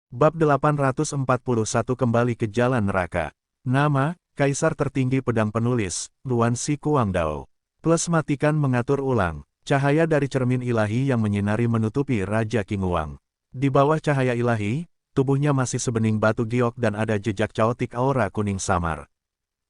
Bab 841 kembali ke jalan neraka. Nama, Kaisar Tertinggi Pedang Penulis, Luan Si Kuangdao. Plus matikan mengatur ulang. Cahaya dari cermin ilahi yang menyinari menutupi Raja Qinguang. Di bawah cahaya ilahi, tubuhnya masih sebening batu giok dan ada jejak caotik aura kuning samar.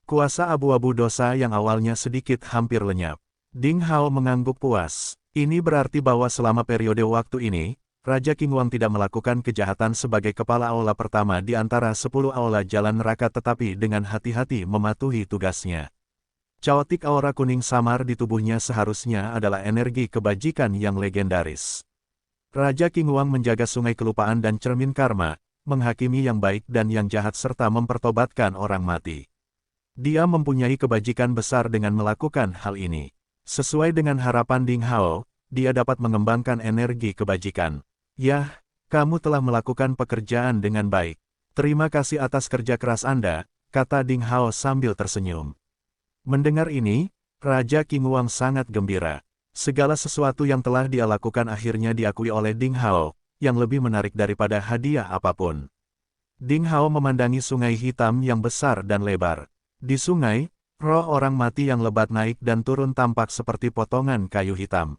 Kuasa abu-abu dosa yang awalnya sedikit hampir lenyap. Ding Hao mengangguk puas. Ini berarti bahwa selama periode waktu ini, Raja Qinguang tidak melakukan kejahatan sebagai kepala aula pertama di antara 10 aula jalan neraka tetapi dengan hati-hati mematuhi tugasnya. Caotik aura kuning samar di tubuhnya seharusnya adalah energi kebajikan yang legendaris. Raja Qinguang menjaga sungai kelupaan dan cermin karma, menghakimi yang baik dan yang jahat serta mempertobatkan orang mati. Dia mempunyai kebajikan besar dengan melakukan hal ini. Sesuai dengan harapan Ding Hao, dia dapat mengembangkan energi kebajikan. Yah, kamu telah melakukan pekerjaan dengan baik. Terima kasih atas kerja keras Anda, kata Ding Hao sambil tersenyum. Mendengar ini, Raja Qinguang sangat gembira. Segala sesuatu yang telah dia lakukan akhirnya diakui oleh Ding Hao, yang lebih menarik daripada hadiah apapun. Ding Hao memandangi sungai hitam yang besar dan lebar. Di sungai, roh orang mati yang lebat naik dan turun tampak seperti potongan kayu hitam.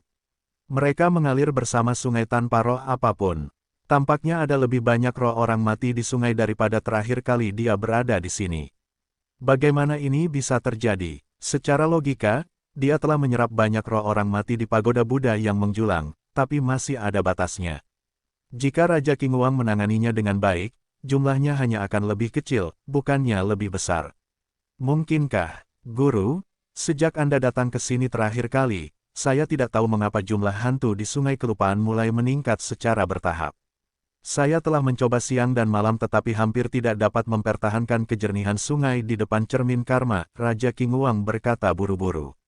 Mereka mengalir bersama sungai tanpa roh apapun. Tampaknya ada lebih banyak roh orang mati di sungai daripada terakhir kali dia berada di sini. Bagaimana ini bisa terjadi? Secara logika, dia telah menyerap banyak roh orang mati di pagoda Buddha yang menjulang, tapi masih ada batasnya. Jika Raja Qinguang menanganinya dengan baik, jumlahnya hanya akan lebih kecil, bukannya lebih besar. Mungkinkah, Guru, sejak Anda datang ke sini terakhir kali, saya tidak tahu mengapa jumlah hantu di sungai kelupaan mulai meningkat secara bertahap. Saya telah mencoba siang dan malam tetapi hampir tidak dapat mempertahankan kejernihan sungai di depan cermin karma, Raja Qinguang berkata buru-buru.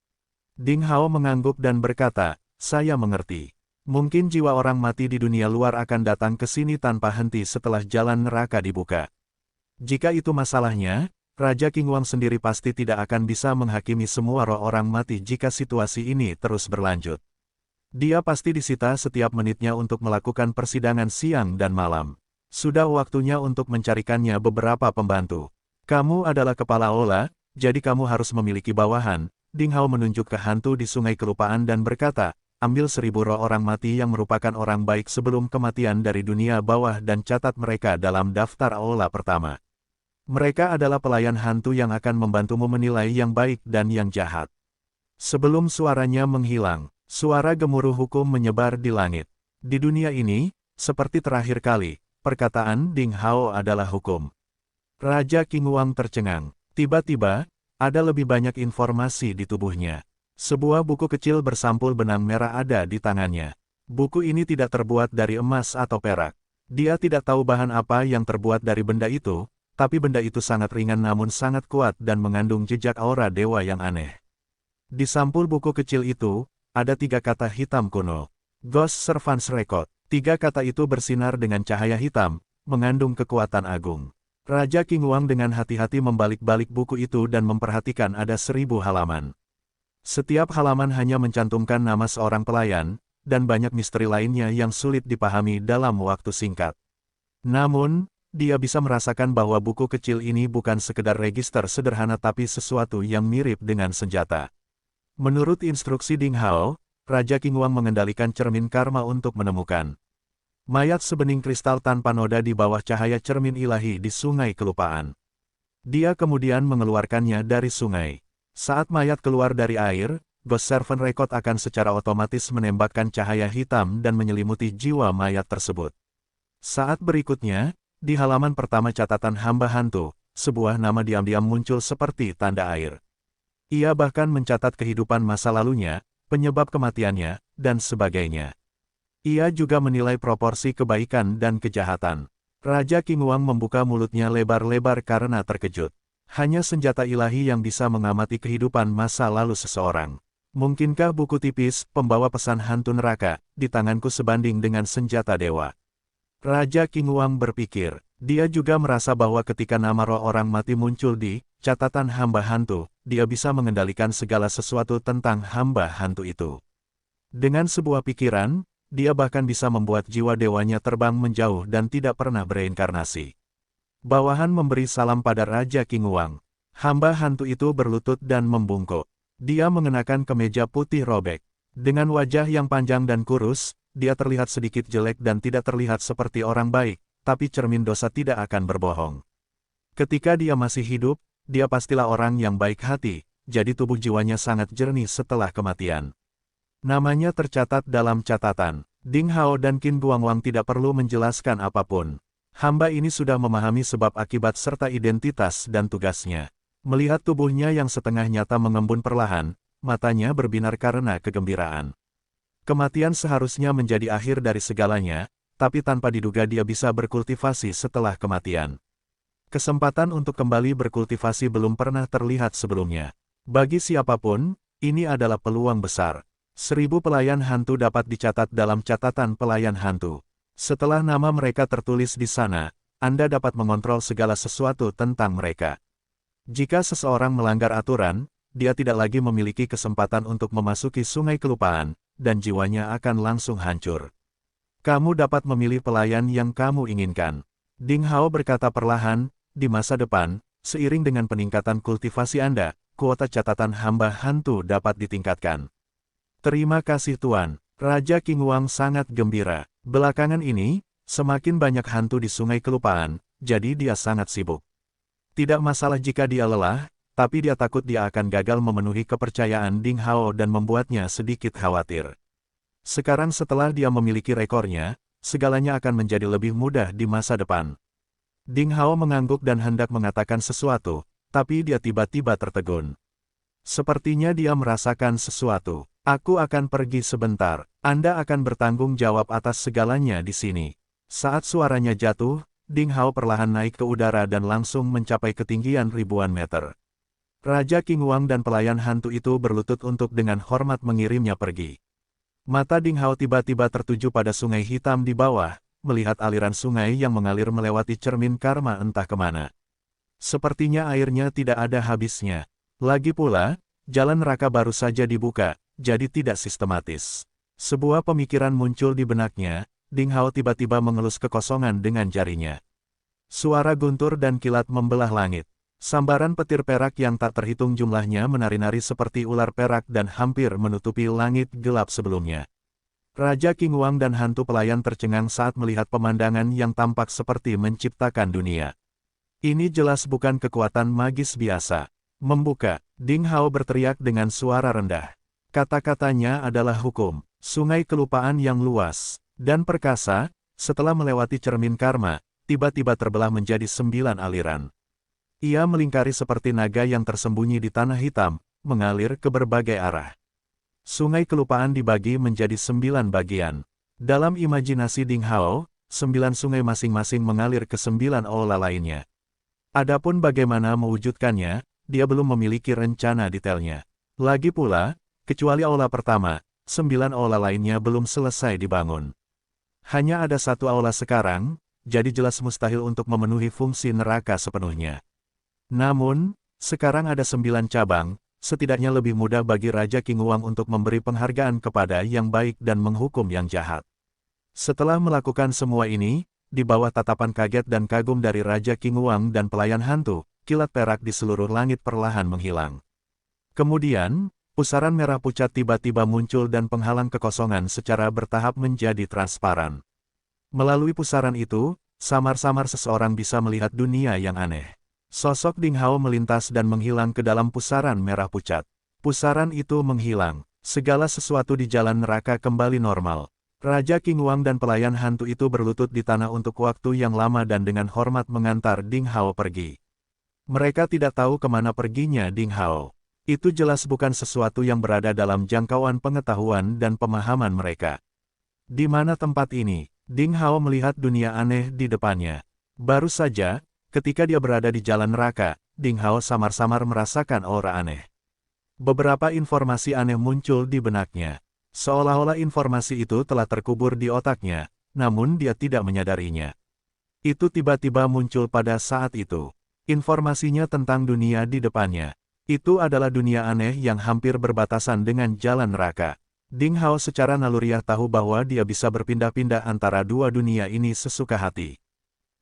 Ding Hao mengangguk dan berkata, saya mengerti. Mungkin jiwa orang mati di dunia luar akan datang ke sini tanpa henti setelah jalan neraka dibuka. Jika itu masalahnya, Raja Qinguang sendiri pasti tidak akan bisa menghakimi semua roh orang mati jika situasi ini terus berlanjut. Dia pasti disita setiap menitnya untuk melakukan persidangan siang dan malam. Sudah waktunya untuk mencarikannya beberapa pembantu. Kamu adalah kepala aula, jadi kamu harus memiliki bawahan. Ding Hao menunjuk ke hantu di sungai kelupaan dan berkata, ambil 1000 roh orang mati yang merupakan orang baik sebelum kematian dari dunia bawah dan catat mereka dalam daftar aula pertama. Mereka adalah pelayan hantu yang akan membantumu menilai yang baik dan yang jahat. Sebelum suaranya menghilang, suara gemuruh hukum menyebar di langit. Di dunia ini, seperti terakhir kali, perkataan Ding Hao adalah hukum. Raja Qinguang tercengang. Tiba-tiba, ada lebih banyak informasi di tubuhnya. Sebuah buku kecil bersampul benang merah ada di tangannya. Buku ini tidak terbuat dari emas atau perak. Dia tidak tahu bahan apa yang terbuat dari benda itu, tapi benda itu sangat ringan namun sangat kuat dan mengandung jejak aura dewa yang aneh. Di sampul buku kecil itu, ada 3 kata hitam kuno. Ghost Servants Record. 3 kata itu bersinar dengan cahaya hitam, mengandung kekuatan agung. Raja Qinguang dengan hati-hati membalik-balik buku itu dan memperhatikan ada 1000 halaman. Setiap halaman hanya mencantumkan nama seorang pelayan, dan banyak misteri lainnya yang sulit dipahami dalam waktu singkat. Namun, dia bisa merasakan bahwa buku kecil ini bukan sekedar register sederhana tapi sesuatu yang mirip dengan senjata. Menurut instruksi Ding Hao, Raja Qinguang mengendalikan cermin karma untuk menemukan mayat sebening kristal tanpa noda di bawah cahaya cermin ilahi di sungai kelupaan. Dia kemudian mengeluarkannya dari sungai. Saat mayat keluar dari air, Ghost Servant Record akan secara otomatis menembakkan cahaya hitam dan menyelimuti jiwa mayat tersebut. Saat berikutnya, di halaman pertama catatan hamba hantu, sebuah nama diam-diam muncul seperti tanda air. Ia bahkan mencatat kehidupan masa lalunya, penyebab kematiannya, dan sebagainya. Ia juga menilai proporsi kebaikan dan kejahatan. Raja Qinguang membuka mulutnya lebar-lebar karena terkejut. Hanya senjata ilahi yang bisa mengamati kehidupan masa lalu seseorang. Mungkinkah buku tipis, pembawa pesan hantu neraka, di tanganku sebanding dengan senjata dewa? Raja Qinguang berpikir, dia juga merasa bahwa ketika nama roh orang mati muncul di catatan hamba hantu, dia bisa mengendalikan segala sesuatu tentang hamba hantu itu. Dengan sebuah pikiran, dia bahkan bisa membuat jiwa dewanya terbang menjauh dan tidak pernah bereinkarnasi. Bawahan memberi salam pada Raja King Wang. Hamba hantu itu berlutut dan membungkuk. Dia mengenakan kemeja putih robek. Dengan wajah yang panjang dan kurus, dia terlihat sedikit jelek dan tidak terlihat seperti orang baik, tapi cermin dosa tidak akan berbohong. Ketika dia masih hidup, dia pastilah orang yang baik hati, jadi tubuh jiwanya sangat jernih setelah kematian. Namanya tercatat dalam catatan. Ding Hao dan Qin Guangwang tidak perlu menjelaskan apapun. Hamba ini sudah memahami sebab akibat serta identitas dan tugasnya. Melihat tubuhnya yang setengah nyata mengembun perlahan, matanya berbinar karena kegembiraan. Kematian seharusnya menjadi akhir dari segalanya, tapi tanpa diduga dia bisa berkultivasi setelah kematian. Kesempatan untuk kembali berkultivasi belum pernah terlihat sebelumnya. Bagi siapapun, ini adalah peluang besar. 1000 pelayan hantu dapat dicatat dalam catatan pelayan hantu. Setelah nama mereka tertulis di sana, Anda dapat mengontrol segala sesuatu tentang mereka. Jika seseorang melanggar aturan, dia tidak lagi memiliki kesempatan untuk memasuki sungai kelupaan, dan jiwanya akan langsung hancur. Kamu dapat memilih pelayan yang kamu inginkan. Ding Hao berkata perlahan, di masa depan, seiring dengan peningkatan kultivasi Anda, kuota catatan hamba hantu dapat ditingkatkan. Terima kasih Tuan. Raja King Wang sangat gembira. Belakangan ini, semakin banyak hantu di sungai kelupaan, jadi dia sangat sibuk. Tidak masalah jika dia lelah, tapi dia takut dia akan gagal memenuhi kepercayaan Ding Hao dan membuatnya sedikit khawatir. Sekarang setelah dia memiliki rekornya, segalanya akan menjadi lebih mudah di masa depan. Ding Hao mengangguk dan hendak mengatakan sesuatu, tapi dia tiba-tiba tertegun. Sepertinya dia merasakan sesuatu. Aku akan pergi sebentar. Anda akan bertanggung jawab atas segalanya di sini. Saat suaranya jatuh, Ding Hao perlahan naik ke udara dan langsung mencapai ketinggian ribuan meter. Raja King Wang dan pelayan hantu itu berlutut untuk dengan hormat mengirimnya pergi. Mata Ding Hao tiba-tiba tertuju pada sungai hitam di bawah, melihat aliran sungai yang mengalir melewati cermin karma entah kemana. Sepertinya airnya tidak ada habisnya. Lagi pula, jalan neraka baru saja dibuka, jadi tidak sistematis. Sebuah pemikiran muncul di benaknya, Ding Hao tiba-tiba mengelus kekosongan dengan jarinya. Suara guntur dan kilat membelah langit. Sambaran petir perak yang tak terhitung jumlahnya menari-nari seperti ular perak dan hampir menutupi langit gelap sebelumnya. Raja King Wang dan hantu pelayan tercengang saat melihat pemandangan yang tampak seperti menciptakan dunia. Ini jelas bukan kekuatan magis biasa. Membuka, Ding Hao berteriak dengan suara rendah. Kata-katanya adalah hukum, sungai kelupaan yang luas dan perkasa, setelah melewati cermin karma, tiba-tiba terbelah menjadi 9 aliran. Ia melingkari seperti naga yang tersembunyi di tanah hitam, mengalir ke berbagai arah. Sungai kelupaan dibagi menjadi 9 bagian. Dalam imajinasi Ding Hao, 9 sungai masing-masing mengalir ke 9 aula lainnya. Adapun bagaimana mewujudkannya, dia belum memiliki rencana detailnya. Lagi pula, kecuali aula pertama, 9 aula lainnya belum selesai dibangun. Hanya ada satu aula sekarang, jadi jelas mustahil untuk memenuhi fungsi neraka sepenuhnya. Namun, sekarang ada 9 cabang, setidaknya lebih mudah bagi Raja King Wang untuk memberi penghargaan kepada yang baik dan menghukum yang jahat. Setelah melakukan semua ini, di bawah tatapan kaget dan kagum dari Raja King Wang dan pelayan hantu, kilat perak di seluruh langit perlahan menghilang. Kemudian, pusaran merah pucat tiba-tiba muncul dan penghalang kekosongan secara bertahap menjadi transparan. Melalui pusaran itu, samar-samar seseorang bisa melihat dunia yang aneh. Sosok Ding Hao melintas dan menghilang ke dalam pusaran merah pucat. Pusaran itu menghilang. Segala sesuatu di jalan neraka kembali normal. Raja King Wang dan pelayan hantu itu berlutut di tanah untuk waktu yang lama dan dengan hormat mengantar Ding Hao pergi. Mereka tidak tahu kemana perginya Ding Hao. Itu jelas bukan sesuatu yang berada dalam jangkauan pengetahuan dan pemahaman mereka. Di mana tempat ini? Ding Hao melihat dunia aneh di depannya. Baru saja, ketika dia berada di jalan neraka, Ding Hao samar-samar merasakan aura aneh. Beberapa informasi aneh muncul di benaknya. Seolah-olah informasi itu telah terkubur di otaknya, namun dia tidak menyadarinya. Itu tiba-tiba muncul pada saat itu. Informasinya tentang dunia di depannya. Itu adalah dunia aneh yang hampir berbatasan dengan jalan neraka. Ding Hao secara naluriah tahu bahwa dia bisa berpindah-pindah antara dua dunia ini sesuka hati.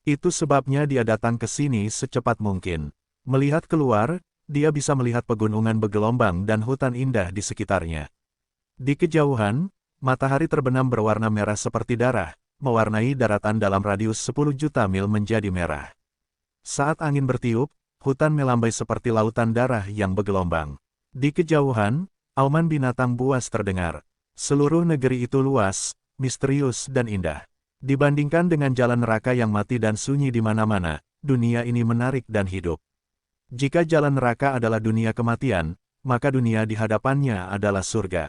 Itu sebabnya dia datang ke sini secepat mungkin. Melihat keluar, dia bisa melihat pegunungan bergelombang dan hutan indah di sekitarnya. Di kejauhan, matahari terbenam berwarna merah seperti darah, mewarnai daratan dalam radius 10 juta mil menjadi merah. Saat angin bertiup, hutan melambai seperti lautan darah yang bergelombang. Di kejauhan, auman binatang buas terdengar. Seluruh negeri itu luas, misterius dan indah. Dibandingkan dengan jalan neraka yang mati dan sunyi di mana-mana, dunia ini menarik dan hidup. Jika jalan neraka adalah dunia kematian, maka dunia di hadapannya adalah surga.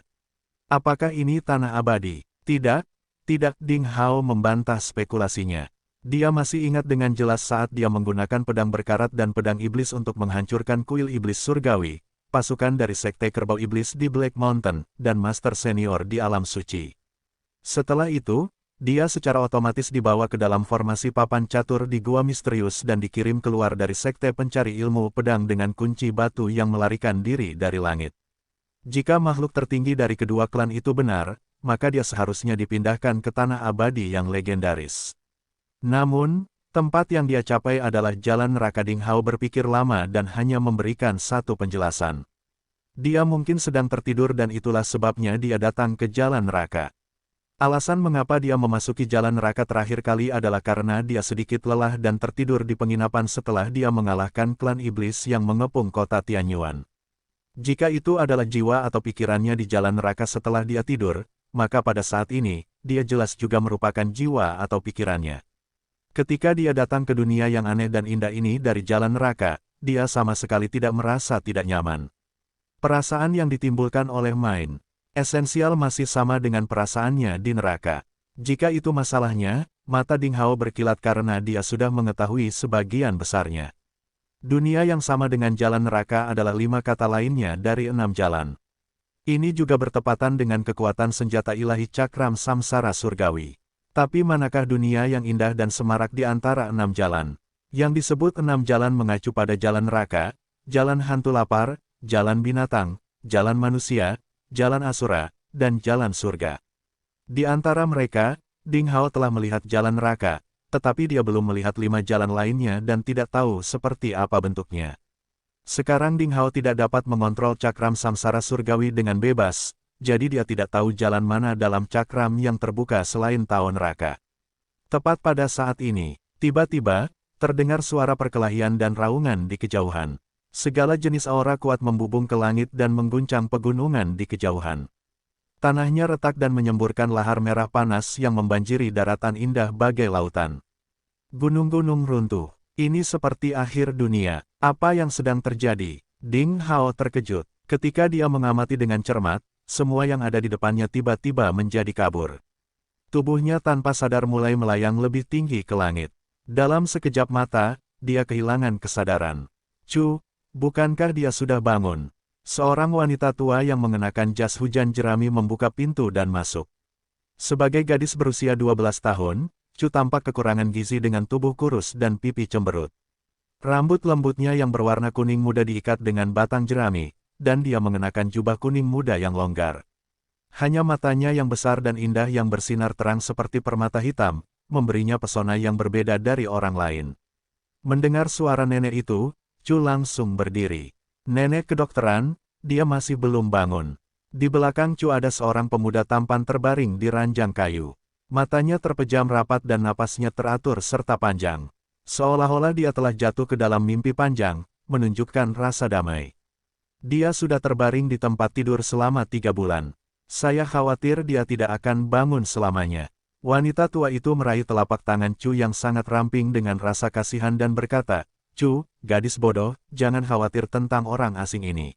Apakah ini tanah abadi? Tidak, tidak. Ding Hao membantah spekulasinya. Dia masih ingat dengan jelas saat dia menggunakan pedang berkarat dan pedang iblis untuk menghancurkan kuil iblis surgawi, pasukan dari sekte kerbau iblis di Black Mountain, dan master senior di alam suci. Setelah itu, dia secara otomatis dibawa ke dalam formasi papan catur di gua misterius dan dikirim keluar dari sekte pencari ilmu pedang dengan kunci batu yang melarikan diri dari langit. Jika makhluk tertinggi dari kedua klan itu benar, maka dia seharusnya dipindahkan ke tanah abadi yang legendaris. Namun, tempat yang dia capai adalah jalan neraka. Ding Hao berpikir lama dan hanya memberikan satu penjelasan. Dia mungkin sedang tertidur dan itulah sebabnya dia datang ke jalan neraka. Alasan mengapa dia memasuki jalan neraka terakhir kali adalah karena dia sedikit lelah dan tertidur di penginapan setelah dia mengalahkan klan iblis yang mengepung kota Tianyuan. Jika itu adalah jiwa atau pikirannya di jalan neraka setelah dia tidur, maka pada saat ini, dia jelas juga merupakan jiwa atau pikirannya. Ketika dia datang ke dunia yang aneh dan indah ini dari jalan neraka, dia sama sekali tidak merasa tidak nyaman. Perasaan yang ditimbulkan oleh Mind esensial masih sama dengan perasaannya di neraka. Jika itu masalahnya, mata Ding Hao berkilat karena dia sudah mengetahui sebagian besarnya. Dunia yang sama dengan jalan neraka adalah 5 kata lainnya dari 6 jalan. Ini juga bertepatan dengan kekuatan senjata ilahi cakram samsara surgawi. Tapi manakah dunia yang indah dan semarak di antara 6 jalan? Yang disebut 6 jalan mengacu pada jalan neraka, jalan hantu lapar, jalan binatang, jalan manusia, jalan asura, dan jalan surga. Di antara mereka, Ding Hao telah melihat jalan neraka, tetapi dia belum melihat 5 jalan lainnya dan tidak tahu seperti apa bentuknya. Sekarang Ding Hao tidak dapat mengontrol cakram samsara surgawi dengan bebas, jadi dia tidak tahu jalan mana dalam cakram yang terbuka selain tahu neraka. Tepat pada saat ini, tiba-tiba, terdengar suara perkelahian dan raungan di kejauhan. Segala jenis aura kuat membubung ke langit dan mengguncang pegunungan di kejauhan. Tanahnya retak dan menyemburkan lahar merah panas yang membanjiri daratan indah bagai lautan. Gunung-gunung runtuh. Ini seperti akhir dunia. Apa yang sedang terjadi? Ding Hao terkejut. Ketika dia mengamati dengan cermat, semua yang ada di depannya tiba-tiba menjadi kabur. Tubuhnya tanpa sadar mulai melayang lebih tinggi ke langit. Dalam sekejap mata, dia kehilangan kesadaran. Chu, bukankah dia sudah bangun? Seorang wanita tua yang mengenakan jas hujan jerami membuka pintu dan masuk. Sebagai gadis berusia 12 tahun, Chu tampak kekurangan gizi dengan tubuh kurus dan pipi cemberut. Rambut lembutnya yang berwarna kuning muda diikat dengan batang jerami, dan dia mengenakan jubah kuning muda yang longgar. Hanya matanya yang besar dan indah yang bersinar terang seperti permata hitam, memberinya pesona yang berbeda dari orang lain. Mendengar suara nenek itu, Chu langsung berdiri. Nenek kedokteran, dia masih belum bangun. Di belakang Chu ada seorang pemuda tampan terbaring di ranjang kayu. Matanya terpejam rapat dan napasnya teratur serta panjang. Seolah-olah dia telah jatuh ke dalam mimpi panjang, menunjukkan rasa damai. Dia sudah terbaring di tempat tidur selama 3 bulan. Saya khawatir dia tidak akan bangun selamanya. Wanita tua itu meraih telapak tangan Chu yang sangat ramping dengan rasa kasihan dan berkata, Chu, gadis bodoh, jangan khawatir tentang orang asing ini.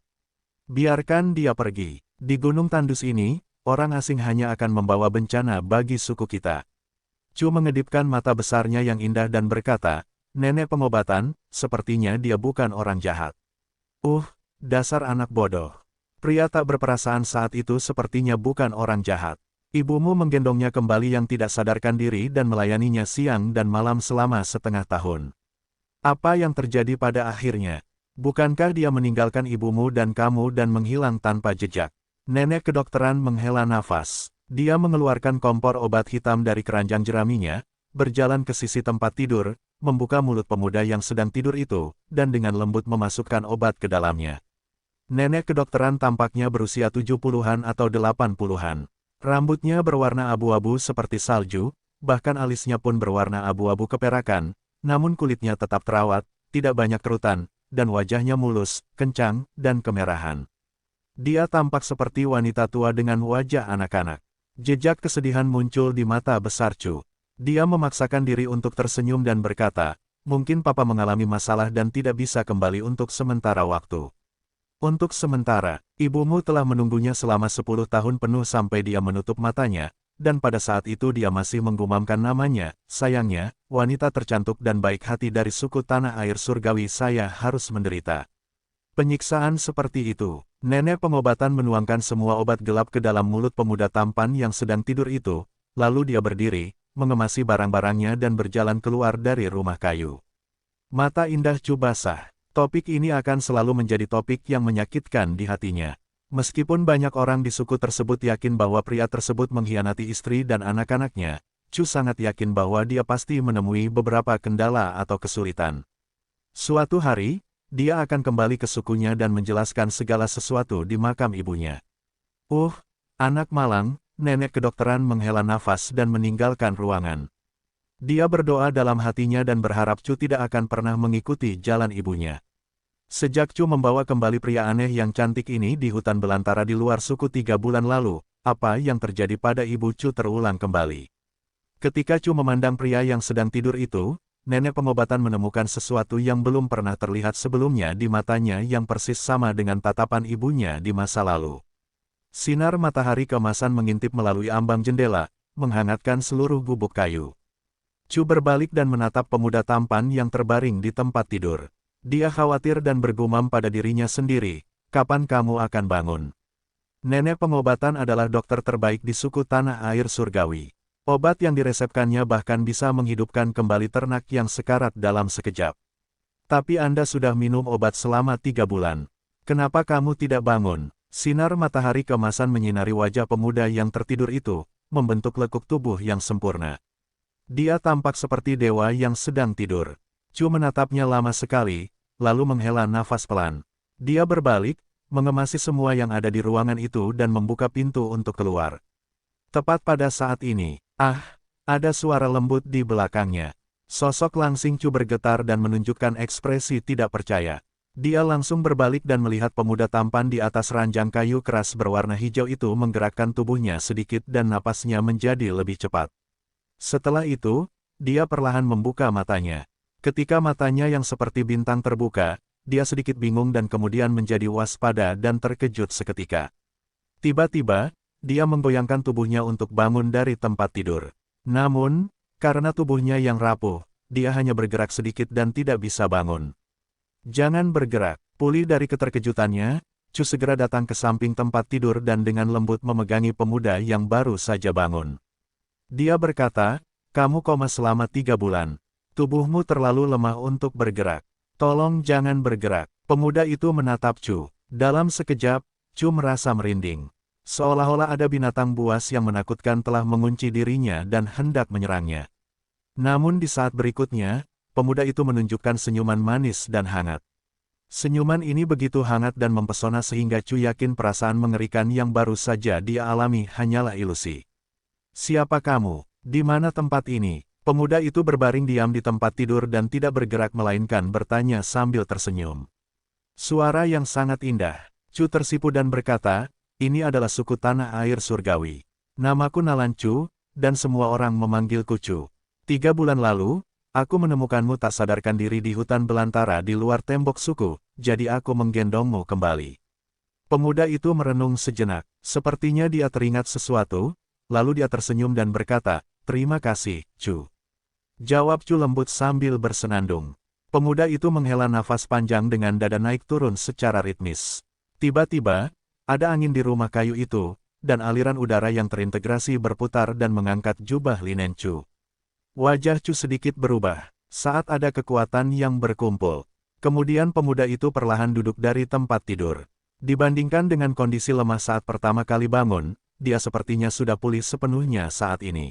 Biarkan dia pergi. Di gunung tandus ini, orang asing hanya akan membawa bencana bagi suku kita. Chu mengedipkan mata besarnya yang indah dan berkata, nenek pengobatan, sepertinya dia bukan orang jahat. Dasar anak bodoh. Pria tak berperasaan saat itu sepertinya bukan orang jahat. Ibumu menggendongnya kembali yang tidak sadarkan diri dan melayaninya siang dan malam selama setengah tahun. Apa yang terjadi pada akhirnya? Bukankah dia meninggalkan ibumu dan kamu dan menghilang tanpa jejak? Nenek kedokteran menghela nafas. Dia mengeluarkan kompor obat hitam dari keranjang jeraminya, berjalan ke sisi tempat tidur, membuka mulut pemuda yang sedang tidur itu, dan dengan lembut memasukkan obat ke dalamnya. Nenek kedokteran tampaknya berusia 70-an atau 80-an. Rambutnya berwarna abu-abu seperti salju, bahkan alisnya pun berwarna abu-abu keperakan, namun kulitnya tetap terawat, tidak banyak kerutan, dan wajahnya mulus, kencang, dan kemerahan. Dia tampak seperti wanita tua dengan wajah anak-anak. Jejak kesedihan muncul di mata besar Chu. Dia memaksakan diri untuk tersenyum dan berkata, mungkin papa mengalami masalah dan tidak bisa kembali untuk sementara waktu. Untuk sementara, ibumu telah menunggunya selama 10 tahun penuh sampai dia menutup matanya, dan pada saat itu dia masih menggumamkan namanya. Sayangnya, wanita tercantik dan baik hati dari suku tanah air surgawi saya harus menderita penyiksaan seperti itu. Nenek pengobatan menuangkan semua obat gelap ke dalam mulut pemuda tampan yang sedang tidur itu, lalu dia berdiri, mengemasi barang-barangnya dan berjalan keluar dari rumah kayu. Mata indah Chu basah. Topik ini akan selalu menjadi topik yang menyakitkan di hatinya. Meskipun banyak orang di suku tersebut yakin bahwa pria tersebut mengkhianati istri dan anak-anaknya, Chu sangat yakin bahwa dia pasti menemui beberapa kendala atau kesulitan. Suatu hari, dia akan kembali ke sukunya dan menjelaskan segala sesuatu di makam ibunya. Anak malang, nenek kedokteran menghela nafas dan meninggalkan ruangan. Dia berdoa dalam hatinya dan berharap Chu tidak akan pernah mengikuti jalan ibunya. Sejak Chu membawa kembali pria aneh yang cantik ini di hutan belantara di luar suku 3 bulan lalu, apa yang terjadi pada ibu Chu terulang kembali. Ketika Chu memandang pria yang sedang tidur itu, nenek pengobatan menemukan sesuatu yang belum pernah terlihat sebelumnya di matanya yang persis sama dengan tatapan ibunya di masa lalu. Sinar matahari keemasan mengintip melalui ambang jendela, menghangatkan seluruh gubuk kayu. Chu berbalik dan menatap pemuda tampan yang terbaring di tempat tidur. Dia khawatir dan bergumam pada dirinya sendiri, kapan kamu akan bangun? Nenek pengobatan adalah dokter terbaik di suku tanah air surgawi. Obat yang diresepkannya bahkan bisa menghidupkan kembali ternak yang sekarat dalam sekejap. Tapi Anda sudah minum obat selama 3 bulan. Kenapa kamu tidak bangun? Sinar matahari keemasan menyinari wajah pemuda yang tertidur itu, membentuk lekuk tubuh yang sempurna. Dia tampak seperti dewa yang sedang tidur. Chu menatapnya lama sekali, lalu menghela nafas pelan. Dia berbalik, mengemasi semua yang ada di ruangan itu dan membuka pintu untuk keluar. Tepat pada saat ini, ada suara lembut di belakangnya. Sosok langsing Chu bergetar dan menunjukkan ekspresi tidak percaya. Dia langsung berbalik dan melihat pemuda tampan di atas ranjang kayu keras berwarna hijau itu menggerakkan tubuhnya sedikit dan napasnya menjadi lebih cepat. Setelah itu, dia perlahan membuka matanya. Ketika matanya yang seperti bintang terbuka, dia sedikit bingung dan kemudian menjadi waspada dan terkejut seketika. Tiba-tiba, dia menggoyangkan tubuhnya untuk bangun dari tempat tidur. Namun, karena tubuhnya yang rapuh, dia hanya bergerak sedikit dan tidak bisa bangun. Jangan bergerak. Pulih dari keterkejutannya, Chu segera datang ke samping tempat tidur dan dengan lembut memegangi pemuda yang baru saja bangun. Dia berkata, kamu koma selama 3 bulan. Tubuhmu terlalu lemah untuk bergerak. Tolong jangan bergerak. Pemuda itu menatap Chu. Dalam sekejap, Chu merasa merinding. Seolah-olah ada binatang buas yang menakutkan telah mengunci dirinya dan hendak menyerangnya. Namun di saat berikutnya, pemuda itu menunjukkan senyuman manis dan hangat. Senyuman ini begitu hangat dan mempesona sehingga Chu yakin perasaan mengerikan yang baru saja dia alami hanyalah ilusi. Siapa kamu? Di mana tempat ini? Pemuda itu berbaring diam di tempat tidur dan tidak bergerak melainkan bertanya sambil tersenyum. Suara yang sangat indah. Chu tersipu dan berkata, ini adalah suku tanah air surgawi. Namaku Nalan Chu, dan semua orang memanggilku Chu. 3 bulan lalu, aku menemukanmu tak sadarkan diri di hutan belantara di luar tembok suku, jadi aku menggendongmu kembali. Pemuda itu merenung sejenak, sepertinya dia teringat sesuatu, lalu dia tersenyum dan berkata, terima kasih, Chu. Jawab Chu lembut sambil bersenandung. Pemuda itu menghela nafas panjang dengan dada naik turun secara ritmis. Tiba-tiba, ada angin di rumah kayu itu, dan aliran udara yang terintegrasi berputar dan mengangkat jubah linen Chu. Wajah Chu sedikit berubah, saat ada kekuatan yang berkumpul. Kemudian pemuda itu perlahan duduk dari tempat tidur. Dibandingkan dengan kondisi lemah saat pertama kali bangun, dia sepertinya sudah pulih sepenuhnya saat ini.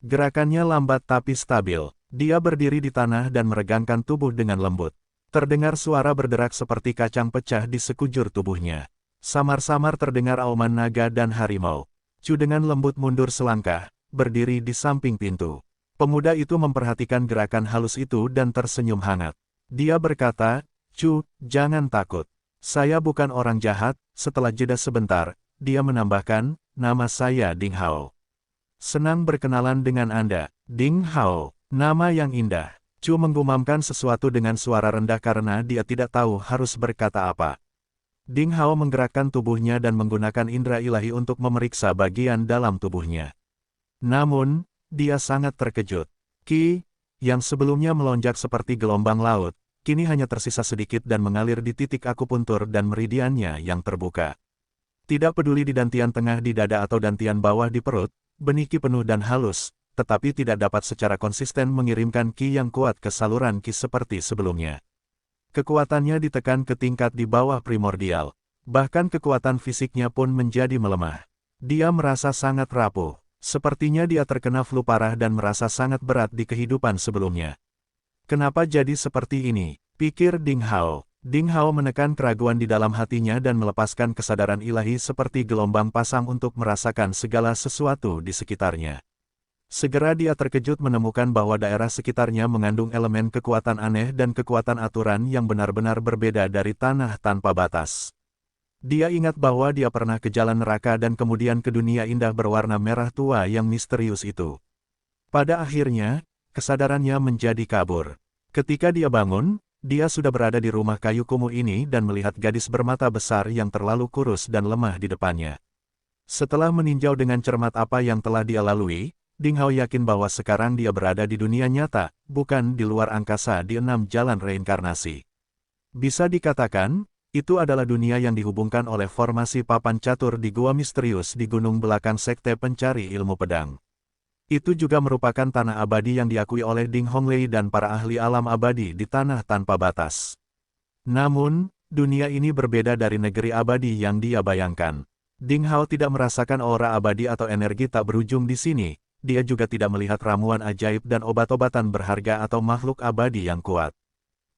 Gerakannya lambat tapi stabil. Dia berdiri di tanah dan meregangkan tubuh dengan lembut. Terdengar suara berderak seperti kacang pecah di sekujur tubuhnya. Samar-samar terdengar auman naga dan harimau. Chu dengan lembut mundur selangkah, berdiri di samping pintu. Pemuda itu memperhatikan gerakan halus itu dan tersenyum hangat. Dia berkata, "Chu, jangan takut. Saya bukan orang jahat." Setelah jeda sebentar, dia menambahkan, "Nama saya Ding Hao. Senang berkenalan dengan Anda, Ding Hao." Nama yang indah. Chu menggumamkan sesuatu dengan suara rendah karena dia tidak tahu harus berkata apa. Ding Hao menggerakkan tubuhnya dan menggunakan indera ilahi untuk memeriksa bagian dalam tubuhnya. Namun, dia sangat terkejut. Qi, yang sebelumnya melonjak seperti gelombang laut, kini hanya tersisa sedikit dan mengalir di titik akupuntur dan meridiannya yang terbuka. Tidak peduli di dantian tengah di dada atau dantian bawah di perut, benih Qi penuh dan halus, tetapi tidak dapat secara konsisten mengirimkan Qi yang kuat ke saluran Qi seperti sebelumnya. Kekuatannya ditekan ke tingkat di bawah primordial. Bahkan kekuatan fisiknya pun menjadi melemah. Dia merasa sangat rapuh. Sepertinya dia terkena flu parah dan merasa sangat berat di kehidupan sebelumnya. Kenapa jadi seperti ini? Pikir Ding Hao. Ding Hao menekan keraguan di dalam hatinya dan melepaskan kesadaran ilahi seperti gelombang pasang untuk merasakan segala sesuatu di sekitarnya. Segera dia terkejut menemukan bahwa daerah sekitarnya mengandung elemen kekuatan aneh dan kekuatan aturan yang benar-benar berbeda dari tanah tanpa batas. Dia ingat bahwa dia pernah ke jalan neraka dan kemudian ke dunia indah berwarna merah tua yang misterius itu. Pada akhirnya, kesadarannya menjadi kabur. Ketika dia bangun, dia sudah berada di rumah kayu kumuh ini dan melihat gadis bermata besar yang terlalu kurus dan lemah di depannya. Setelah meninjau dengan cermat apa yang telah dia lalui, Ding Hao yakin bahwa sekarang dia berada di dunia nyata, bukan di luar angkasa di 6 jalan reinkarnasi. Bisa dikatakan, itu adalah dunia yang dihubungkan oleh formasi papan catur di gua misterius di gunung belakang sekte pencari ilmu pedang. Itu juga merupakan tanah abadi yang diakui oleh Ding Honglei dan para ahli alam abadi di tanah tanpa batas. Namun, dunia ini berbeda dari negeri abadi yang dia bayangkan. Ding Hao tidak merasakan aura abadi atau energi tak berujung di sini. Dia juga tidak melihat ramuan ajaib dan obat-obatan berharga atau makhluk abadi yang kuat.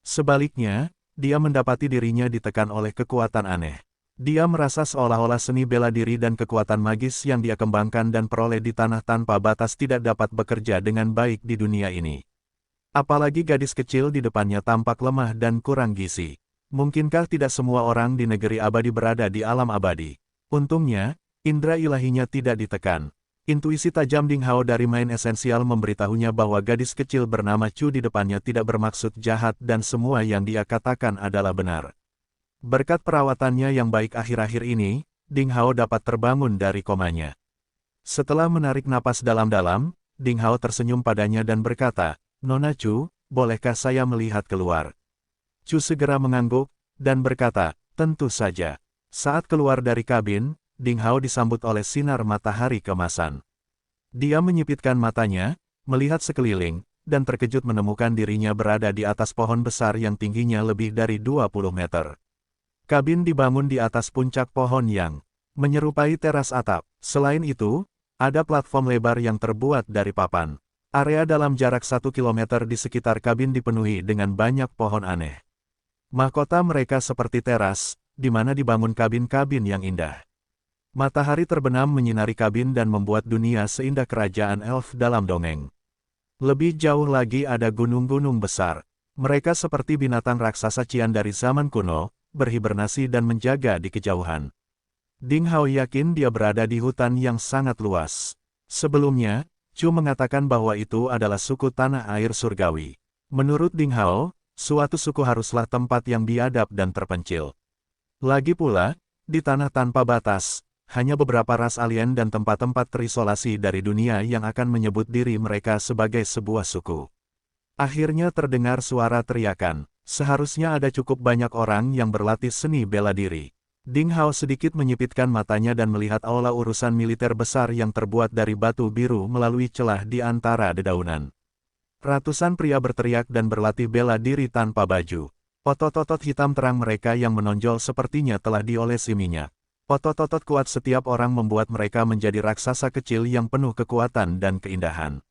Sebaliknya, dia mendapati dirinya ditekan oleh kekuatan aneh. Dia merasa seolah-olah seni bela diri dan kekuatan magis yang dia kembangkan dan peroleh di tanah tanpa batas tidak dapat bekerja dengan baik di dunia ini. Apalagi gadis kecil di depannya tampak lemah dan kurang gizi. Mungkinkah tidak semua orang di negeri abadi berada di alam abadi? Untungnya, indera ilahinya tidak ditekan. Intuisi tajam Ding Hao dari main esensial memberitahunya bahwa gadis kecil bernama Chu di depannya tidak bermaksud jahat dan semua yang dia katakan adalah benar. Berkat perawatannya yang baik akhir-akhir ini, Ding Hao dapat terbangun dari komanya. Setelah menarik napas dalam-dalam, Ding Hao tersenyum padanya dan berkata, "Nona Chu, bolehkah saya melihat keluar?" Chu segera mengangguk, dan berkata, "Tentu saja." Saat keluar dari kabin, Ding Hao disambut oleh sinar matahari kemasan. Dia menyipitkan matanya, melihat sekeliling, dan terkejut menemukan dirinya berada di atas pohon besar yang tingginya lebih dari 20 meter. Kabin dibangun di atas puncak pohon yang menyerupai teras atap. Selain itu, ada platform lebar yang terbuat dari papan. Area dalam jarak 1 kilometer di sekitar kabin dipenuhi dengan banyak pohon aneh. Mahkota mereka seperti teras, di mana dibangun kabin-kabin yang indah. Matahari terbenam menyinari kabin dan membuat dunia seindah kerajaan elf dalam dongeng. Lebih jauh lagi ada gunung-gunung besar. Mereka seperti binatang raksasa cian dari zaman kuno, berhibernasi dan menjaga di kejauhan. Ding Hao yakin dia berada di hutan yang sangat luas. Sebelumnya, Chu mengatakan bahwa itu adalah suku tanah air surgawi. Menurut Ding Hao, suatu suku haruslah tempat yang biadab dan terpencil. Lagi pula, di tanah tanpa batas, hanya beberapa ras alien dan tempat-tempat terisolasi dari dunia yang akan menyebut diri mereka sebagai sebuah suku. Akhirnya terdengar suara teriakan. Seharusnya ada cukup banyak orang yang berlatih seni bela diri. Ding Hao sedikit menyipitkan matanya dan melihat aula urusan militer besar yang terbuat dari batu biru melalui celah di antara dedaunan. Ratusan pria berteriak dan berlatih bela diri tanpa baju. Otot-otot hitam terang mereka yang menonjol sepertinya telah diolesi minyak. Otot-otot kuat setiap orang membuat mereka menjadi raksasa kecil yang penuh kekuatan dan keindahan.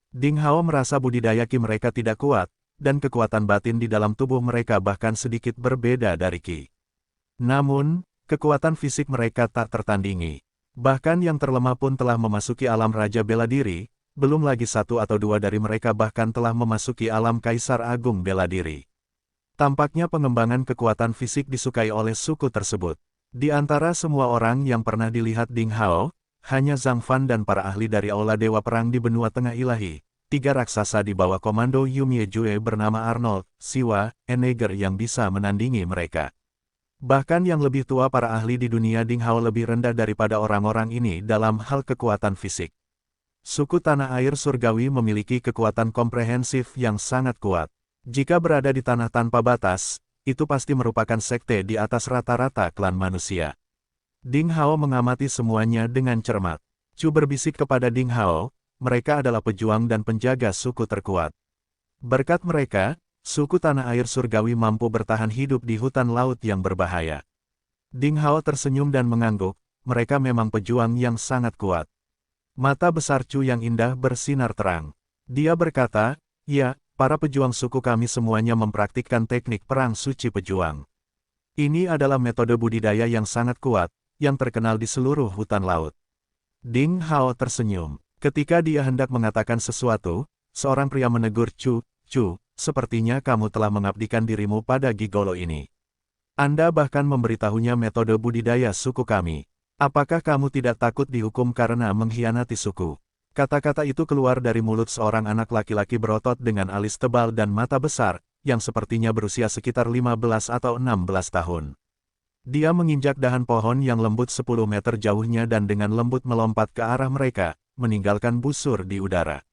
Ding Hao merasa budidaya Qi mereka tidak kuat, dan kekuatan batin di dalam tubuh mereka bahkan sedikit berbeda dari Qi. Namun, kekuatan fisik mereka tak tertandingi. Bahkan yang terlemah pun telah memasuki alam Raja Bela Diri, belum lagi satu atau dua dari mereka bahkan telah memasuki alam Kaisar Agung Bela Diri. Tampaknya pengembangan kekuatan fisik disukai oleh suku tersebut. Di antara semua orang yang pernah dilihat Ding Hao, hanya Zhang Fan dan para ahli dari Aula Dewa Perang di benua tengah ilahi, tiga raksasa di bawah komando Yu Miejue bernama Arnold, Siwa, Eneger yang bisa menandingi mereka. Bahkan yang lebih tua para ahli di dunia Ding Hao lebih rendah daripada orang-orang ini dalam hal kekuatan fisik. Suku Tanah Air Surgawi memiliki kekuatan komprehensif yang sangat kuat. Jika berada di tanah tanpa batas, itu pasti merupakan sekte di atas rata-rata klan manusia. Ding Hao mengamati semuanya dengan cermat. Chu berbisik kepada Ding Hao, mereka adalah pejuang dan penjaga suku terkuat. Berkat mereka, suku Tanah Air Surgawi mampu bertahan hidup di hutan laut yang berbahaya. Ding Hao tersenyum dan mengangguk, mereka memang pejuang yang sangat kuat. Mata besar Chu yang indah bersinar terang. Dia berkata, "Ya, para pejuang suku kami semuanya mempraktikkan teknik perang suci pejuang. Ini adalah metode budidaya yang sangat kuat, yang terkenal di seluruh hutan laut." Ding Hao tersenyum. Ketika dia hendak mengatakan sesuatu, seorang pria menegur Chu, "Chu, sepertinya kamu telah mengabdikan dirimu pada gigolo ini. Anda bahkan memberitahunya metode budidaya suku kami. Apakah kamu tidak takut dihukum karena mengkhianati suku?" Kata-kata itu keluar dari mulut seorang anak laki-laki berotot dengan alis tebal dan mata besar, yang sepertinya berusia sekitar 15 atau 16 tahun. Dia menginjak dahan pohon yang lembut 10 meter jauhnya dan dengan lembut melompat ke arah mereka, meninggalkan busur di udara.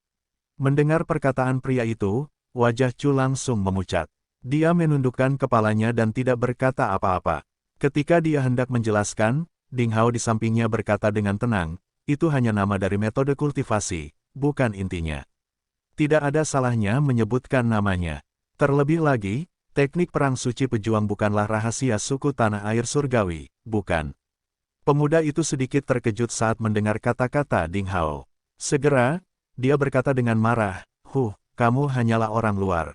Mendengar perkataan pria itu, wajah Chu langsung memucat. Dia menundukkan kepalanya dan tidak berkata apa-apa. Ketika dia hendak menjelaskan, Ding Hao di sampingnya berkata dengan tenang, "Itu hanya nama dari metode kultivasi, bukan intinya. Tidak ada salahnya menyebutkan namanya. Terlebih lagi, teknik perang suci pejuang bukanlah rahasia suku Tanah Air Surgawi, bukan?" Pemuda itu sedikit terkejut saat mendengar kata-kata Ding Hao. Segera, dia berkata dengan marah, kamu hanyalah orang luar.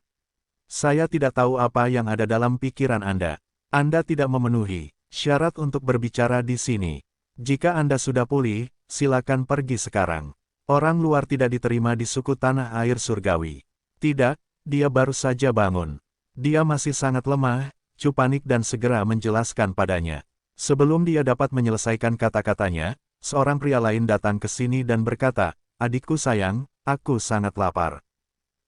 Saya tidak tahu apa yang ada dalam pikiran Anda. Anda tidak memenuhi syarat untuk berbicara di sini. Jika Anda sudah pulih, silakan pergi sekarang. Orang luar tidak diterima di suku Tanah Air Surgawi. Tidak, dia baru saja bangun. Dia masih sangat lemah. Chu panik dan segera menjelaskan padanya. Sebelum dia dapat menyelesaikan kata-katanya, seorang pria lain datang ke sini dan berkata, "Adikku sayang, aku sangat lapar.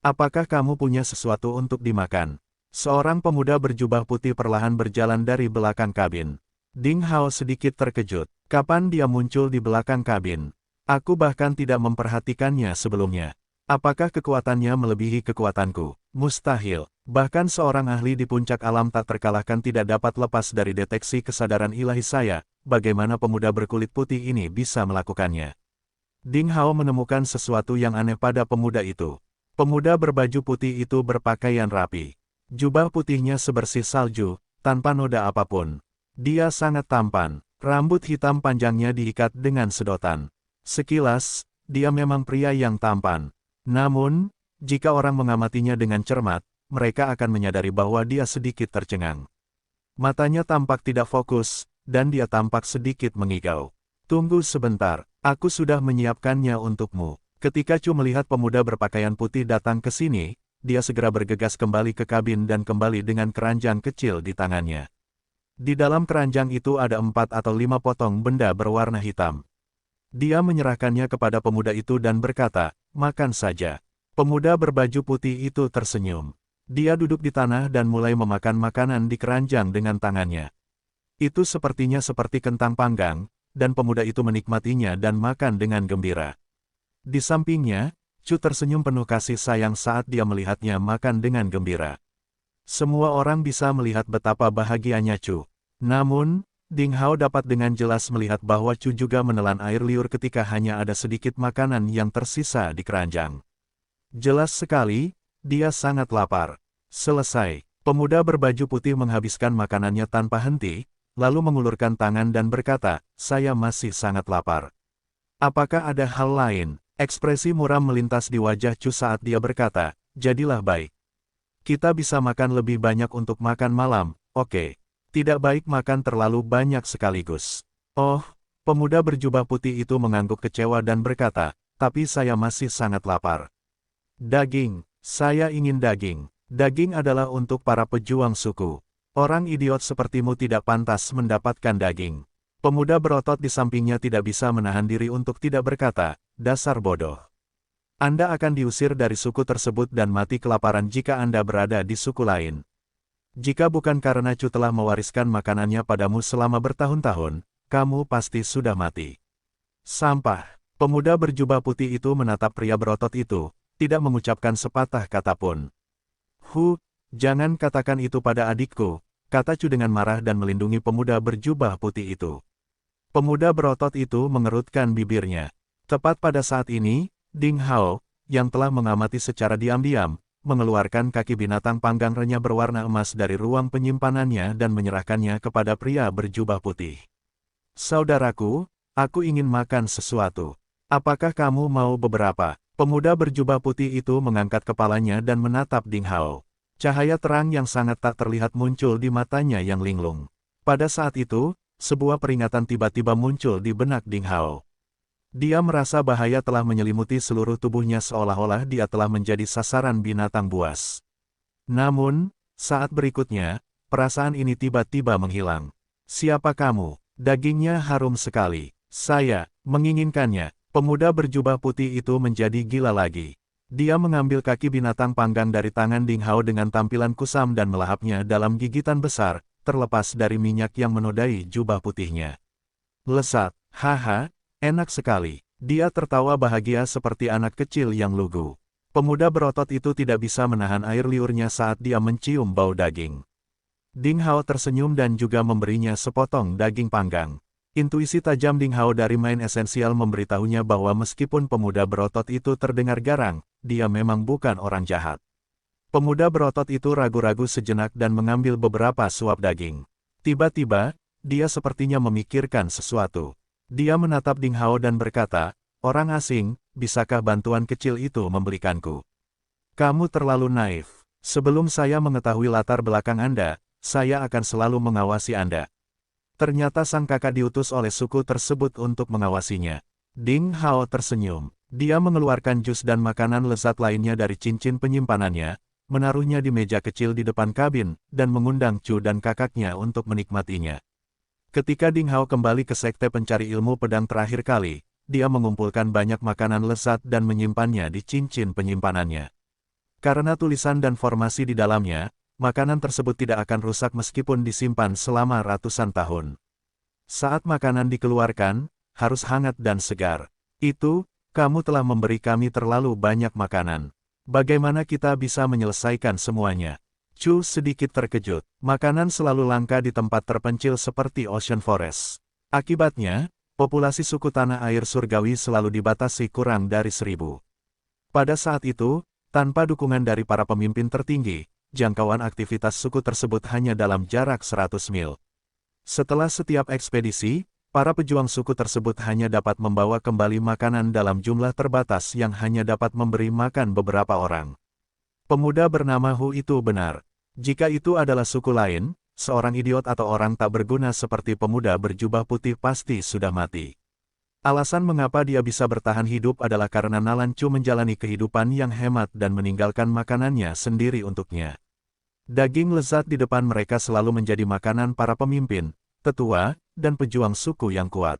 Apakah kamu punya sesuatu untuk dimakan?" Seorang pemuda berjubah putih perlahan berjalan dari belakang kabin. Ding Hao sedikit terkejut. Kapan dia muncul di belakang kabin? Aku bahkan tidak memperhatikannya sebelumnya. Apakah kekuatannya melebihi kekuatanku? Mustahil. Bahkan seorang ahli di puncak alam tak terkalahkan tidak dapat lepas dari deteksi kesadaran ilahi saya. Bagaimana pemuda berkulit putih ini bisa melakukannya? Ding Hao menemukan sesuatu yang aneh pada pemuda itu. Pemuda berbaju putih itu berpakaian rapi. Jubah putihnya sebersih salju, tanpa noda apapun. Dia sangat tampan. Rambut hitam panjangnya diikat dengan sedotan. Sekilas, dia memang pria yang tampan. Namun, jika orang mengamatinya dengan cermat, mereka akan menyadari bahwa dia sedikit tercengang. Matanya tampak tidak fokus, dan dia tampak sedikit mengigau. "Tunggu sebentar, aku sudah menyiapkannya untukmu." Ketika Chu melihat pemuda berpakaian putih datang ke sini, dia segera bergegas kembali ke kabin dan kembali dengan keranjang kecil di tangannya. Di dalam keranjang itu ada 4 atau 5 potong benda berwarna hitam. Dia menyerahkannya kepada pemuda itu dan berkata, "Makan saja." Pemuda berbaju putih itu tersenyum. Dia duduk di tanah dan mulai memakan makanan di keranjang dengan tangannya. Itu sepertinya seperti kentang panggang, dan pemuda itu menikmatinya dan makan dengan gembira. Di sampingnya, Chu tersenyum penuh kasih sayang saat dia melihatnya makan dengan gembira. Semua orang bisa melihat betapa bahagianya Chu. Namun, Ding Hao dapat dengan jelas melihat bahwa Chu juga menelan air liur ketika hanya ada sedikit makanan yang tersisa di keranjang. Jelas sekali, dia sangat lapar. Selesai. Pemuda berbaju putih menghabiskan makanannya tanpa henti, lalu mengulurkan tangan dan berkata, "Saya masih sangat lapar. Apakah ada hal lain?" Ekspresi muram melintas di wajah Chu saat dia berkata, "Jadilah baik. Kita bisa makan lebih banyak untuk makan malam, oke? Tidak baik makan terlalu banyak sekaligus." Oh, pemuda berjubah putih itu mengangguk kecewa dan berkata, "Tapi saya masih sangat lapar. Daging, saya ingin daging. Daging adalah untuk para pejuang suku. Orang idiot sepertimu tidak pantas mendapatkan daging." Pemuda berotot di sampingnya tidak bisa menahan diri untuk tidak berkata, "Dasar bodoh. Anda akan diusir dari suku tersebut dan mati kelaparan jika Anda berada di suku lain. Jika bukan karena Chu telah mewariskan makanannya padamu selama bertahun-tahun, kamu pasti sudah mati." Sampah. Pemuda berjubah putih itu menatap pria berotot itu, tidak mengucapkan sepatah kata pun. Jangan katakan itu pada adikku," kata Chu dengan marah dan melindungi pemuda berjubah putih itu. Pemuda berotot itu mengerutkan bibirnya. Tepat pada saat ini, Ding Hao, yang telah mengamati secara diam-diam, mengeluarkan kaki binatang panggang renyah berwarna emas dari ruang penyimpanannya dan menyerahkannya kepada pria berjubah putih. "Saudaraku, aku ingin makan sesuatu. Apakah kamu mau beberapa?" Pemuda berjubah putih itu mengangkat kepalanya dan menatap Ding Hao. Cahaya terang yang sangat tak terlihat muncul di matanya yang linglung. Pada saat itu, sebuah peringatan tiba-tiba muncul di benak Ding Hao. Dia merasa bahaya telah menyelimuti seluruh tubuhnya seolah-olah dia telah menjadi sasaran binatang buas. Namun, saat berikutnya, perasaan ini tiba-tiba menghilang. "Siapa kamu?" Dagingnya harum sekali. "Saya menginginkannya." Pemuda berjubah putih itu menjadi gila lagi. Dia mengambil kaki binatang panggang dari tangan Ding Hao dengan tampilan kusam dan melahapnya dalam gigitan besar, terlepas dari minyak yang menodai jubah putihnya. "Lesat, haha, enak sekali." Dia tertawa bahagia seperti anak kecil yang lugu. Pemuda berotot itu tidak bisa menahan air liurnya saat dia mencium bau daging. Ding Hao tersenyum dan juga memberinya sepotong daging panggang. Intuisi tajam Ding Hao dari main esensial memberitahunya bahwa meskipun pemuda berotot itu terdengar garang, dia memang bukan orang jahat. Pemuda berotot itu ragu-ragu sejenak dan mengambil beberapa suap daging. Tiba-tiba, dia sepertinya memikirkan sesuatu. Dia menatap Ding Hao dan berkata, "Orang asing, bisakah bantuan kecil itu membelikanku?" "Kamu terlalu naif. Sebelum saya mengetahui latar belakang Anda, saya akan selalu mengawasi Anda." Ternyata sang kakak diutus oleh suku tersebut untuk mengawasinya. Ding Hao tersenyum. Dia mengeluarkan jus dan makanan lezat lainnya dari cincin penyimpanannya, menaruhnya di meja kecil di depan kabin, dan mengundang Chu dan kakaknya untuk menikmatinya. Ketika Ding Hao kembali ke sekte pencari ilmu pedang terakhir kali, dia mengumpulkan banyak makanan lezat dan menyimpannya di cincin penyimpanannya. Karena tulisan dan formasi di dalamnya, makanan tersebut tidak akan rusak meskipun disimpan selama ratusan tahun. Saat makanan dikeluarkan, harus hangat dan segar. Kamu telah memberi kami terlalu banyak makanan. Bagaimana kita bisa menyelesaikan semuanya?" Chu sedikit terkejut. Makanan selalu langka di tempat terpencil seperti Ocean Forest. Akibatnya, populasi suku tanah air surgawi selalu dibatasi kurang dari 1000. Pada saat itu, tanpa dukungan dari para pemimpin tertinggi, jangkauan aktivitas suku tersebut hanya dalam jarak 100 mil. Setelah setiap ekspedisi, para pejuang suku tersebut hanya dapat membawa kembali makanan dalam jumlah terbatas yang hanya dapat memberi makan beberapa orang. Pemuda bernama Hu itu benar. Jika itu adalah suku lain, seorang idiot atau orang tak berguna seperti pemuda berjubah putih pasti sudah mati. Alasan mengapa dia bisa bertahan hidup adalah karena Nalan Chu menjalani kehidupan yang hemat dan meninggalkan makanannya sendiri untuknya. Daging lezat di depan mereka selalu menjadi makanan para pemimpin, tetua, dan pejuang suku yang kuat.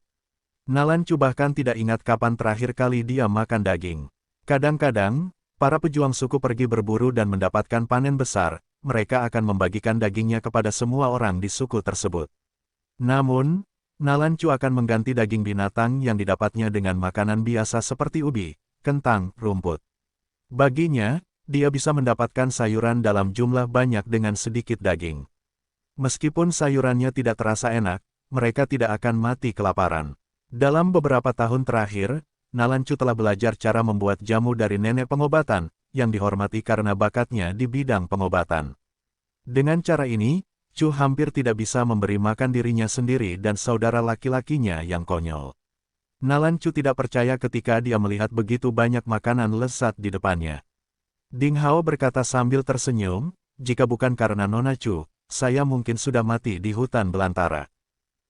Nalan Chu bahkan tidak ingat kapan terakhir kali dia makan daging. Kadang-kadang, para pejuang suku pergi berburu dan mendapatkan panen besar, mereka akan membagikan dagingnya kepada semua orang di suku tersebut. Namun, Nalan Chu akan mengganti daging binatang yang didapatnya dengan makanan biasa seperti ubi, kentang, rumput. Baginya, dia bisa mendapatkan sayuran dalam jumlah banyak dengan sedikit daging. Meskipun sayurannya tidak terasa enak, mereka tidak akan mati kelaparan. Dalam beberapa tahun terakhir, Nalan Chu telah belajar cara membuat jamu dari nenek pengobatan, yang dihormati karena bakatnya di bidang pengobatan. Dengan cara ini, Chu hampir tidak bisa memberi makan dirinya sendiri dan saudara laki-lakinya yang konyol. Nalan Chu tidak percaya ketika dia melihat begitu banyak makanan lezat di depannya. Ding Hao berkata sambil tersenyum, jika bukan karena Nona Chu, saya mungkin sudah mati di hutan belantara.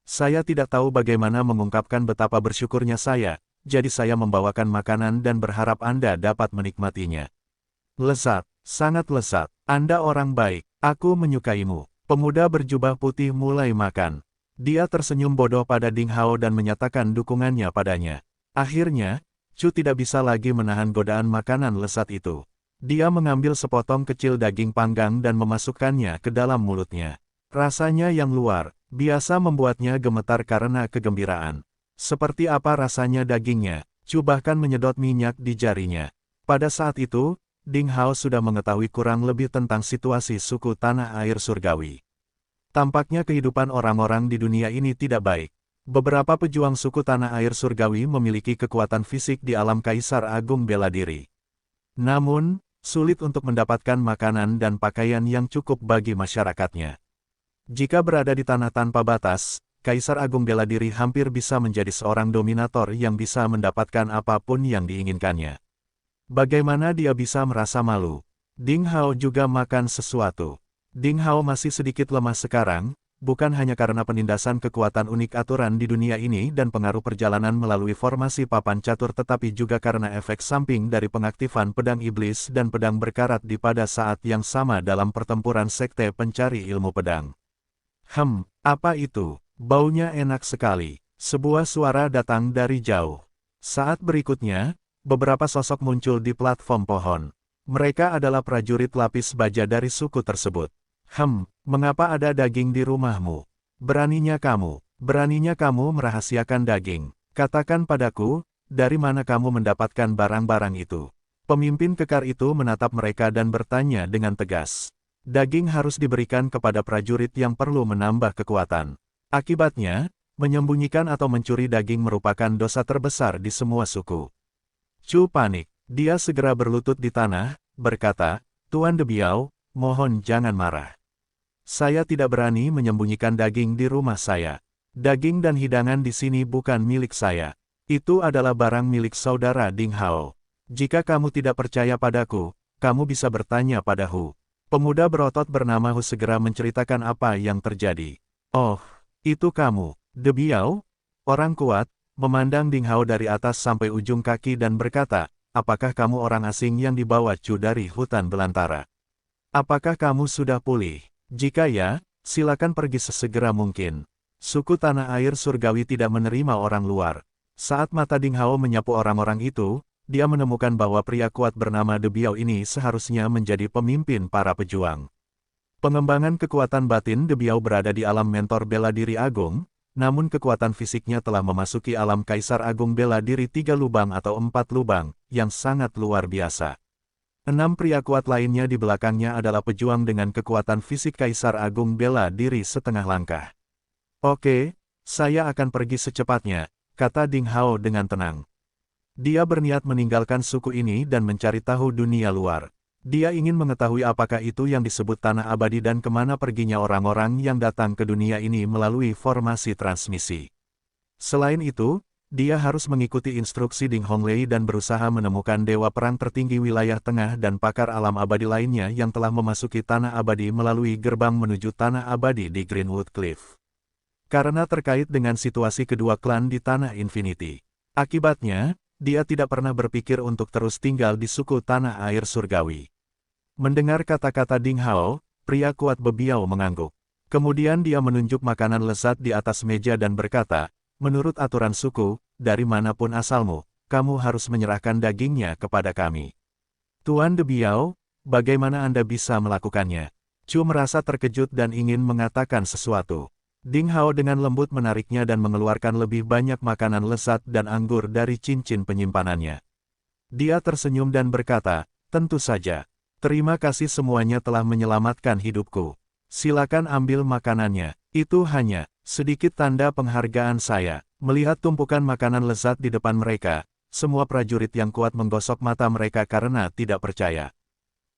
Saya tidak tahu bagaimana mengungkapkan betapa bersyukurnya saya, jadi saya membawakan makanan dan berharap Anda dapat menikmatinya. Lezat, sangat lezat. Anda orang baik, aku menyukaimu. Pemuda berjubah putih mulai makan. Dia tersenyum bodoh pada Ding Hao dan menyatakan dukungannya padanya. Akhirnya, Chu tidak bisa lagi menahan godaan makanan lezat itu. Dia mengambil sepotong kecil daging panggang dan memasukkannya ke dalam mulutnya. Rasanya yang luar biasa membuatnya gemetar karena kegembiraan. Seperti apa rasanya dagingnya, Chu bahkan menyedot minyak di jarinya. Pada saat itu, Ding Hao sudah mengetahui kurang lebih tentang situasi suku tanah air surgawi. Tampaknya kehidupan orang-orang di dunia ini tidak baik. Beberapa pejuang suku tanah air surgawi memiliki kekuatan fisik di alam Kaisar Agung bela diri. Namun, sulit untuk mendapatkan makanan dan pakaian yang cukup bagi masyarakatnya. Jika berada di tanah tanpa batas, Kaisar Agung bela diri hampir bisa menjadi seorang dominator yang bisa mendapatkan apapun yang diinginkannya. Bagaimana dia bisa merasa malu? Ding Hao juga makan sesuatu. Ding Hao masih sedikit lemah sekarang, bukan hanya karena penindasan kekuatan unik aturan di dunia ini dan pengaruh perjalanan melalui formasi papan catur tetapi juga karena efek samping dari pengaktifan pedang iblis dan pedang berkarat di pada saat yang sama dalam pertempuran sekte pencari ilmu pedang. Apa itu? Baunya enak sekali. Sebuah suara datang dari jauh. Saat berikutnya, beberapa sosok muncul di platform pohon. Mereka adalah prajurit lapis baja dari suku tersebut. Mengapa ada daging di rumahmu? Beraninya kamu merahasiakan daging. Katakan padaku, dari mana kamu mendapatkan barang-barang itu? Pemimpin kekar itu menatap mereka dan bertanya dengan tegas. Daging harus diberikan kepada prajurit yang perlu menambah kekuatan. Akibatnya, menyembunyikan atau mencuri daging merupakan dosa terbesar di semua suku. Chu panik. Dia segera berlutut di tanah, berkata, Tuan De Biao, mohon jangan marah. Saya tidak berani menyembunyikan daging di rumah saya. Daging dan hidangan di sini bukan milik saya. Itu adalah barang milik saudara Ding Hao. Jika kamu tidak percaya padaku, kamu bisa bertanya pada Hu. Pemuda berotot bernama Hu segera menceritakan apa yang terjadi. Oh, itu kamu, De Biao? Orang kuat, memandang Ding Hao dari atas sampai ujung kaki dan berkata, apakah kamu orang asing yang dibawa Chu dari hutan belantara? Apakah kamu sudah pulih? Jika ya, silakan pergi sesegera mungkin. Suku tanah air surgawi tidak menerima orang luar. Saat mata Ding Hao menyapu orang-orang itu, dia menemukan bahwa pria kuat bernama De Biao ini seharusnya menjadi pemimpin para pejuang. Pengembangan kekuatan batin De Biao berada di alam mentor bela diri agung, namun kekuatan fisiknya telah memasuki alam Kaisar Agung bela diri 3 lubang atau 4 lubang, yang sangat luar biasa. 6 pria kuat lainnya di belakangnya adalah pejuang dengan kekuatan fisik Kaisar Agung bela diri setengah langkah. Oke, saya akan pergi secepatnya, kata Ding Hao dengan tenang. Dia berniat meninggalkan suku ini dan mencari tahu dunia luar. Dia ingin mengetahui apakah itu yang disebut tanah abadi dan kemana perginya orang-orang yang datang ke dunia ini melalui formasi transmisi. Selain itu, dia harus mengikuti instruksi Ding Honglei dan berusaha menemukan dewa perang tertinggi wilayah tengah dan pakar alam abadi lainnya yang telah memasuki tanah abadi melalui gerbang menuju tanah abadi di Greenwood Cliff. Karena terkait dengan situasi kedua klan di tanah Infinity. Akibatnya, dia tidak pernah berpikir untuk terus tinggal di suku tanah air surgawi. Mendengar kata-kata Ding Hao, pria kuat Bebiao mengangguk. Kemudian dia menunjuk makanan lezat di atas meja dan berkata, menurut aturan suku, dari manapun asalmu, kamu harus menyerahkan dagingnya kepada kami. Tuan De Biao, bagaimana Anda bisa melakukannya? Chu merasa terkejut dan ingin mengatakan sesuatu. Ding Hao dengan lembut menariknya dan mengeluarkan lebih banyak makanan lezat dan anggur dari cincin penyimpanannya. Dia tersenyum dan berkata, tentu saja. Terima kasih semuanya telah menyelamatkan hidupku. Silakan ambil makanannya. Itu hanya sedikit tanda penghargaan saya. Melihat tumpukan makanan lezat di depan mereka, semua prajurit yang kuat menggosok mata mereka karena tidak percaya.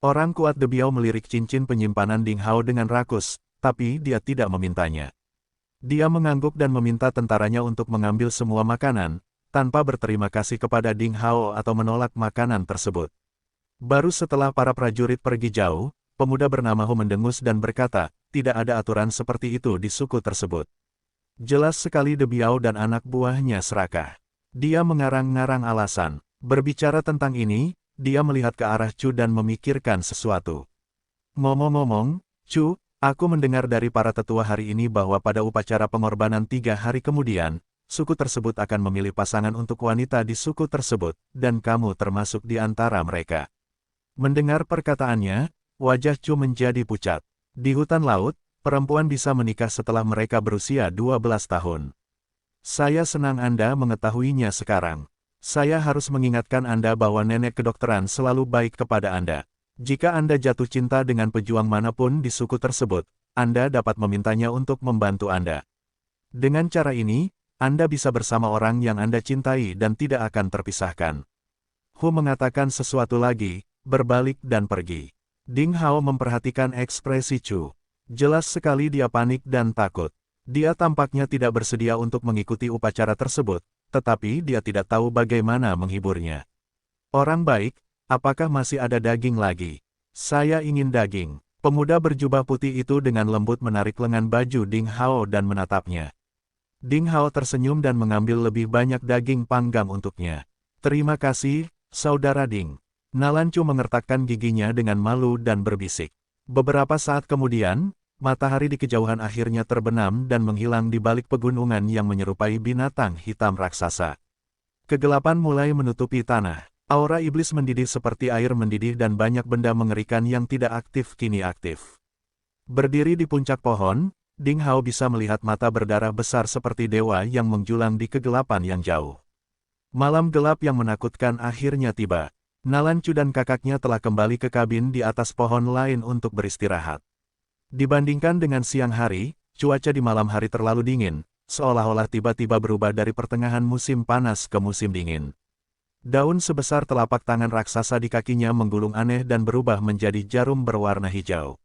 Orang kuat Debiao melirik cincin penyimpanan Ding Hao dengan rakus, tapi dia tidak memintanya. Dia mengangguk dan meminta tentaranya untuk mengambil semua makanan, tanpa berterima kasih kepada Ding Hao atau menolak makanan tersebut. Baru setelah para prajurit pergi jauh, pemuda bernama Hu mendengus dan berkata, tidak ada aturan seperti itu di suku tersebut. Jelas sekali Debiao dan anak buahnya serakah. Dia mengarang-ngarang alasan. Berbicara tentang ini, dia melihat ke arah Chu dan memikirkan sesuatu. Ngomong-ngomong, Chu, aku mendengar dari para tetua hari ini bahwa pada upacara pengorbanan 3 hari kemudian, suku tersebut akan memilih pasangan untuk wanita di suku tersebut, dan kamu termasuk di antara mereka. Mendengar perkataannya, wajah Chu menjadi pucat. Di hutan laut, perempuan bisa menikah setelah mereka berusia 12 tahun. Saya senang Anda mengetahuinya sekarang. Saya harus mengingatkan Anda bahwa nenek kedokteran selalu baik kepada Anda. Jika Anda jatuh cinta dengan pejuang manapun di suku tersebut, Anda dapat memintanya untuk membantu Anda. Dengan cara ini, Anda bisa bersama orang yang Anda cintai dan tidak akan terpisahkan. Hu mengatakan sesuatu lagi, berbalik dan pergi. Ding Hao memperhatikan ekspresi Chu. Jelas sekali dia panik dan takut. Dia tampaknya tidak bersedia untuk mengikuti upacara tersebut, tetapi dia tidak tahu bagaimana menghiburnya. Orang baik, apakah masih ada daging lagi? Saya ingin daging. Pemuda berjubah putih itu dengan lembut menarik lengan baju Ding Hao dan menatapnya. Ding Hao tersenyum dan mengambil lebih banyak daging panggang untuknya. Terima kasih, Saudara Ding. Nalan Chu mengertakkan giginya dengan malu dan berbisik. Beberapa saat kemudian, matahari di kejauhan akhirnya terbenam dan menghilang di balik pegunungan yang menyerupai binatang hitam raksasa. Kegelapan mulai menutupi tanah. Aura iblis mendidih seperti air mendidih dan banyak benda mengerikan yang tidak aktif kini aktif. Berdiri di puncak pohon, Ding Hao bisa melihat mata berdarah besar seperti dewa yang menjulang di kegelapan yang jauh. Malam gelap yang menakutkan akhirnya tiba. Nalan Chu dan kakaknya telah kembali ke kabin di atas pohon lain untuk beristirahat. Dibandingkan dengan siang hari, cuaca di malam hari terlalu dingin, seolah-olah tiba-tiba berubah dari pertengahan musim panas ke musim dingin. Daun sebesar telapak tangan raksasa di kakinya menggulung aneh dan berubah menjadi jarum berwarna hijau.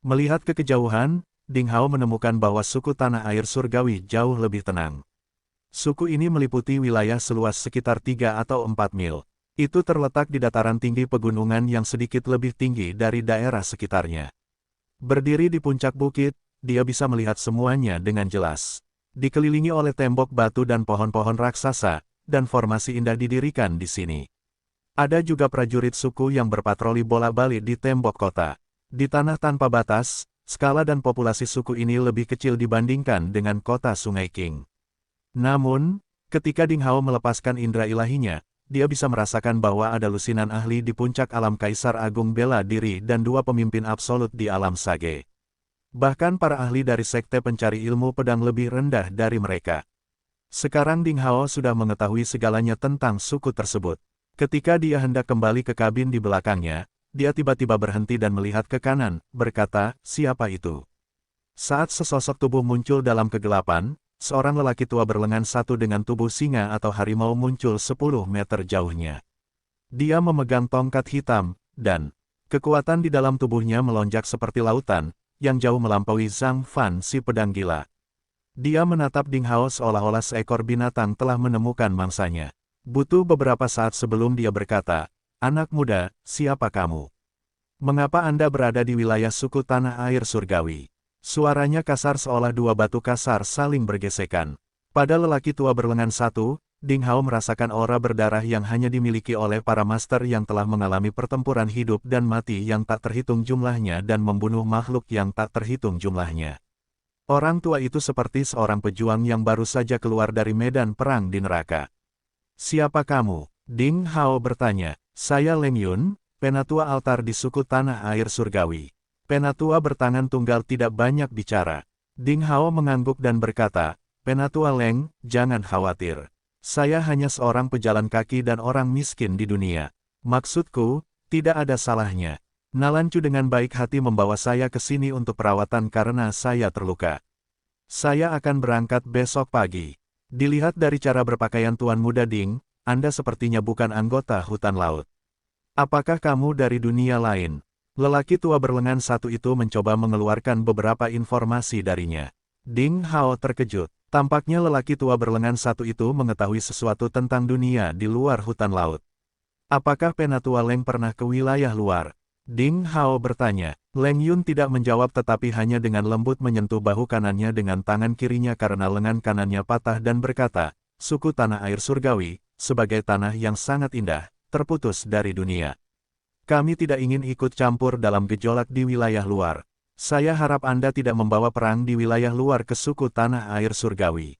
Melihat ke kejauhan, Ding Hao menemukan bahwa suku tanah air surgawi jauh lebih tenang. Suku ini meliputi wilayah seluas sekitar 3 atau 4 mil. Itu terletak di dataran tinggi pegunungan yang sedikit lebih tinggi dari daerah sekitarnya. Berdiri di puncak bukit, dia bisa melihat semuanya dengan jelas. Dikelilingi oleh tembok batu dan pohon-pohon raksasa, dan formasi indah didirikan di sini. Ada juga prajurit suku yang berpatroli bolak-balik di tembok kota. Di tanah tanpa batas, skala dan populasi suku ini lebih kecil dibandingkan dengan kota Sungai Qing. Namun, ketika Ding Hao melepaskan indera ilahinya, dia bisa merasakan bahwa ada lusinan ahli di puncak alam Kaisar Agung bela diri dan 2 pemimpin absolut di alam Sage. Bahkan para ahli dari sekte pencari ilmu pedang lebih rendah dari mereka. Sekarang Ding Hao sudah mengetahui segalanya tentang suku tersebut. Ketika dia hendak kembali ke kabin di belakangnya, dia tiba-tiba berhenti dan melihat ke kanan, berkata, siapa itu? Saat sesosok tubuh muncul dalam kegelapan, seorang lelaki tua berlengan satu dengan tubuh singa atau harimau muncul 10 meter jauhnya. Dia memegang tongkat hitam, dan kekuatan di dalam tubuhnya melonjak seperti lautan, yang jauh melampaui Zhang Fan si pedang gila. Dia menatap Ding Hao seolah-olah seekor binatang telah menemukan mangsanya. Butuh beberapa saat sebelum dia berkata, anak muda, siapa kamu? Mengapa Anda berada di wilayah suku tanah air surgawi? Suaranya kasar seolah 2 batu kasar saling bergesekan. Pada lelaki tua berlengan satu, Ding Hao merasakan aura berdarah yang hanya dimiliki oleh para master yang telah mengalami pertempuran hidup dan mati yang tak terhitung jumlahnya dan membunuh makhluk yang tak terhitung jumlahnya. Orang tua itu seperti seorang pejuang yang baru saja keluar dari medan perang di neraka. Siapa kamu? Ding Hao bertanya. Saya Leng Yun, penatua altar di suku tanah air surgawi. Penatua bertangan tunggal tidak banyak bicara. Ding Hao mengangguk dan berkata, Penatua Leng, jangan khawatir. Saya hanya seorang pejalan kaki dan orang miskin di dunia. Maksudku, tidak ada salahnya. Nalan Chu dengan baik hati membawa saya ke sini untuk perawatan karena saya terluka. Saya akan berangkat besok pagi. Dilihat dari cara berpakaian Tuan Muda Ding, Anda sepertinya bukan anggota hutan laut. Apakah kamu dari dunia lain? Lelaki tua berlengan satu itu mencoba mengeluarkan beberapa informasi darinya. Ding Hao terkejut. Tampaknya lelaki tua berlengan satu itu mengetahui sesuatu tentang dunia di luar hutan laut. Apakah Penatua Leng pernah ke wilayah luar? Ding Hao bertanya. Leng Yun tidak menjawab tetapi hanya dengan lembut menyentuh bahu kanannya dengan tangan kirinya karena lengan kanannya patah dan berkata, suku tanah air surgawi, sebagai tanah yang sangat indah, terputus dari dunia. Kami tidak ingin ikut campur dalam gejolak di wilayah luar. Saya harap Anda tidak membawa perang di wilayah luar ke suku tanah air surgawi.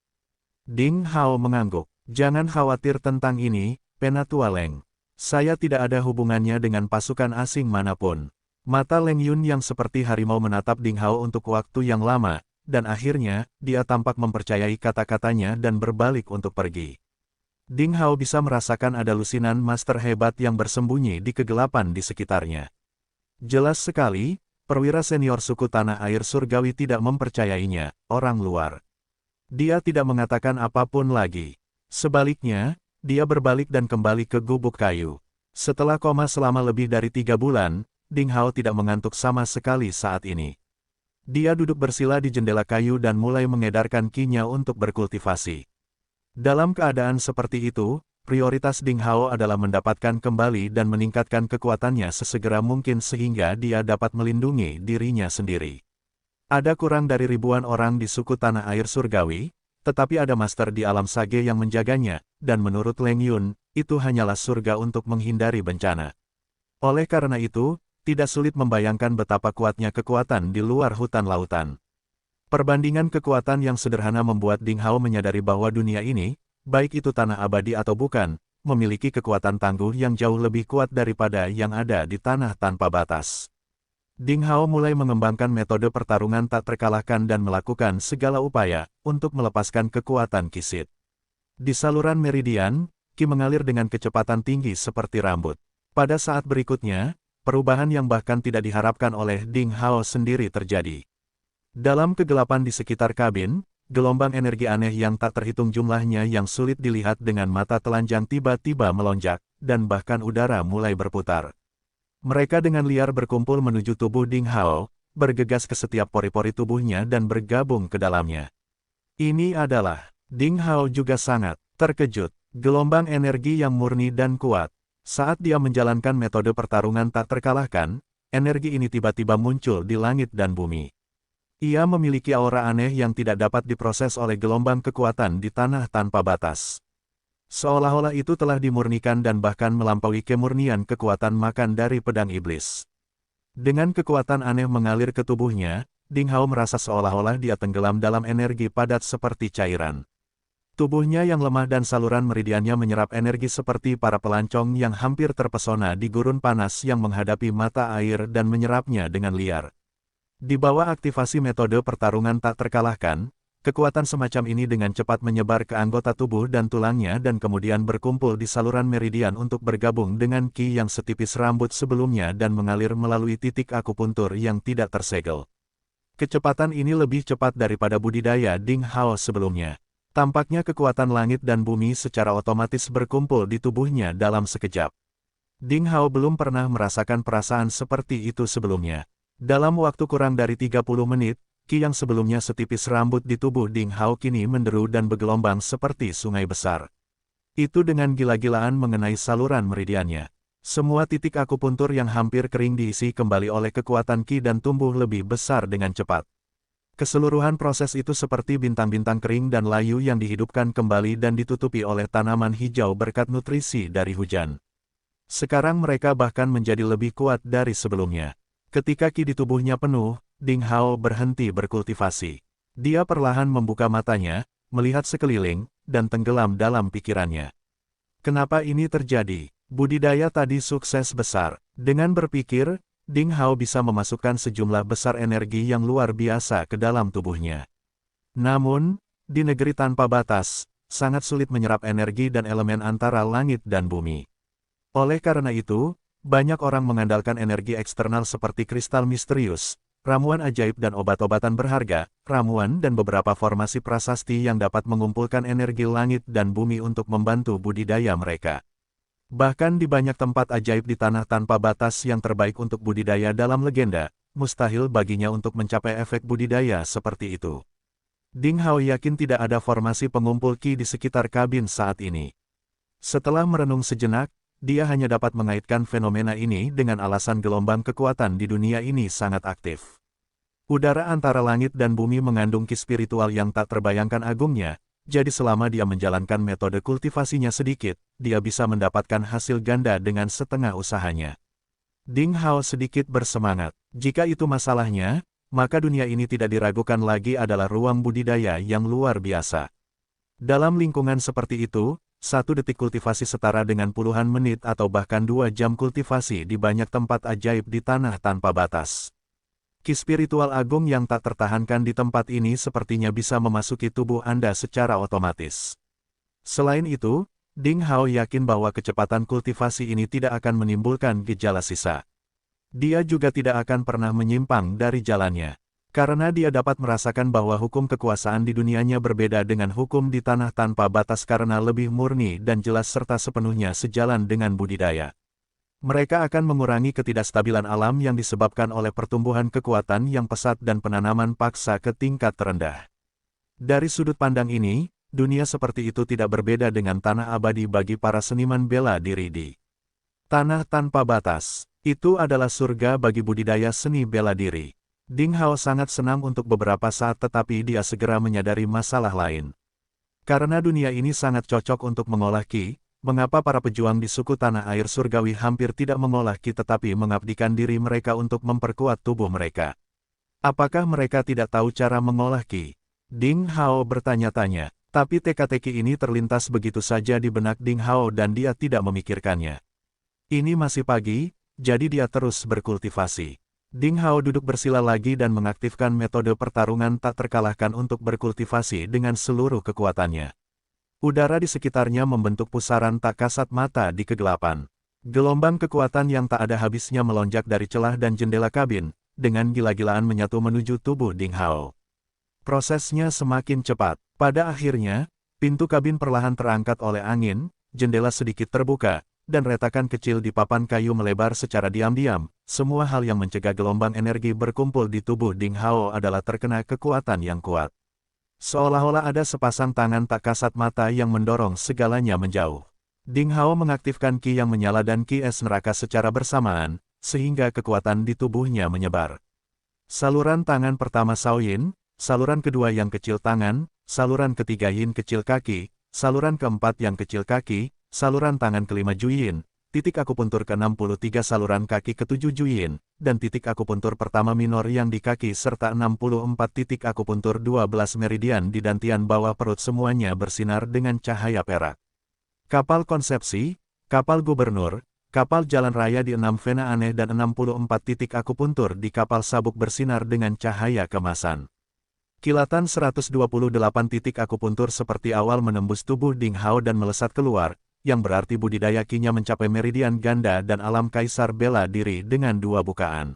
Ding Hao mengangguk. Jangan khawatir tentang ini, Penatua Leng. Saya tidak ada hubungannya dengan pasukan asing manapun. Mata Leng Yun yang seperti harimau menatap Ding Hao untuk waktu yang lama, dan akhirnya, dia tampak mempercayai kata-katanya dan berbalik untuk pergi. Ding Hao bisa merasakan ada lusinan master hebat yang bersembunyi di kegelapan di sekitarnya. Jelas sekali, perwira senior suku tanah air surgawi tidak mempercayainya, orang luar. Dia tidak mengatakan apapun lagi. Sebaliknya, dia berbalik dan kembali ke gubuk kayu. Setelah koma selama lebih dari 3 bulan, Ding Hao tidak mengantuk sama sekali saat ini. Dia duduk bersila di jendela kayu dan mulai mengedarkan ki-nya untuk berkultivasi. Dalam keadaan seperti itu, prioritas Ding Hao adalah mendapatkan kembali dan meningkatkan kekuatannya sesegera mungkin sehingga dia dapat melindungi dirinya sendiri. Ada kurang dari ribuan orang di suku tanah air surgawi, tetapi ada master di alam sage yang menjaganya, dan menurut Leng Yun, itu hanyalah surga untuk menghindari bencana. Oleh karena itu, tidak sulit membayangkan betapa kuatnya kekuatan di luar hutan lautan. Perbandingan kekuatan yang sederhana membuat Ding Hao menyadari bahwa dunia ini, baik itu tanah abadi atau bukan, memiliki kekuatan tangguh yang jauh lebih kuat daripada yang ada di tanah tanpa batas. Ding Hao mulai mengembangkan metode pertarungan tak terkalahkan dan melakukan segala upaya untuk melepaskan kekuatan Ki-Sid. Di saluran meridian, Ki mengalir dengan kecepatan tinggi seperti rambut. Pada saat berikutnya, perubahan yang bahkan tidak diharapkan oleh Ding Hao sendiri terjadi. Dalam kegelapan di sekitar kabin, gelombang energi aneh yang tak terhitung jumlahnya yang sulit dilihat dengan mata telanjang tiba-tiba melonjak, dan bahkan udara mulai berputar. Mereka dengan liar berkumpul menuju tubuh Ding Hao, bergegas ke setiap pori-pori tubuhnya dan bergabung ke dalamnya. Ini adalah, Ding Hao juga sangat terkejut, gelombang energi yang murni dan kuat. Saat dia menjalankan metode pertarungan tak terkalahkan, energi ini tiba-tiba muncul di langit dan bumi. Ia memiliki aura aneh yang tidak dapat diproses oleh gelombang kekuatan di tanah tanpa batas. Seolah-olah itu telah dimurnikan dan bahkan melampaui kemurnian kekuatan makan dari pedang iblis. Dengan kekuatan aneh mengalir ke tubuhnya, Ding Hao merasa seolah-olah dia tenggelam dalam energi padat seperti cairan. Tubuhnya yang lemah dan saluran meridiannya menyerap energi seperti para pelancong yang hampir terpesona di gurun panas yang menghadapi mata air dan menyerapnya dengan liar. Di bawah aktivasi metode pertarungan tak terkalahkan, kekuatan semacam ini dengan cepat menyebar ke anggota tubuh dan tulangnya dan kemudian berkumpul di saluran meridian untuk bergabung dengan ki yang setipis rambut sebelumnya dan mengalir melalui titik akupuntur yang tidak tersegel. Kecepatan ini lebih cepat daripada budidaya Ding Hao sebelumnya. Tampaknya kekuatan langit dan bumi secara otomatis berkumpul di tubuhnya dalam sekejap. Ding Hao belum pernah merasakan perasaan seperti itu sebelumnya. Dalam waktu kurang dari 30 menit, ki yang sebelumnya setipis rambut di tubuh Ding Hao kini menderu dan bergelombang seperti sungai besar. Itu dengan gila-gilaan mengenai saluran meridiannya. Semua titik akupuntur yang hampir kering diisi kembali oleh kekuatan ki dan tumbuh lebih besar dengan cepat. Keseluruhan proses itu seperti bintang-bintang kering dan layu yang dihidupkan kembali dan ditutupi oleh tanaman hijau berkat nutrisi dari hujan. Sekarang mereka bahkan menjadi lebih kuat dari sebelumnya. Ketika ki di tubuhnya penuh, Ding Hao berhenti berkultivasi. Dia perlahan membuka matanya, melihat sekeliling, dan tenggelam dalam pikirannya. Kenapa ini terjadi? Budidaya tadi sukses besar. Dengan berpikir, Ding Hao bisa memasukkan sejumlah besar energi yang luar biasa ke dalam tubuhnya. Namun, di negeri tanpa batas, sangat sulit menyerap energi dan elemen antara langit dan bumi. Oleh karena itu, banyak orang mengandalkan energi eksternal seperti kristal misterius, ramuan ajaib dan obat-obatan berharga, ramuan dan beberapa formasi prasasti yang dapat mengumpulkan energi langit dan bumi untuk membantu budidaya mereka. Bahkan di banyak tempat ajaib di tanah tanpa batas yang terbaik untuk budidaya dalam legenda, mustahil baginya untuk mencapai efek budidaya seperti itu. Ding Hao yakin tidak ada formasi pengumpul Qi di sekitar kabin saat ini. Setelah merenung sejenak, dia hanya dapat mengaitkan fenomena ini dengan alasan gelombang kekuatan di dunia ini sangat aktif. Udara antara langit dan bumi mengandung Qi spiritual yang tak terbayangkan agungnya, jadi selama dia menjalankan metode kultivasinya sedikit, dia bisa mendapatkan hasil ganda dengan setengah usahanya. Ding Hao sedikit bersemangat. Jika itu masalahnya, maka dunia ini tidak diragukan lagi adalah ruang budidaya yang luar biasa. Dalam lingkungan seperti itu, 1 detik kultivasi setara dengan puluhan menit atau bahkan 2 jam kultivasi di banyak tempat ajaib di tanah tanpa batas. Qi spiritual agung yang tak tertahankan di tempat ini sepertinya bisa memasuki tubuh Anda secara otomatis. Selain itu, Ding Hao yakin bahwa kecepatan kultivasi ini tidak akan menimbulkan gejala sisa. Dia juga tidak akan pernah menyimpang dari jalannya. Karena dia dapat merasakan bahwa hukum kekuasaan di dunianya berbeda dengan hukum di tanah tanpa batas karena lebih murni dan jelas serta sepenuhnya sejalan dengan budidaya. Mereka akan mengurangi ketidakstabilan alam yang disebabkan oleh pertumbuhan kekuatan yang pesat dan penanaman paksa ke tingkat terendah. Dari sudut pandang ini, dunia seperti itu tidak berbeda dengan tanah abadi bagi para seniman bela diri di tanah tanpa batas. Itu adalah surga bagi budidaya seni bela diri. Ding Hao sangat senang untuk beberapa saat tetapi dia segera menyadari masalah lain. Karena dunia ini sangat cocok untuk mengolah Qi, mengapa para pejuang di suku tanah air surgawi hampir tidak mengolah Qi tetapi mengabdikan diri mereka untuk memperkuat tubuh mereka? Apakah mereka tidak tahu cara mengolah Qi? Ding Hao bertanya-tanya, tapi teka-teki ini terlintas begitu saja di benak Ding Hao dan dia tidak memikirkannya. Ini masih pagi, jadi dia terus berkultivasi. Ding Hao duduk bersila lagi dan mengaktifkan metode pertarungan tak terkalahkan untuk berkultivasi dengan seluruh kekuatannya. Udara di sekitarnya membentuk pusaran tak kasat mata di kegelapan. Gelombang kekuatan yang tak ada habisnya melonjak dari celah dan jendela kabin, dengan gila-gilaan menyatu menuju tubuh Ding Hao. Prosesnya semakin cepat. Pada akhirnya, pintu kabin perlahan terangkat oleh angin, jendela sedikit terbuka, dan retakan kecil di papan kayu melebar secara diam-diam. Semua hal yang mencegah gelombang energi berkumpul di tubuh Ding Hao adalah terkena kekuatan yang kuat. Seolah-olah ada sepasang tangan tak kasat mata yang mendorong segalanya menjauh. Ding Hao mengaktifkan Qi yang menyala dan Qi es neraka secara bersamaan, sehingga kekuatan di tubuhnya menyebar. Saluran tangan pertama Shaoyin, saluran kedua yang kecil tangan, saluran ketiga Yin kecil kaki, saluran keempat yang kecil kaki, saluran tangan kelima Juyin, titik akupuntur ke-63 saluran kaki ke-7 Juyin, dan titik akupuntur pertama minor yang di kaki serta 64 titik akupuntur 12 meridian di dantian bawah perut semuanya bersinar dengan cahaya perak. Kapal konsepsi, kapal gubernur, kapal jalan raya di 6 vena aneh dan 64 titik akupuntur di kapal sabuk bersinar dengan cahaya kemasan. Kilatan 128 titik akupuntur seperti awal menembus tubuh Ding Hao dan melesat keluar, yang berarti budidaya Qi-nya mencapai meridian ganda dan alam kaisar bela diri dengan 2 bukaan.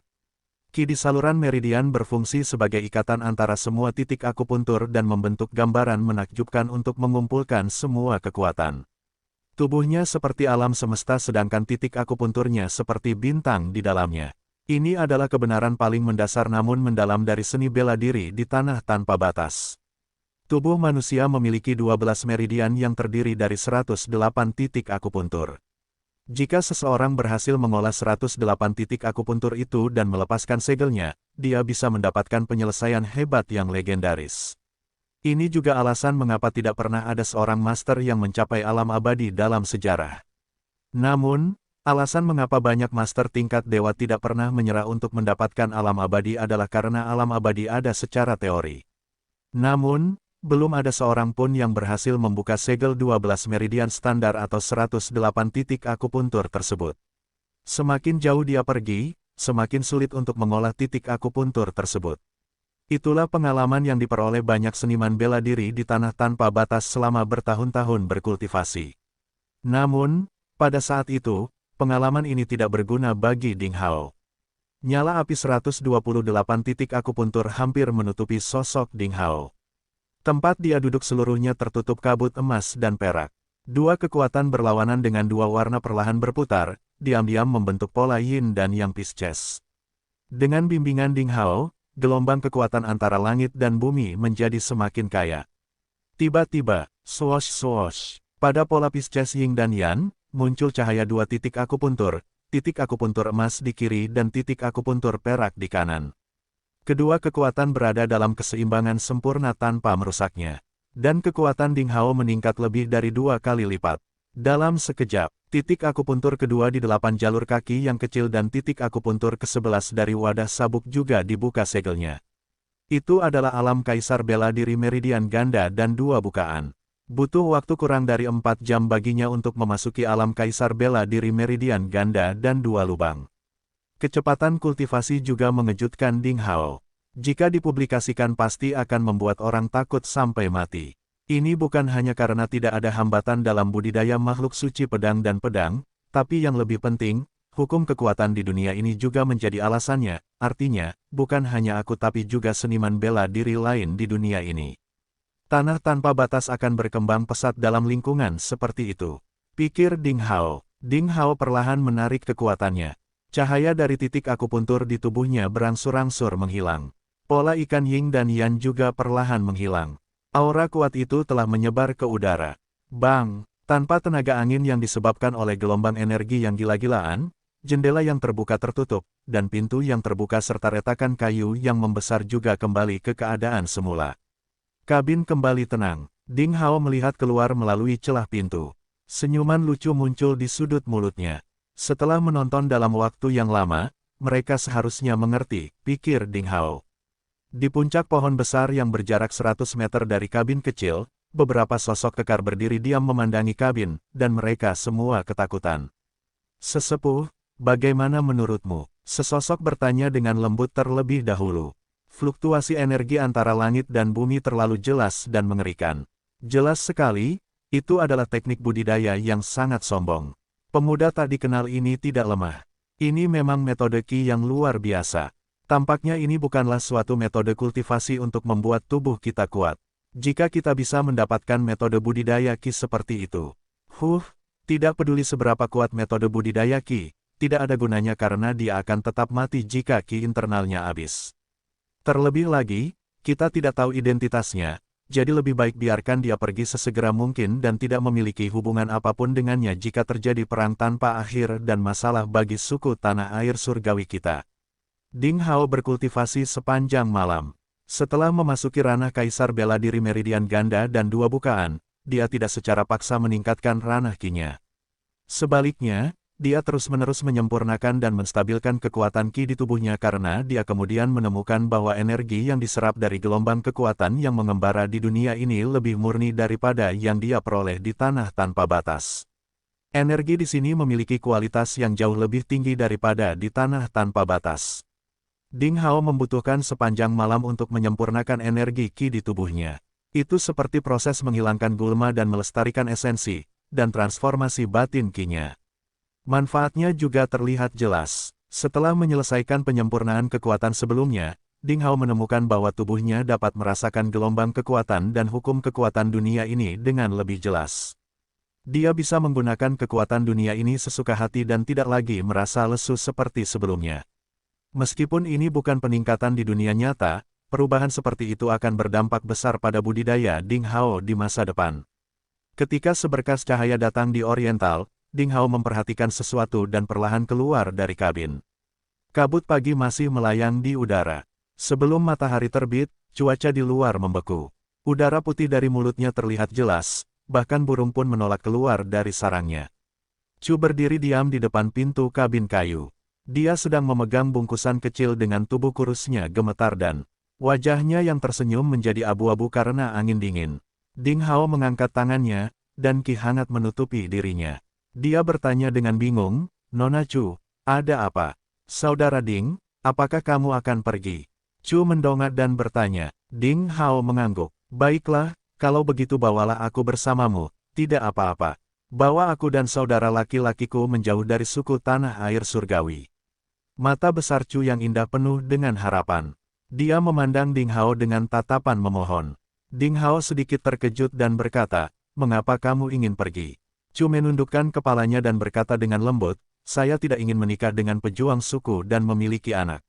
Qi di saluran meridian berfungsi sebagai ikatan antara semua titik akupuntur dan membentuk gambaran menakjubkan untuk mengumpulkan semua kekuatan. Tubuhnya seperti alam semesta sedangkan titik akupunturnya seperti bintang di dalamnya. Ini adalah kebenaran paling mendasar namun mendalam dari seni bela diri di tanah tanpa batas. Tubuh manusia memiliki 12 meridian yang terdiri dari 108 titik akupuntur. Jika seseorang berhasil mengolah 108 titik akupuntur itu dan melepaskan segelnya, dia bisa mendapatkan penyelesaian hebat yang legendaris. Ini juga alasan mengapa tidak pernah ada seorang master yang mencapai alam abadi dalam sejarah. Namun, alasan mengapa banyak master tingkat dewa tidak pernah menyerah untuk mendapatkan alam abadi adalah karena alam abadi ada secara teori. Namun, belum ada seorang pun yang berhasil membuka segel 12 meridian standar atau 108 titik akupuntur tersebut. Semakin jauh dia pergi, semakin sulit untuk mengolah titik akupuntur tersebut. Itulah pengalaman yang diperoleh banyak seniman bela diri di tanah tanpa batas selama bertahun-tahun berkultivasi. Namun, pada saat itu, pengalaman ini tidak berguna bagi Ding Hao. Nyala api 128 titik akupuntur hampir menutupi sosok Ding Hao. Tempat dia duduk seluruhnya tertutup kabut emas dan perak. Dua kekuatan berlawanan dengan dua warna perlahan berputar, diam-diam membentuk pola Yin dan Yang Pisces. Dengan bimbingan Ding Hao, gelombang kekuatan antara langit dan bumi menjadi semakin kaya. Tiba-tiba, swoosh-swoosh, pada pola Pisces Yin dan Yang, muncul cahaya dua titik akupuntur emas di kiri dan titik akupuntur perak di kanan. Kedua kekuatan berada dalam keseimbangan sempurna tanpa merusaknya. Dan kekuatan Ding Hao meningkat lebih dari 2 kali lipat. Dalam sekejap, titik akupuntur kedua di 8 jalur kaki yang kecil dan titik akupuntur ke-11 dari wadah sabuk juga dibuka segelnya. Itu adalah alam kaisar bela diri meridian ganda dan 2 bukaan. Butuh waktu kurang dari 4 jam baginya untuk memasuki alam kaisar bela diri meridian ganda dan 2 lubang. Kecepatan kultivasi juga mengejutkan Ding Hao. Jika dipublikasikan pasti akan membuat orang takut sampai mati. Ini bukan hanya karena tidak ada hambatan dalam budidaya makhluk suci pedang dan pedang, tapi yang lebih penting, hukum kekuatan di dunia ini juga menjadi alasannya, artinya, bukan hanya aku tapi juga seniman bela diri lain di dunia ini. Tanah tanpa batas akan berkembang pesat dalam lingkungan seperti itu. Pikir Ding Hao. Ding Hao perlahan menarik kekuatannya. Cahaya dari titik akupuntur di tubuhnya berangsur-angsur menghilang. Pola ikan Yin dan Yang juga perlahan menghilang. Aura kuat itu telah menyebar ke udara. Bang! Tanpa tenaga angin yang disebabkan oleh gelombang energi yang gila-gilaan, jendela yang terbuka tertutup, dan pintu yang terbuka serta retakan kayu yang membesar juga kembali ke keadaan semula. Kabin kembali tenang. Ding Hao melihat keluar melalui celah pintu. Senyuman lucu muncul di sudut mulutnya. Setelah menonton dalam waktu yang lama, mereka seharusnya mengerti, pikir Ding Hao. Di puncak pohon besar yang berjarak 100 meter dari kabin kecil, beberapa sosok kekar berdiri diam memandangi kabin, dan mereka semua ketakutan. Sesepuh, bagaimana menurutmu? Sesosok bertanya dengan lembut terlebih dahulu. Fluktuasi energi antara langit dan bumi terlalu jelas dan mengerikan. Jelas sekali, itu adalah teknik budidaya yang sangat sombong. Pemuda tak dikenal ini tidak lemah. Ini memang metode Qi yang luar biasa. Tampaknya ini bukanlah suatu metode kultivasi untuk membuat tubuh kita kuat. Jika kita bisa mendapatkan metode budidaya Qi seperti itu. Tidak peduli seberapa kuat metode budidaya Qi, tidak ada gunanya karena dia akan tetap mati jika Qi internalnya habis. Terlebih lagi, kita tidak tahu identitasnya, jadi lebih baik biarkan dia pergi sesegera mungkin dan tidak memiliki hubungan apapun dengannya jika terjadi perang tanpa akhir dan masalah bagi suku tanah air surgawi kita. Ding Hao berkultivasi sepanjang malam. Setelah memasuki ranah kaisar bela diri meridian ganda dan 2 bukaan, dia tidak secara paksa meningkatkan ranah Qi-nya. Sebaliknya, dia terus-menerus menyempurnakan dan menstabilkan kekuatan Qi di tubuhnya karena dia kemudian menemukan bahwa energi yang diserap dari gelombang kekuatan yang mengembara di dunia ini lebih murni daripada yang dia peroleh di tanah tanpa batas. Energi di sini memiliki kualitas yang jauh lebih tinggi daripada di tanah tanpa batas. Ding Hao membutuhkan sepanjang malam untuk menyempurnakan energi Qi di tubuhnya. Itu seperti proses menghilangkan gulma dan melestarikan esensi, dan transformasi batin Qi-nya. Manfaatnya juga terlihat jelas. Setelah menyelesaikan penyempurnaan kekuatan sebelumnya, Ding Hao menemukan bahwa tubuhnya dapat merasakan gelombang kekuatan dan hukum kekuatan dunia ini dengan lebih jelas. Dia bisa menggunakan kekuatan dunia ini sesuka hati dan tidak lagi merasa lesu seperti sebelumnya. Meskipun ini bukan peningkatan di dunia nyata, perubahan seperti itu akan berdampak besar pada budidaya Ding Hao di masa depan. Ketika seberkas cahaya datang di Oriental, Ding Hao memperhatikan sesuatu dan perlahan keluar dari kabin. Kabut pagi masih melayang di udara. Sebelum matahari terbit, cuaca di luar membeku. Udara putih dari mulutnya terlihat jelas, bahkan burung pun menolak keluar dari sarangnya. Chu berdiri diam di depan pintu kabin kayu. Dia sedang memegang bungkusan kecil dengan tubuh kurusnya gemetar dan wajahnya yang tersenyum menjadi abu-abu karena angin dingin. Ding Hao mengangkat tangannya, dan Qi hangat menutupi dirinya. Dia bertanya dengan bingung, "Nona Chu, ada apa?" "Saudara Ding, apakah kamu akan pergi?" Chu mendongak dan bertanya. Ding Hao mengangguk. "Baiklah, kalau begitu bawalah aku bersamamu, tidak apa-apa. Bawa aku dan saudara laki-lakiku menjauh dari suku tanah air surgawi." Mata besar Chu yang indah penuh dengan harapan. Dia memandang Ding Hao dengan tatapan memohon. Ding Hao sedikit terkejut dan berkata, mengapa kamu ingin pergi? Chu menundukkan kepalanya dan berkata dengan lembut, saya tidak ingin menikah dengan pejuang suku dan memiliki anak.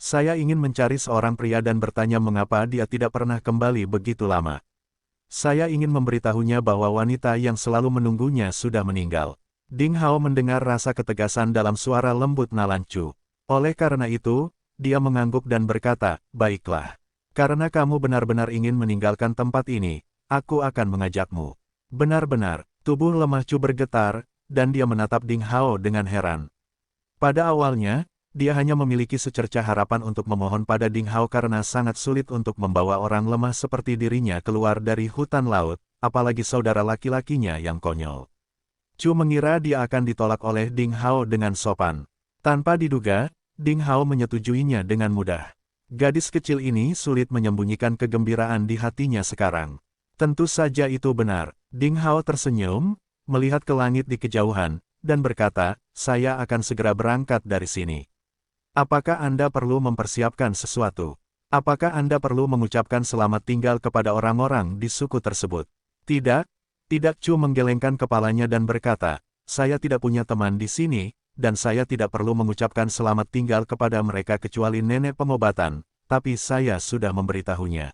Saya ingin mencari seorang pria dan bertanya mengapa dia tidak pernah kembali begitu lama. Saya ingin memberitahunya bahwa wanita yang selalu menunggunya sudah meninggal. Ding Hao mendengar rasa ketegasan dalam suara lembut Nalan Chu. Oleh karena itu, dia mengangguk dan berkata, baiklah. Karena kamu benar-benar ingin meninggalkan tempat ini, aku akan mengajakmu. Benar-benar, tubuh lemah Chu bergetar, dan dia menatap Ding Hao dengan heran. Pada awalnya, dia hanya memiliki secercah harapan untuk memohon pada Ding Hao karena sangat sulit untuk membawa orang lemah seperti dirinya keluar dari hutan laut, apalagi saudara laki-lakinya yang konyol. Chu mengira dia akan ditolak oleh Ding Hao dengan sopan. Tanpa diduga, Ding Hao menyetujuinya dengan mudah. Gadis kecil ini sulit menyembunyikan kegembiraan di hatinya sekarang. Tentu saja itu benar. Ding Hao tersenyum, melihat ke langit di kejauhan, dan berkata, saya akan segera berangkat dari sini. Apakah Anda perlu mempersiapkan sesuatu? Apakah Anda perlu mengucapkan selamat tinggal kepada orang-orang di suku tersebut? Tidak, tidak. Chu menggelengkan kepalanya dan berkata, saya tidak punya teman di sini, dan saya tidak perlu mengucapkan selamat tinggal kepada mereka kecuali nenek pengobatan, tapi saya sudah memberitahunya.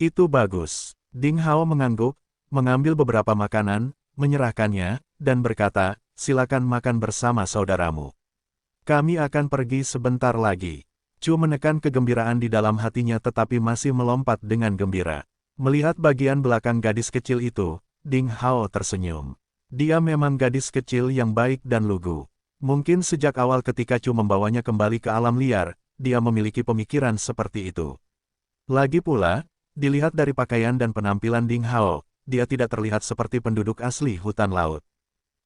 Itu bagus. Ding Hao mengangguk, mengambil beberapa makanan, menyerahkannya, dan berkata, silakan makan bersama saudaramu. Kami akan pergi sebentar lagi. Chu menekan kegembiraan di dalam hatinya tetapi masih melompat dengan gembira. Melihat bagian belakang gadis kecil itu, Ding Hao tersenyum. Dia memang gadis kecil yang baik dan lugu. Mungkin sejak awal ketika Chu membawanya kembali ke alam liar, dia memiliki pemikiran seperti itu. Lagi pula, dilihat dari pakaian dan penampilan Ding Hao, dia tidak terlihat seperti penduduk asli hutan laut.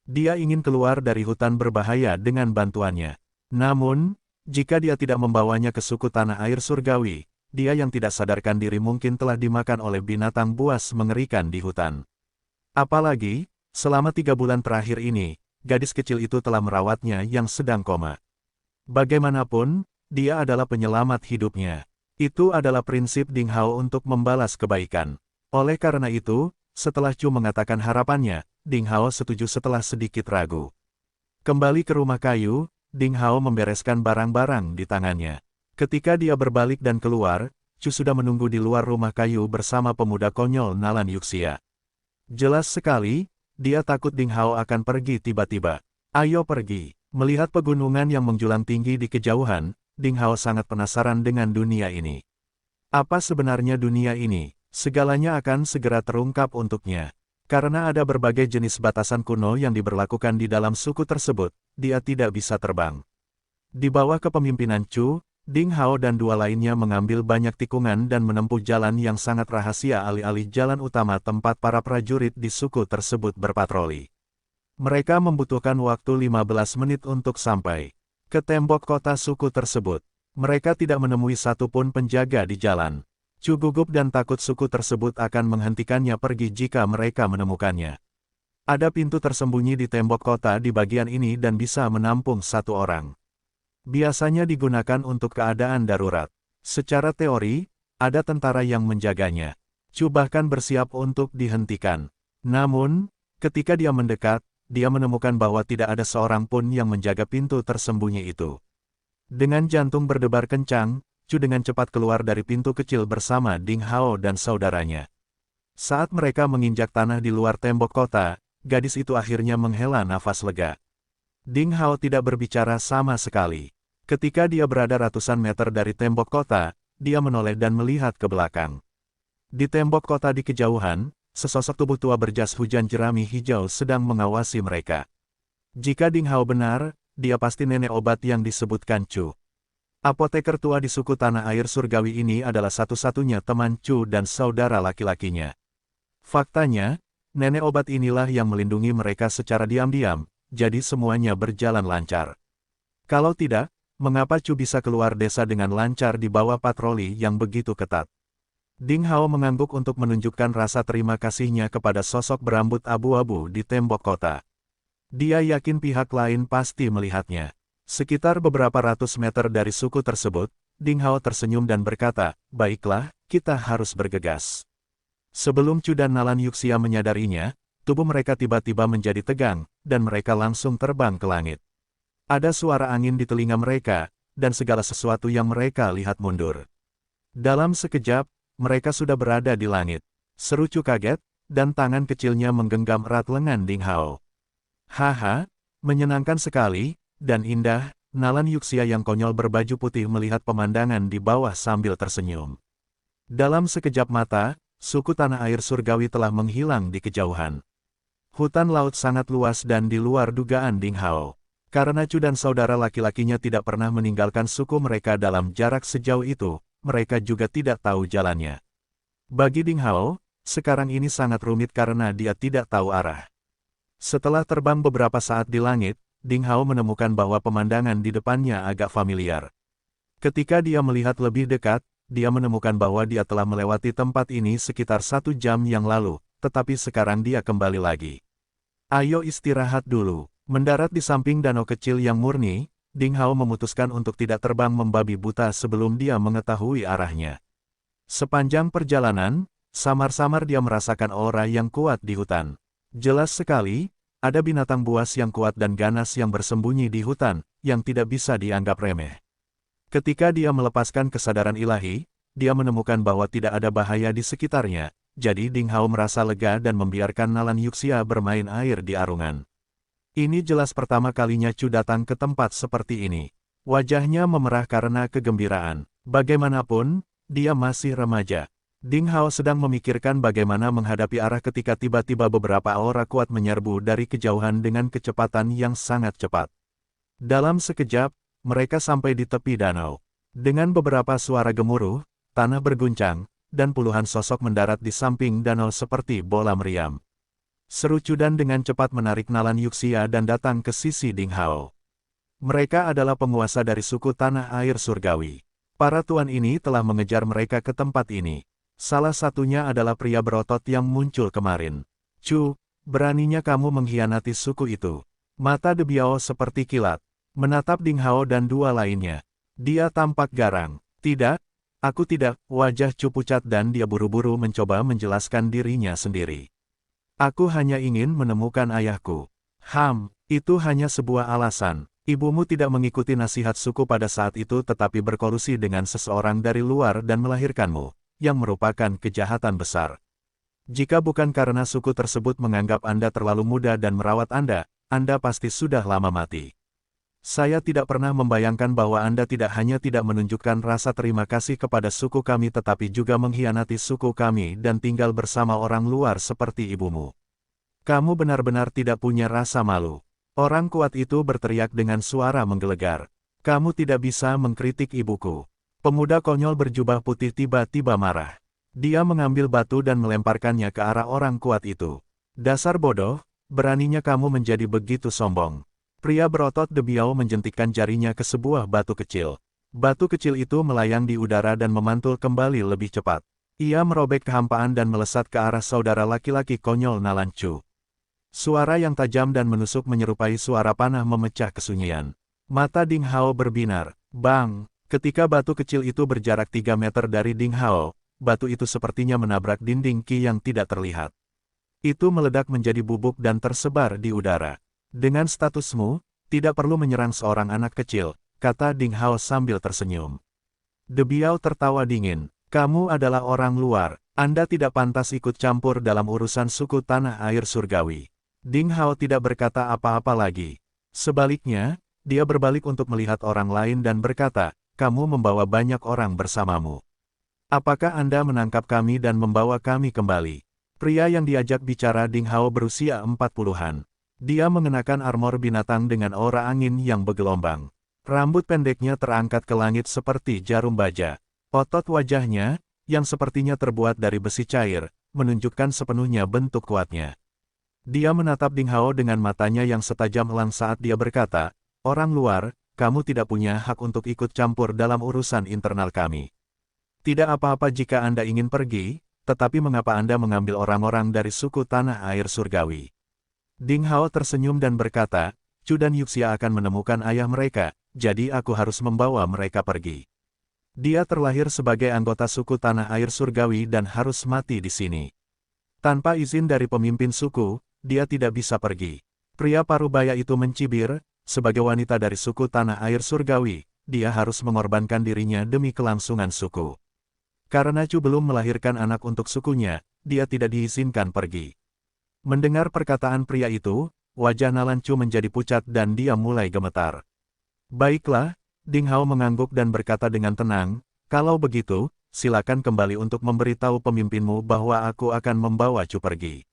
Dia ingin keluar dari hutan berbahaya dengan bantuannya. Namun, jika dia tidak membawanya ke suku tanah air surgawi, dia yang tidak sadarkan diri mungkin telah dimakan oleh binatang buas mengerikan di hutan. Apalagi, selama 3 bulan terakhir ini, gadis kecil itu telah merawatnya yang sedang koma. Bagaimanapun, dia adalah penyelamat hidupnya. Itu adalah prinsip Ding Hao untuk membalas kebaikan. Oleh karena itu, setelah Chu mengatakan harapannya, Ding Hao setuju setelah sedikit ragu. Kembali ke rumah kayu, Ding Hao membereskan barang-barang di tangannya. Ketika dia berbalik dan keluar, Chu sudah menunggu di luar rumah kayu bersama pemuda konyol Nalan Yuxia. Jelas sekali, dia takut Ding Hao akan pergi tiba-tiba. Ayo pergi. Melihat pegunungan yang menjulang tinggi di kejauhan, Ding Hao sangat penasaran dengan dunia ini. Apa sebenarnya dunia ini? Segalanya akan segera terungkap untuknya. Karena ada berbagai jenis batasan kuno yang diberlakukan di dalam suku tersebut, dia tidak bisa terbang. Di bawah kepemimpinan Chu, Ding Hao dan 2 lainnya mengambil banyak tikungan dan menempuh jalan yang sangat rahasia alih-alih jalan utama tempat para prajurit di suku tersebut berpatroli. Mereka membutuhkan waktu 15 menit untuk sampai ke tembok kota suku tersebut. Mereka tidak menemui satupun penjaga di jalan. Chu gugup dan takut suku tersebut akan menghentikannya pergi jika mereka menemukannya. Ada pintu tersembunyi di tembok kota di bagian ini dan bisa menampung 1 orang. Biasanya digunakan untuk keadaan darurat. Secara teori, ada tentara yang menjaganya. Chu bahkan bersiap untuk dihentikan. Namun, ketika dia mendekat, dia menemukan bahwa tidak ada seorang pun yang menjaga pintu tersembunyi itu. Dengan jantung berdebar kencang, Chu dengan cepat keluar dari pintu kecil bersama Ding Hao dan saudaranya. Saat mereka menginjak tanah di luar tembok kota, gadis itu akhirnya menghela nafas lega. Ding Hao tidak berbicara sama sekali. Ketika dia berada ratusan meter dari tembok kota, dia menoleh dan melihat ke belakang. Di tembok kota di kejauhan, sesosok tubuh tua berjas hujan jerami hijau sedang mengawasi mereka. Jika Ding Hao benar, dia pasti nenek obat yang disebutkan Chu. Apoteker tua di suku tanah air surgawi ini adalah satu-satunya teman Chu dan saudara laki-lakinya. Faktanya, nenek obat inilah yang melindungi mereka secara diam-diam, jadi semuanya berjalan lancar. Kalau tidak, mengapa Chu bisa keluar desa dengan lancar di bawah patroli yang begitu ketat? Ding Hao mengangguk untuk menunjukkan rasa terima kasihnya kepada sosok berambut abu-abu di tembok kota. Dia yakin pihak lain pasti melihatnya. Sekitar beberapa ratus meter dari suku tersebut, Ding Hao tersenyum dan berkata, baiklah, kita harus bergegas. Sebelum Chu dan Nalan Yuxia menyadarinya, tubuh mereka tiba-tiba menjadi tegang, dan mereka langsung terbang ke langit. Ada suara angin di telinga mereka, dan segala sesuatu yang mereka lihat mundur. Dalam sekejap, mereka sudah berada di langit. Seru Chu kaget, dan tangan kecilnya menggenggam erat lengan Ding Hao. Haha, menyenangkan sekali, dan indah, Nalan Yuxia yang konyol berbaju putih melihat pemandangan di bawah sambil tersenyum. Dalam sekejap mata, suku tanah air surgawi telah menghilang di kejauhan. Hutan laut sangat luas dan di luar dugaan Ding Hao. Karena Chu dan saudara laki-lakinya tidak pernah meninggalkan suku mereka dalam jarak sejauh itu, mereka juga tidak tahu jalannya. Bagi Ding Hao, sekarang ini sangat rumit karena dia tidak tahu arah. Setelah terbang beberapa saat di langit, Ding Hao menemukan bahwa pemandangan di depannya agak familiar. Ketika dia melihat lebih dekat, dia menemukan bahwa dia telah melewati tempat ini sekitar 1 jam yang lalu, tetapi sekarang dia kembali lagi. Ayo istirahat dulu. Mendarat di samping danau kecil yang murni, Ding Hao memutuskan untuk tidak terbang membabi buta sebelum dia mengetahui arahnya. Sepanjang perjalanan, samar-samar dia merasakan aura yang kuat di hutan. Jelas sekali, ada binatang buas yang kuat dan ganas yang bersembunyi di hutan, yang tidak bisa dianggap remeh. Ketika dia melepaskan kesadaran ilahi, dia menemukan bahwa tidak ada bahaya di sekitarnya, jadi Ding Hao merasa lega dan membiarkan Nalan Yuxia bermain air di arungan. Ini jelas pertama kalinya Chu datang ke tempat seperti ini. Wajahnya memerah karena kegembiraan. Bagaimanapun, dia masih remaja. Ding Hao sedang memikirkan bagaimana menghadapi arah ketika tiba-tiba beberapa aura kuat menyerbu dari kejauhan dengan kecepatan yang sangat cepat. Dalam sekejap, mereka sampai di tepi danau. Dengan beberapa suara gemuruh, tanah berguncang, dan puluhan sosok mendarat di samping danau seperti bola meriam. Seru Chu dan dengan cepat menarik Nalan Yuxia dan datang ke sisi Ding Hao. Mereka adalah penguasa dari suku tanah air surgawi. Para tuan ini telah mengejar mereka ke tempat ini. Salah satunya adalah pria berotot yang muncul kemarin. Chu, beraninya kamu mengkhianati suku itu. Mata De Biao seperti kilat, menatap Ding Hao dan dua lainnya. Dia tampak garang. Tidak, aku tidak. Wajah Chu pucat dan dia buru-buru mencoba menjelaskan dirinya sendiri. Aku hanya ingin menemukan ayahku. Itu hanya sebuah alasan. Ibumu tidak mengikuti nasihat suku pada saat itu tetapi berkolusi dengan seseorang dari luar dan melahirkanmu, yang merupakan kejahatan besar. Jika bukan karena suku tersebut menganggap Anda terlalu muda dan merawat Anda pasti sudah lama mati. Saya tidak pernah membayangkan bahwa Anda tidak hanya tidak menunjukkan rasa terima kasih kepada suku kami tetapi juga mengkhianati suku kami dan tinggal bersama orang luar seperti ibumu. Kamu benar-benar tidak punya rasa malu. Orang kuat itu berteriak dengan suara menggelegar. Kamu tidak bisa mengkritik ibuku. Pemuda konyol berjubah putih tiba-tiba marah. Dia mengambil batu dan melemparkannya ke arah orang kuat itu. Dasar bodoh, beraninya kamu menjadi begitu sombong. Pria berotot De Biao menjentikkan jarinya ke sebuah batu kecil. Batu kecil itu melayang di udara dan memantul kembali lebih cepat. Ia merobek kehampaan dan melesat ke arah saudara laki-laki konyol Nalan Chu. Suara yang tajam dan menusuk menyerupai suara panah memecah kesunyian. Mata Ding Hao berbinar. Bang! Ketika batu kecil itu berjarak 3 meter dari Ding Hao, batu itu sepertinya menabrak dinding Qi yang tidak terlihat. Itu meledak menjadi bubuk dan tersebar di udara. Dengan statusmu, tidak perlu menyerang seorang anak kecil, kata Ding Hao sambil tersenyum. De Biao tertawa dingin. Kamu adalah orang luar, Anda tidak pantas ikut campur dalam urusan suku tanah air surgawi. Ding Hao tidak berkata apa-apa lagi. Sebaliknya, dia berbalik untuk melihat orang lain dan berkata, kamu membawa banyak orang bersamamu. Apakah Anda menangkap kami dan membawa kami kembali? Pria yang diajak bicara Ding Hao berusia 40-an. Dia mengenakan armor binatang dengan aura angin yang bergelombang. Rambut pendeknya terangkat ke langit seperti jarum baja. Otot wajahnya, yang sepertinya terbuat dari besi cair, menunjukkan sepenuhnya bentuk kuatnya. Dia menatap Ding Hao dengan matanya yang setajam elang saat dia berkata, orang luar, kamu tidak punya hak untuk ikut campur dalam urusan internal kami. Tidak apa-apa jika Anda ingin pergi, tetapi mengapa Anda mengambil orang-orang dari suku tanah air surgawi? Ding Hao tersenyum dan berkata, Chu dan Yuxia akan menemukan ayah mereka, jadi aku harus membawa mereka pergi. Dia terlahir sebagai anggota suku tanah air surgawi dan harus mati di sini. Tanpa izin dari pemimpin suku, dia tidak bisa pergi. Pria parubaya itu mencibir, sebagai wanita dari suku tanah air surgawi, dia harus mengorbankan dirinya demi kelangsungan suku. Karena Chu belum melahirkan anak untuk sukunya, dia tidak diizinkan pergi. Mendengar perkataan pria itu, wajah Nalan Chu menjadi pucat dan dia mulai gemetar. Baiklah, Ding Hao mengangguk dan berkata dengan tenang, kalau begitu, silakan kembali untuk memberitahu pemimpinmu bahwa aku akan membawa Chu pergi.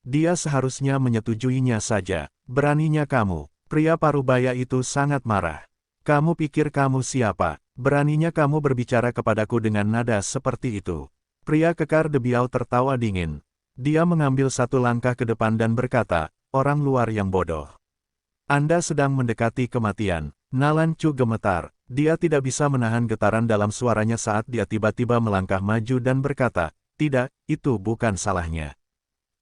Dia seharusnya menyetujuinya saja. Beraninya kamu. Pria parubaya itu sangat marah. Kamu pikir kamu siapa? Beraninya kamu berbicara kepadaku dengan nada seperti itu. Pria kekar Debiao tertawa dingin. Dia mengambil satu langkah ke depan dan berkata, orang luar yang bodoh. Anda sedang mendekati kematian. Nalan Chu gemetar. Dia tidak bisa menahan getaran dalam suaranya saat dia tiba-tiba melangkah maju dan berkata, tidak, itu bukan salahnya.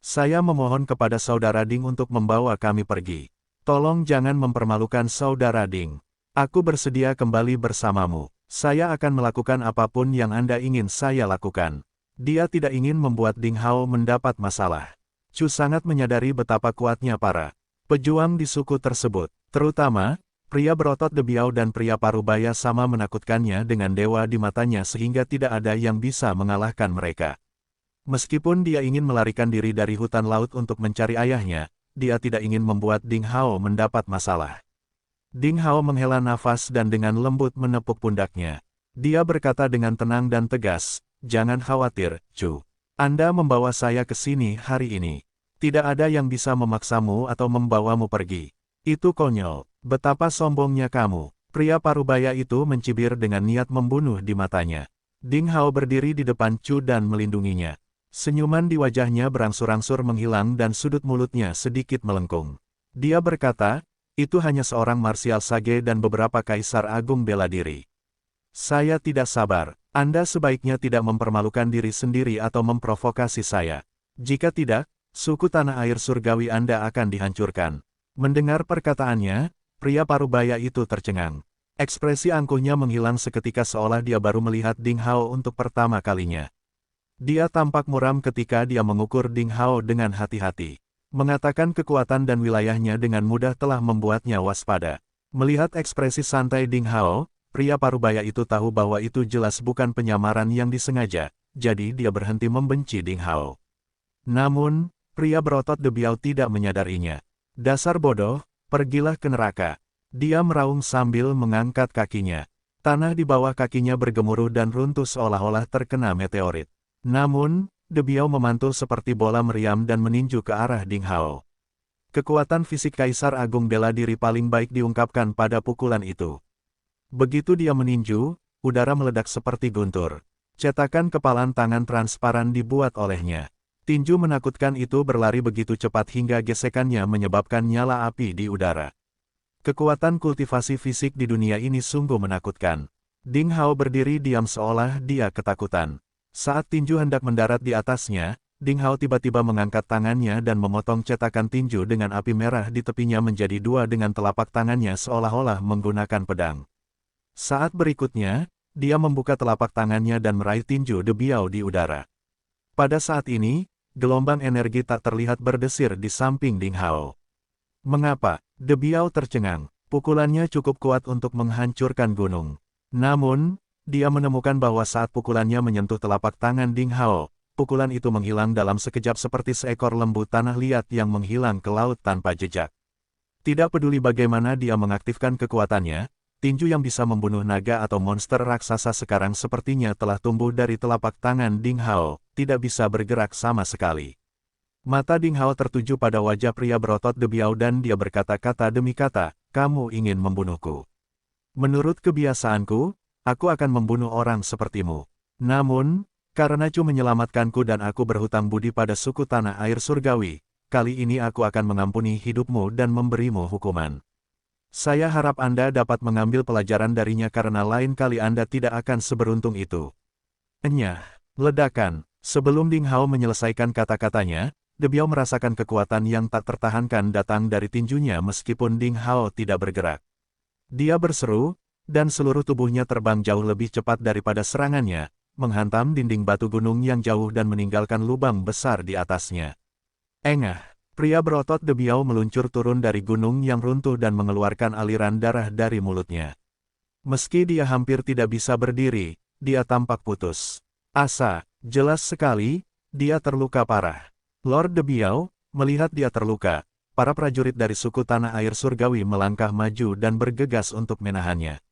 Saya memohon kepada saudara Ding untuk membawa kami pergi. Tolong jangan mempermalukan saudara Ding. Aku bersedia kembali bersamamu. Saya akan melakukan apapun yang Anda ingin saya lakukan. Dia tidak ingin membuat Ding Hao mendapat masalah. Chu sangat menyadari betapa kuatnya para pejuang di suku tersebut, terutama pria berotot Debiao dan pria parubaya sama menakutkannya dengan dewa di matanya sehingga tidak ada yang bisa mengalahkan mereka. Meskipun dia ingin melarikan diri dari hutan laut untuk mencari ayahnya, dia tidak ingin membuat Ding Hao mendapat masalah. Ding Hao menghela nafas dan dengan lembut menepuk pundaknya. Dia berkata dengan tenang dan tegas, jangan khawatir, Chu. Anda membawa saya ke sini hari ini. Tidak ada yang bisa memaksamu atau membawamu pergi. Itu konyol. Betapa sombongnya kamu. Pria parubaya itu mencibir dengan niat membunuh di matanya. Ding Hao berdiri di depan Chu dan melindunginya. Senyuman di wajahnya berangsur-angsur menghilang dan sudut mulutnya sedikit melengkung. Dia berkata, itu hanya seorang marsial sage dan beberapa kaisar agung bela diri. Saya tidak sabar. Anda sebaiknya tidak mempermalukan diri sendiri atau memprovokasi saya. Jika tidak, suku tanah air surgawi Anda akan dihancurkan. Mendengar perkataannya, pria parubaya itu tercengang. Ekspresi angkuhnya menghilang seketika seolah dia baru melihat Ding Hao untuk pertama kalinya. Dia tampak muram ketika dia mengukur Ding Hao dengan hati-hati. Mengatakan kekuatan dan wilayahnya dengan mudah telah membuatnya waspada. Melihat ekspresi santai Ding Hao, pria parubaya itu tahu bahwa itu jelas bukan penyamaran yang disengaja, jadi dia berhenti membenci Ding Hao. Namun, pria berotot Debiao tidak menyadarinya. Dasar bodoh, pergilah ke neraka. Dia meraung sambil mengangkat kakinya. Tanah di bawah kakinya bergemuruh dan runtuh seolah-olah terkena meteorit. Namun, Debiao memantul seperti bola meriam dan meninju ke arah Ding Hao. Kekuatan fisik Kaisar Agung bela diri paling baik diungkapkan pada pukulan itu. Begitu dia meninju, udara meledak seperti guntur. Cetakan kepalan tangan transparan dibuat olehnya. Tinju menakutkan itu berlari begitu cepat hingga gesekannya menyebabkan nyala api di udara. Kekuatan kultivasi fisik di dunia ini sungguh menakutkan. Ding Hao berdiri diam seolah dia ketakutan. Saat tinju hendak mendarat di atasnya, Ding Hao tiba-tiba mengangkat tangannya dan memotong cetakan tinju dengan api merah di tepinya menjadi dua dengan telapak tangannya seolah-olah menggunakan pedang. Saat berikutnya, dia membuka telapak tangannya dan meraih tinju Debiao di udara. Pada saat ini, gelombang energi tak terlihat berdesir di samping Ding Hao. Mengapa? Debiao tercengang. Pukulannya cukup kuat untuk menghancurkan gunung. Namun, dia menemukan bahwa saat pukulannya menyentuh telapak tangan Ding Hao, pukulan itu menghilang dalam sekejap seperti seekor lembu tanah liat yang menghilang ke laut tanpa jejak. Tidak peduli bagaimana dia mengaktifkan kekuatannya, tinju yang bisa membunuh naga atau monster raksasa sekarang sepertinya telah tumbuh dari telapak tangan Ding Hao, tidak bisa bergerak sama sekali. Mata Ding Hao tertuju pada wajah pria berotot Debiao dan dia berkata kata demi kata, kamu ingin membunuhku. Menurut kebiasaanku, aku akan membunuh orang sepertimu. Namun, karena Chu menyelamatkanku dan aku berhutang budi pada suku tanah air surgawi, kali ini aku akan mengampuni hidupmu dan memberimu hukuman. Saya harap Anda dapat mengambil pelajaran darinya karena lain kali Anda tidak akan seberuntung itu. Enyah, ledakan. Sebelum Ding Hao menyelesaikan kata-katanya, Debiao merasakan kekuatan yang tak tertahankan datang dari tinjunya meskipun Ding Hao tidak bergerak. Dia berseru, dan seluruh tubuhnya terbang jauh lebih cepat daripada serangannya, menghantam dinding batu gunung yang jauh dan meninggalkan lubang besar di atasnya. Engah, pria berotot Debiau meluncur turun dari gunung yang runtuh dan mengeluarkan aliran darah dari mulutnya. Meski dia hampir tidak bisa berdiri, dia tampak putus asa. Jelas sekali, dia terluka parah. Lord Debiau, melihat dia terluka, para prajurit dari suku Tanah Air Surgawi melangkah maju dan bergegas untuk menahannya.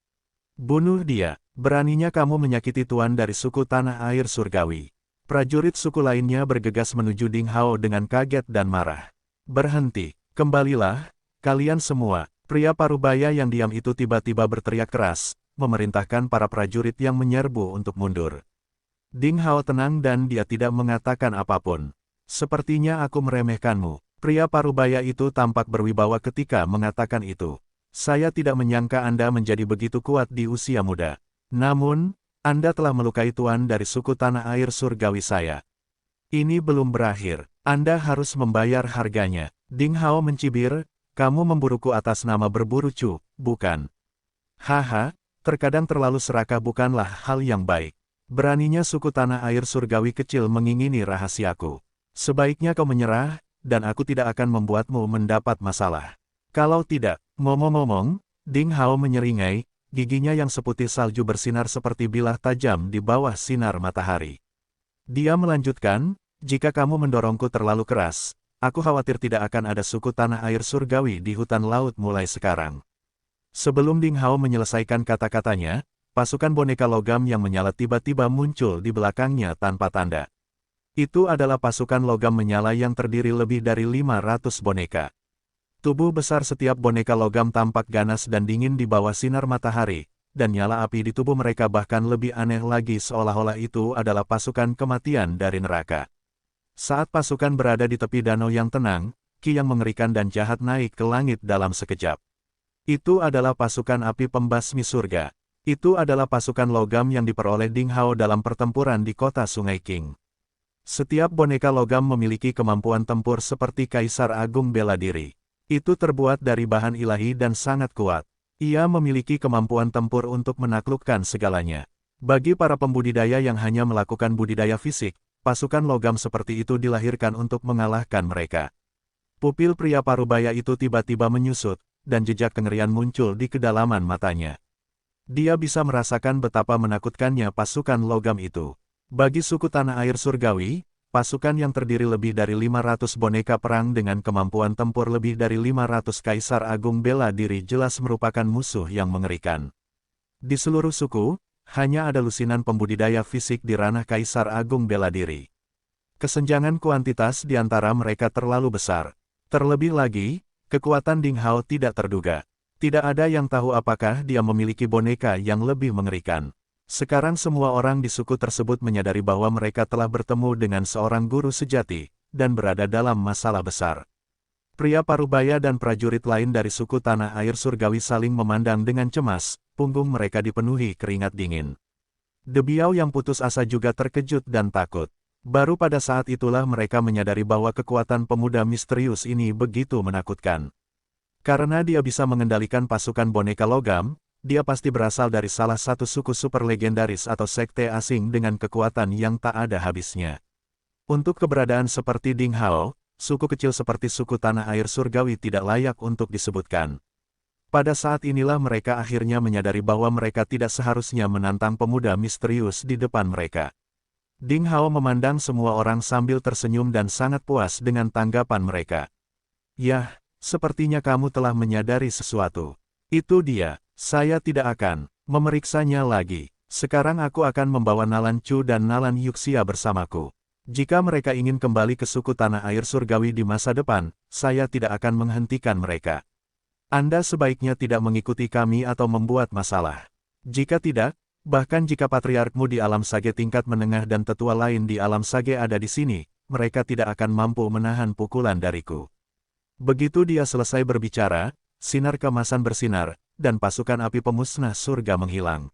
Bunuh dia, beraninya kamu menyakiti tuan dari suku Tanah Air Surgawi. Prajurit suku lainnya bergegas menuju Ding Hao dengan kaget dan marah. Berhenti, kembalilah, kalian semua. Pria parubaya yang diam itu tiba-tiba berteriak keras, memerintahkan para prajurit yang menyerbu untuk mundur. Ding Hao tenang dan dia tidak mengatakan apapun. Sepertinya aku meremehkanmu. Pria parubaya itu tampak berwibawa ketika mengatakan itu. Saya tidak menyangka Anda menjadi begitu kuat di usia muda. Namun, Anda telah melukai tuan dari suku Tanah Air Surgawi saya. Ini belum berakhir. Anda harus membayar harganya. Ding Hao mencibir, kamu memburuku atas nama berburu Chu, bukan? Haha, terkadang terlalu serakah bukanlah hal yang baik. Beraninya suku Tanah Air Surgawi kecil mengingini rahasiaku. Sebaiknya kau menyerah, dan aku tidak akan membuatmu mendapat masalah. Kalau tidak, ngomong-ngomong, Ding Hao menyeringai, giginya yang seputih salju bersinar seperti bilah tajam di bawah sinar matahari. Dia melanjutkan, jika kamu mendorongku terlalu keras, aku khawatir tidak akan ada suku Tanah Air Surgawi di hutan laut mulai sekarang. Sebelum Ding Hao menyelesaikan kata-katanya, pasukan boneka logam yang menyala tiba-tiba muncul di belakangnya tanpa tanda. Itu adalah pasukan logam menyala yang terdiri lebih dari 500 boneka. Tubuh besar setiap boneka logam tampak ganas dan dingin di bawah sinar matahari, dan nyala api di tubuh mereka bahkan lebih aneh lagi seolah-olah itu adalah pasukan kematian dari neraka. Saat pasukan berada di tepi danau yang tenang, ki yang mengerikan dan jahat naik ke langit dalam sekejap. Itu adalah pasukan api pembasmi surga. Itu adalah pasukan logam yang diperoleh Ding Hao dalam pertempuran di kota Sungai Qing. Setiap boneka logam memiliki kemampuan tempur seperti Kaisar Agung bela diri. Itu terbuat dari bahan ilahi dan sangat kuat. Ia memiliki kemampuan tempur untuk menaklukkan segalanya. Bagi para pembudidaya yang hanya melakukan budidaya fisik, pasukan logam seperti itu dilahirkan untuk mengalahkan mereka. Pupil pria parubaya itu tiba-tiba menyusut, dan jejak kengerian muncul di kedalaman matanya. Dia bisa merasakan betapa menakutkannya pasukan logam itu. Bagi suku Tanah Air Surgawi, pasukan yang terdiri lebih dari 500 boneka perang dengan kemampuan tempur lebih dari 500 Kaisar Agung bela diri jelas merupakan musuh yang mengerikan. Di seluruh suku, hanya ada lusinan pembudidaya fisik di ranah Kaisar Agung bela diri. Kesenjangan kuantitas di antara mereka terlalu besar. Terlebih lagi, kekuatan Ding Hao tidak terduga. Tidak ada yang tahu apakah dia memiliki boneka yang lebih mengerikan. Sekarang semua orang di suku tersebut menyadari bahwa mereka telah bertemu dengan seorang guru sejati, dan berada dalam masalah besar. Pria parubaya dan prajurit lain dari suku Tanah Air Surgawi saling memandang dengan cemas, punggung mereka dipenuhi keringat dingin. Debiau yang putus asa juga terkejut dan takut. Baru pada saat itulah mereka menyadari bahwa kekuatan pemuda misterius ini begitu menakutkan. Karena dia bisa mengendalikan pasukan boneka logam, dia pasti berasal dari salah satu suku super legendaris atau sekte asing dengan kekuatan yang tak ada habisnya. Untuk keberadaan seperti Ding Hao, suku kecil seperti suku Tanah Air Surgawi tidak layak untuk disebutkan. Pada saat inilah mereka akhirnya menyadari bahwa mereka tidak seharusnya menantang pemuda misterius di depan mereka. Ding Hao memandang semua orang sambil tersenyum dan sangat puas dengan tanggapan mereka. Yah, sepertinya kamu telah menyadari sesuatu. Itu dia, saya tidak akan memeriksanya lagi. Sekarang aku akan membawa Nalan Chu dan Nalan Yuxia bersamaku. Jika mereka ingin kembali ke suku Tanah Air Surgawi di masa depan, saya tidak akan menghentikan mereka. Anda sebaiknya tidak mengikuti kami atau membuat masalah. Jika tidak, bahkan jika patriarkmu di alam sage tingkat menengah dan tetua lain di alam sage ada di sini, mereka tidak akan mampu menahan pukulan dariku. Begitu dia selesai berbicara, sinar kemasan bersinar, dan pasukan api pemusnah surga menghilang.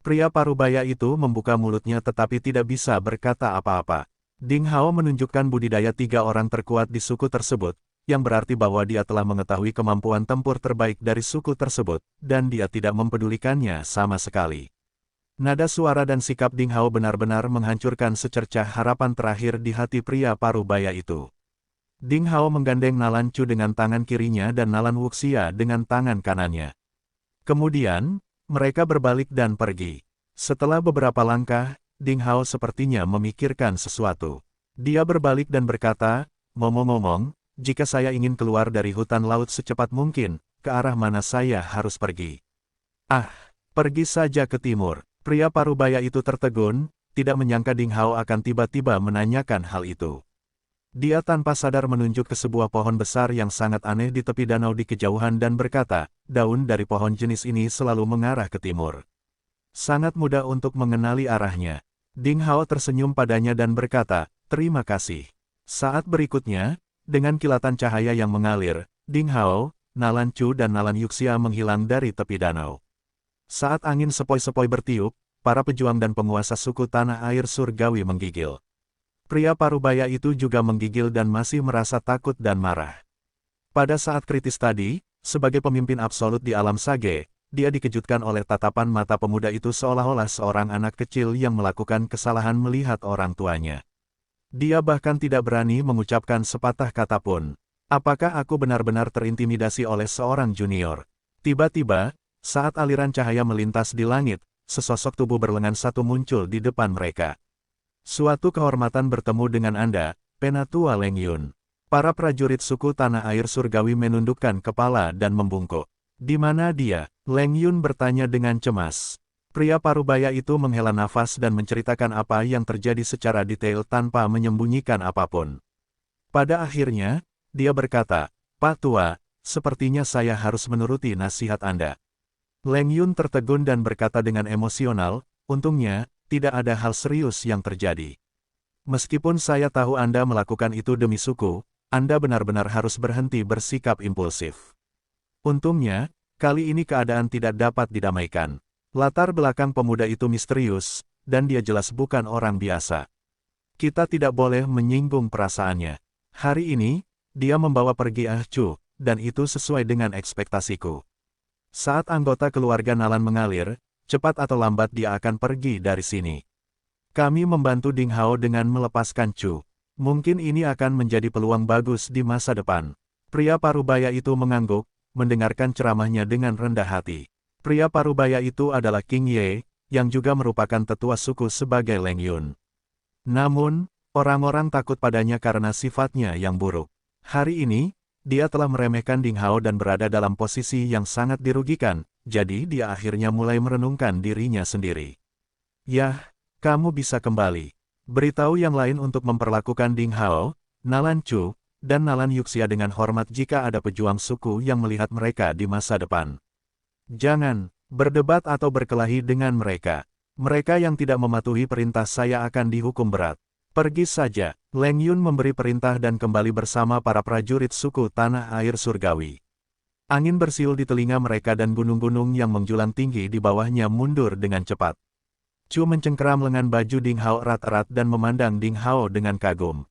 Pria parubaya itu membuka mulutnya tetapi tidak bisa berkata apa-apa. Ding Hao menunjukkan budidaya 3 orang terkuat di suku tersebut, yang berarti bahwa dia telah mengetahui kemampuan tempur terbaik dari suku tersebut, dan dia tidak mempedulikannya sama sekali. Nada suara dan sikap Ding Hao benar-benar menghancurkan secercah harapan terakhir di hati pria parubaya itu. Ding Hao menggandeng Nalan Chu dengan tangan kirinya dan Nalan Wuxia dengan tangan kanannya. Kemudian, mereka berbalik dan pergi. Setelah beberapa langkah, Ding Hao sepertinya memikirkan sesuatu. Dia berbalik dan berkata, ngomong-ngomong, jika saya ingin keluar dari hutan laut secepat mungkin, ke arah mana saya harus pergi? Ah, pergi saja ke timur. Pria parubaya itu tertegun, tidak menyangka Ding Hao akan tiba-tiba menanyakan hal itu. Dia tanpa sadar menunjuk ke sebuah pohon besar yang sangat aneh di tepi danau di kejauhan dan berkata, daun dari pohon jenis ini selalu mengarah ke timur. Sangat mudah untuk mengenali arahnya. Ding Hao tersenyum padanya dan berkata, terima kasih. Saat berikutnya, dengan kilatan cahaya yang mengalir, Ding Hao, Nalan Chu dan Nalan Yuxia menghilang dari tepi danau. Saat angin sepoi-sepoi bertiup, para pejuang dan penguasa suku tanah air surgawi menggigil. Pria parubaya itu juga menggigil dan masih merasa takut dan marah. Pada saat kritis tadi, sebagai pemimpin absolut di alam sage, dia dikejutkan oleh tatapan mata pemuda itu seolah-olah seorang anak kecil yang melakukan kesalahan melihat orang tuanya. Dia bahkan tidak berani mengucapkan sepatah kata pun. Apakah aku benar-benar terintimidasi oleh seorang junior? Tiba-tiba, saat aliran cahaya melintas di langit, sesosok tubuh berlengan satu muncul di depan mereka. Suatu kehormatan bertemu dengan Anda, Penatua Leng Yun. Para prajurit suku tanah air surgawi menundukkan kepala dan membungkuk. Di mana dia? Leng Yun bertanya dengan cemas. Pria parubaya itu menghela nafas dan menceritakan apa yang terjadi secara detail tanpa menyembunyikan apapun. Pada akhirnya, dia berkata, Pak Tua, sepertinya saya harus menuruti nasihat Anda. Leng Yun tertegun dan berkata dengan emosional, untungnya, tidak ada hal serius yang terjadi. Meskipun saya tahu Anda melakukan itu demi suku, Anda benar-benar harus berhenti bersikap impulsif. Untungnya, kali ini keadaan tidak dapat didamaikan. Latar belakang pemuda itu misterius, dan dia jelas bukan orang biasa. Kita tidak boleh menyinggung perasaannya. Hari ini, dia membawa pergi Ah Chu, dan itu sesuai dengan ekspektasiku. Saat anggota keluarga Nalan mengalir, cepat atau lambat dia akan pergi dari sini. Kami membantu Ding Hao dengan melepaskan Chu. Mungkin ini akan menjadi peluang bagus di masa depan. Pria parubaya itu mengangguk, mendengarkan ceramahnya dengan rendah hati. Pria parubaya itu adalah King Ye, yang juga merupakan tetua suku sebagai Leng Yun. Namun, orang-orang takut padanya karena sifatnya yang buruk. Hari ini, dia telah meremehkan Ding Hao dan berada dalam posisi yang sangat dirugikan, jadi dia akhirnya mulai merenungkan dirinya sendiri. Yah, kamu bisa kembali. Beritahu yang lain untuk memperlakukan Ding Hao, Nalan Chu, dan Nalan Yuxia dengan hormat jika ada pejuang suku yang melihat mereka di masa depan. Jangan berdebat atau berkelahi dengan mereka. Mereka yang tidak mematuhi perintah saya akan dihukum berat. Pergi saja. Leng Yun memberi perintah dan kembali bersama para prajurit suku tanah air surgawi. Angin bersiul di telinga mereka dan gunung-gunung yang menjulang tinggi di bawahnya mundur dengan cepat. Chu mencengkeram lengan baju Ding Hao erat-erat dan memandang Ding Hao dengan kagum.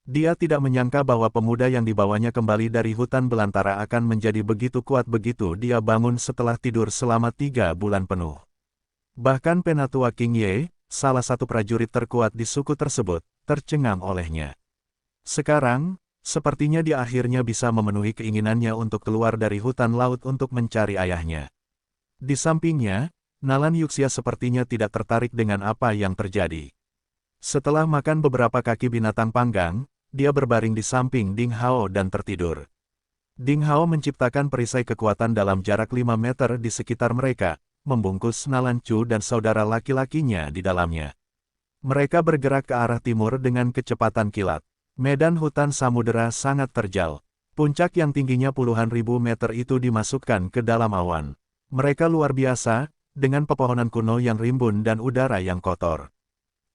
Dia tidak menyangka bahwa pemuda yang dibawanya kembali dari hutan belantara akan menjadi begitu kuat begitu dia bangun setelah tidur selama 3 bulan penuh. Bahkan Penatua King Ye, salah satu prajurit terkuat di suku tersebut, tercengang olehnya. Sekarang, sepertinya dia akhirnya bisa memenuhi keinginannya untuk keluar dari hutan laut untuk mencari ayahnya. Di sampingnya, Nalan Yuxia sepertinya tidak tertarik dengan apa yang terjadi. Setelah makan beberapa kaki binatang panggang, dia berbaring di samping Ding Hao dan tertidur. Ding Hao menciptakan perisai kekuatan dalam jarak 5 meter di sekitar mereka, membungkus Nalan Chu dan saudara laki-lakinya di dalamnya. Mereka bergerak ke arah timur dengan kecepatan kilat. Medan hutan samudera sangat terjal. Puncak yang tingginya puluhan ribu meter itu dimasukkan ke dalam awan. Mereka luar biasa, dengan pepohonan kuno yang rimbun dan udara yang kotor.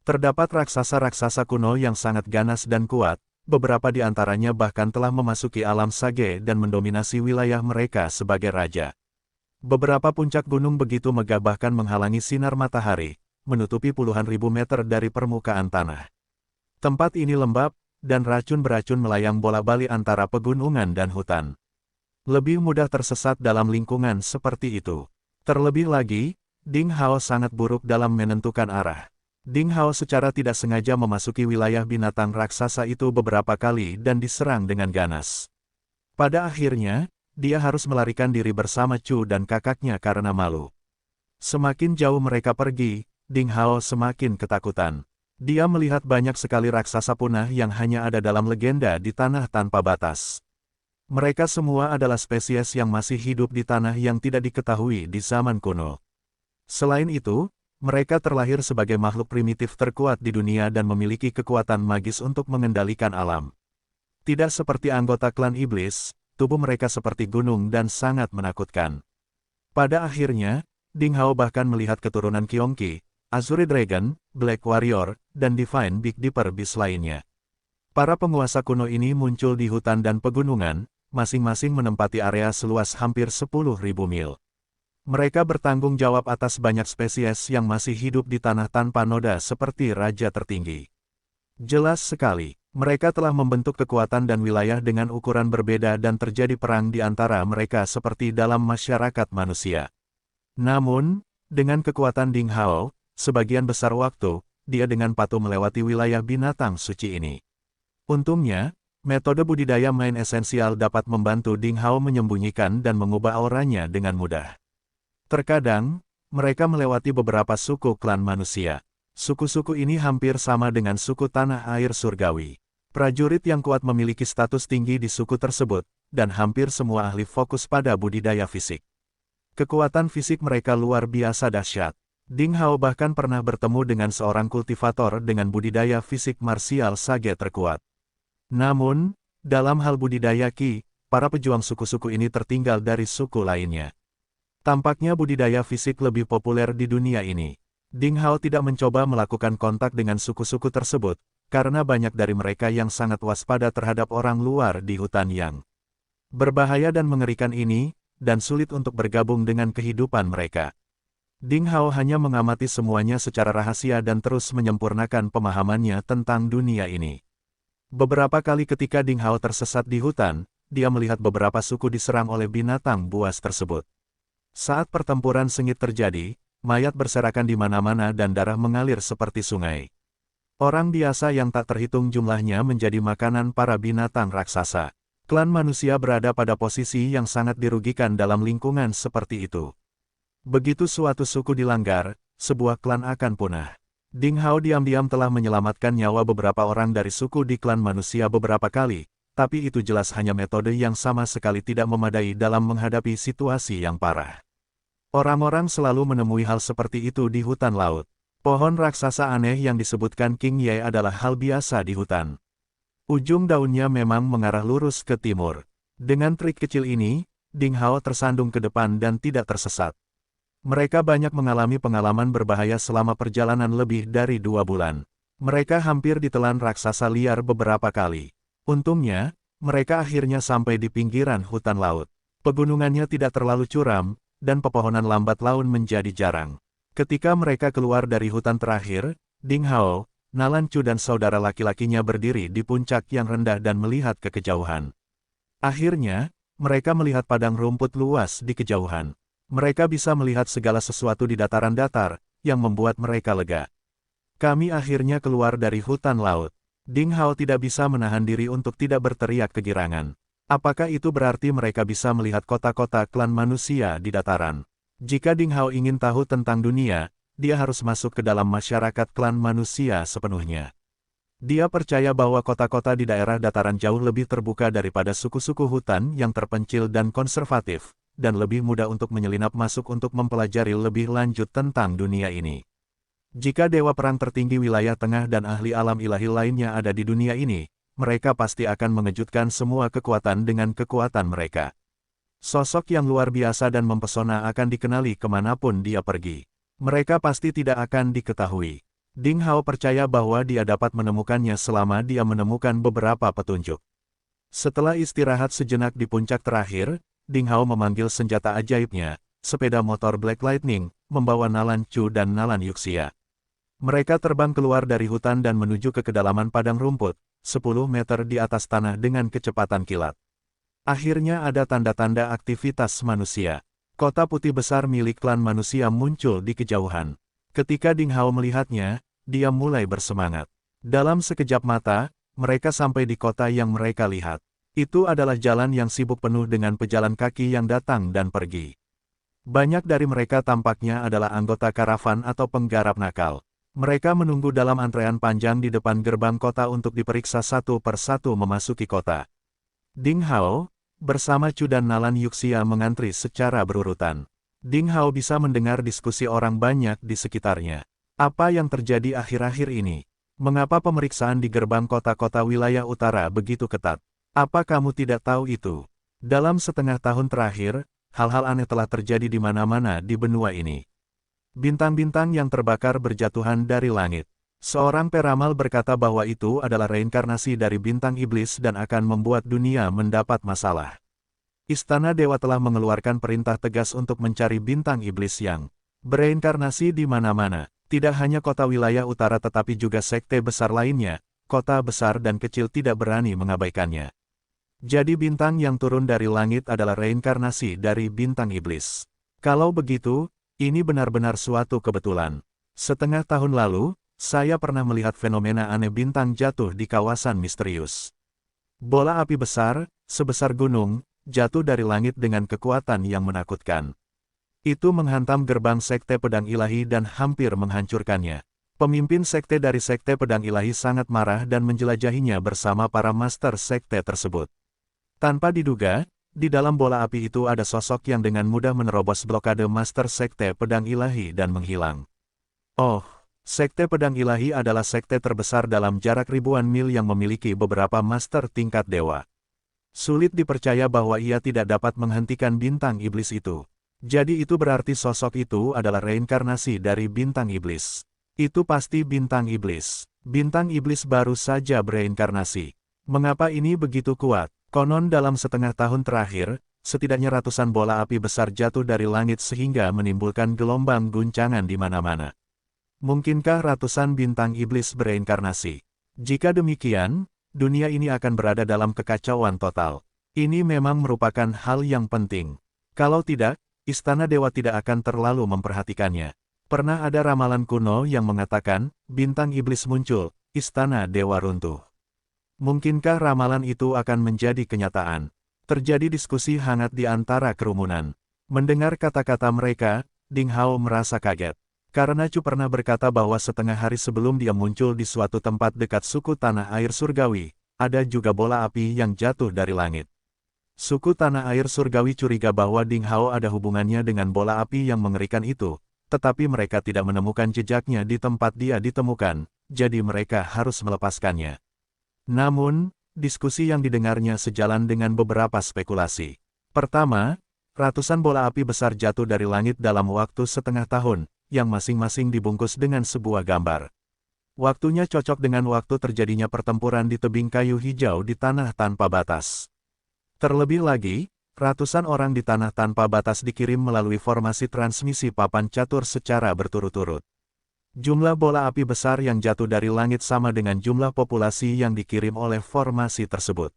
Terdapat raksasa-raksasa kuno yang sangat ganas dan kuat, beberapa di antaranya bahkan telah memasuki alam sage dan mendominasi wilayah mereka sebagai raja. Beberapa puncak gunung begitu megah bahkan menghalangi sinar matahari, menutupi puluhan ribu meter dari permukaan tanah. Tempat ini lembab, dan racun beracun melayang bola-balik antara pegunungan dan hutan. Lebih mudah tersesat dalam lingkungan seperti itu. Terlebih lagi, Ding Hao sangat buruk dalam menentukan arah. Ding Hao secara tidak sengaja memasuki wilayah binatang raksasa itu beberapa kali dan diserang dengan ganas. Pada akhirnya, dia harus melarikan diri bersama Chu dan kakaknya karena malu. Semakin jauh mereka pergi, Ding Hao semakin ketakutan. Dia melihat banyak sekali raksasa punah yang hanya ada dalam legenda di tanah tanpa batas. Mereka semua adalah spesies yang masih hidup di tanah yang tidak diketahui di zaman kuno. Selain itu, mereka terlahir sebagai makhluk primitif terkuat di dunia dan memiliki kekuatan magis untuk mengendalikan alam. Tidak seperti anggota klan iblis, tubuh mereka seperti gunung dan sangat menakutkan. Pada akhirnya, Ding Hao bahkan melihat keturunan Qionqi, Azure Dragon, Black Warrior, dan Divine Big Dipper Beast lainnya. Para penguasa kuno ini muncul di hutan dan pegunungan, masing-masing menempati area seluas hampir 10.000 mil. Mereka bertanggung jawab atas banyak spesies yang masih hidup di tanah tanpa noda seperti Raja Tertinggi. Jelas sekali, mereka telah membentuk kekuatan dan wilayah dengan ukuran berbeda dan terjadi perang di antara mereka seperti dalam masyarakat manusia. Namun, dengan kekuatan Ding Hao, sebagian besar waktu, dia dengan patuh melewati wilayah binatang suci ini. Untungnya, metode budidaya main esensial dapat membantu Ding Hao menyembunyikan dan mengubah auranya dengan mudah. Terkadang, mereka melewati beberapa suku klan manusia. Suku-suku ini hampir sama dengan suku tanah air surgawi. Prajurit yang kuat memiliki status tinggi di suku tersebut, dan hampir semua ahli fokus pada budidaya fisik. Kekuatan fisik mereka luar biasa dahsyat. Ding Hao bahkan pernah bertemu dengan seorang kultivator dengan budidaya fisik marsial sage terkuat. Namun, dalam hal budidaya Qi, para pejuang suku-suku ini tertinggal dari suku lainnya. Tampaknya budidaya fisik lebih populer di dunia ini. Ding Hao tidak mencoba melakukan kontak dengan suku-suku tersebut, karena banyak dari mereka yang sangat waspada terhadap orang luar di hutan yang berbahaya dan mengerikan ini, dan sulit untuk bergabung dengan kehidupan mereka. Ding Hao hanya mengamati semuanya secara rahasia dan terus menyempurnakan pemahamannya tentang dunia ini. Beberapa kali ketika Ding Hao tersesat di hutan, dia melihat beberapa suku diserang oleh binatang buas tersebut. Saat pertempuran sengit terjadi, mayat berserakan di mana-mana dan darah mengalir seperti sungai. Orang biasa yang tak terhitung jumlahnya menjadi makanan para binatang raksasa. Klan manusia berada pada posisi yang sangat dirugikan dalam lingkungan seperti itu. Begitu suatu suku dilanggar, sebuah klan akan punah. Ding Hao diam-diam telah menyelamatkan nyawa beberapa orang dari suku di klan manusia beberapa kali, tapi itu jelas hanya metode yang sama sekali tidak memadai dalam menghadapi situasi yang parah. Orang-orang selalu menemui hal seperti itu di hutan laut. Pohon raksasa aneh yang disebutkan King Ye adalah hal biasa di hutan. Ujung daunnya memang mengarah lurus ke timur. Dengan trik kecil ini, Ding Hao tersandung ke depan dan tidak tersesat. Mereka banyak mengalami pengalaman berbahaya selama perjalanan lebih dari 2 bulan. Mereka hampir ditelan raksasa liar beberapa kali. Untungnya, mereka akhirnya sampai di pinggiran hutan laut. Pegunungannya tidak terlalu curam, dan pepohonan lambat laun menjadi jarang. Ketika mereka keluar dari hutan terakhir, Ding Hao, Nalan Chu dan saudara laki-lakinya berdiri di puncak yang rendah dan melihat ke kejauhan. Akhirnya, mereka melihat padang rumput luas di kejauhan. Mereka bisa melihat segala sesuatu di dataran datar, yang membuat mereka lega. Kami akhirnya keluar dari hutan laut. Ding Hao tidak bisa menahan diri untuk tidak berteriak kegirangan. Apakah itu berarti mereka bisa melihat kota-kota klan manusia di dataran? Jika Ding Hao ingin tahu tentang dunia, dia harus masuk ke dalam masyarakat klan manusia sepenuhnya. Dia percaya bahwa kota-kota di daerah dataran jauh lebih terbuka daripada suku-suku hutan yang terpencil dan konservatif, dan lebih mudah untuk menyelinap masuk untuk mempelajari lebih lanjut tentang dunia ini. Jika Dewa Perang tertinggi wilayah tengah dan ahli alam ilahi lainnya ada di dunia ini, mereka pasti akan mengejutkan semua kekuatan dengan kekuatan mereka. Sosok yang luar biasa dan mempesona akan dikenali kemanapun dia pergi. Mereka pasti tidak akan diketahui. Ding Hao percaya bahwa dia dapat menemukannya selama dia menemukan beberapa petunjuk. Setelah istirahat sejenak di puncak terakhir, Ding Hao memanggil senjata ajaibnya, sepeda motor Black Lightning, membawa Nalan Chu dan Nalan Yuxia. Mereka terbang keluar dari hutan dan menuju ke kedalaman padang rumput, 10 meter di atas tanah dengan kecepatan kilat. Akhirnya ada tanda-tanda aktivitas manusia. Kota putih besar milik klan manusia muncul di kejauhan. Ketika Ding Hao melihatnya, dia mulai bersemangat. Dalam sekejap mata, mereka sampai di kota yang mereka lihat. Itu adalah jalan yang sibuk penuh dengan pejalan kaki yang datang dan pergi. Banyak dari mereka tampaknya adalah anggota karavan atau penggarap nakal. Mereka menunggu dalam antrean panjang di depan gerbang kota untuk diperiksa satu persatu memasuki kota. Ding Hao, bersama Chu dan Nalan Yuxia mengantri secara berurutan. Ding Hao bisa mendengar diskusi orang banyak di sekitarnya. Apa yang terjadi akhir-akhir ini? Mengapa pemeriksaan di gerbang kota-kota wilayah utara begitu ketat? Apa kamu tidak tahu itu? Dalam setengah tahun terakhir, hal-hal aneh telah terjadi di mana-mana di benua ini. Bintang-bintang yang terbakar berjatuhan dari langit. Seorang peramal berkata bahwa itu adalah reinkarnasi dari bintang iblis dan akan membuat dunia mendapat masalah. Istana Dewa telah mengeluarkan perintah tegas untuk mencari bintang iblis yang bereinkarnasi di mana-mana. Tidak hanya kota wilayah utara tetapi juga sekte besar lainnya, kota besar dan kecil tidak berani mengabaikannya. Jadi bintang yang turun dari langit adalah reinkarnasi dari bintang iblis. Kalau begitu, ini benar-benar suatu kebetulan. Setengah tahun lalu, saya pernah melihat fenomena aneh bintang jatuh di kawasan misterius. Bola api besar, sebesar gunung, jatuh dari langit dengan kekuatan yang menakutkan. Itu menghantam gerbang sekte pedang ilahi dan hampir menghancurkannya. Pemimpin sekte dari sekte pedang ilahi sangat marah dan menjelajahinya bersama para master sekte tersebut. Tanpa diduga, di dalam bola api itu ada sosok yang dengan mudah menerobos blokade master sekte pedang ilahi dan menghilang. Oh! Sekte Pedang Ilahi adalah sekte terbesar dalam jarak ribuan mil yang memiliki beberapa master tingkat dewa. Sulit dipercaya bahwa ia tidak dapat menghentikan bintang iblis itu. Jadi itu berarti sosok itu adalah reinkarnasi dari bintang iblis. Itu pasti bintang iblis. Bintang iblis baru saja bereinkarnasi. Mengapa ini begitu kuat? Konon dalam setengah tahun terakhir, setidaknya ratusan bola api besar jatuh dari langit sehingga menimbulkan gelombang guncangan di mana-mana. Mungkinkah ratusan bintang iblis bereinkarnasi? Jika demikian, dunia ini akan berada dalam kekacauan total. Ini memang merupakan hal yang penting. Kalau tidak, Istana Dewa tidak akan terlalu memperhatikannya. Pernah ada ramalan kuno yang mengatakan, bintang iblis muncul, Istana Dewa runtuh. Mungkinkah ramalan itu akan menjadi kenyataan? Terjadi diskusi hangat di antara kerumunan. Mendengar kata-kata mereka, Ding Hao merasa kaget. Karena Chu pernah berkata bahwa setengah hari sebelum dia muncul di suatu tempat dekat suku Tanah Air Surgawi, ada juga bola api yang jatuh dari langit. Suku Tanah Air Surgawi curiga bahwa Ding Hao ada hubungannya dengan bola api yang mengerikan itu, tetapi mereka tidak menemukan jejaknya di tempat dia ditemukan, jadi mereka harus melepaskannya. Namun, diskusi yang didengarnya sejalan dengan beberapa spekulasi. Pertama, ratusan bola api besar jatuh dari langit dalam waktu setengah tahun, yang masing-masing dibungkus dengan sebuah gambar. Waktunya cocok dengan waktu terjadinya pertempuran di tebing kayu hijau di tanah tanpa batas. Terlebih lagi, ratusan orang di tanah tanpa batas dikirim melalui formasi transmisi papan catur secara berturut-turut. Jumlah bola api besar yang jatuh dari langit sama dengan jumlah populasi yang dikirim oleh formasi tersebut.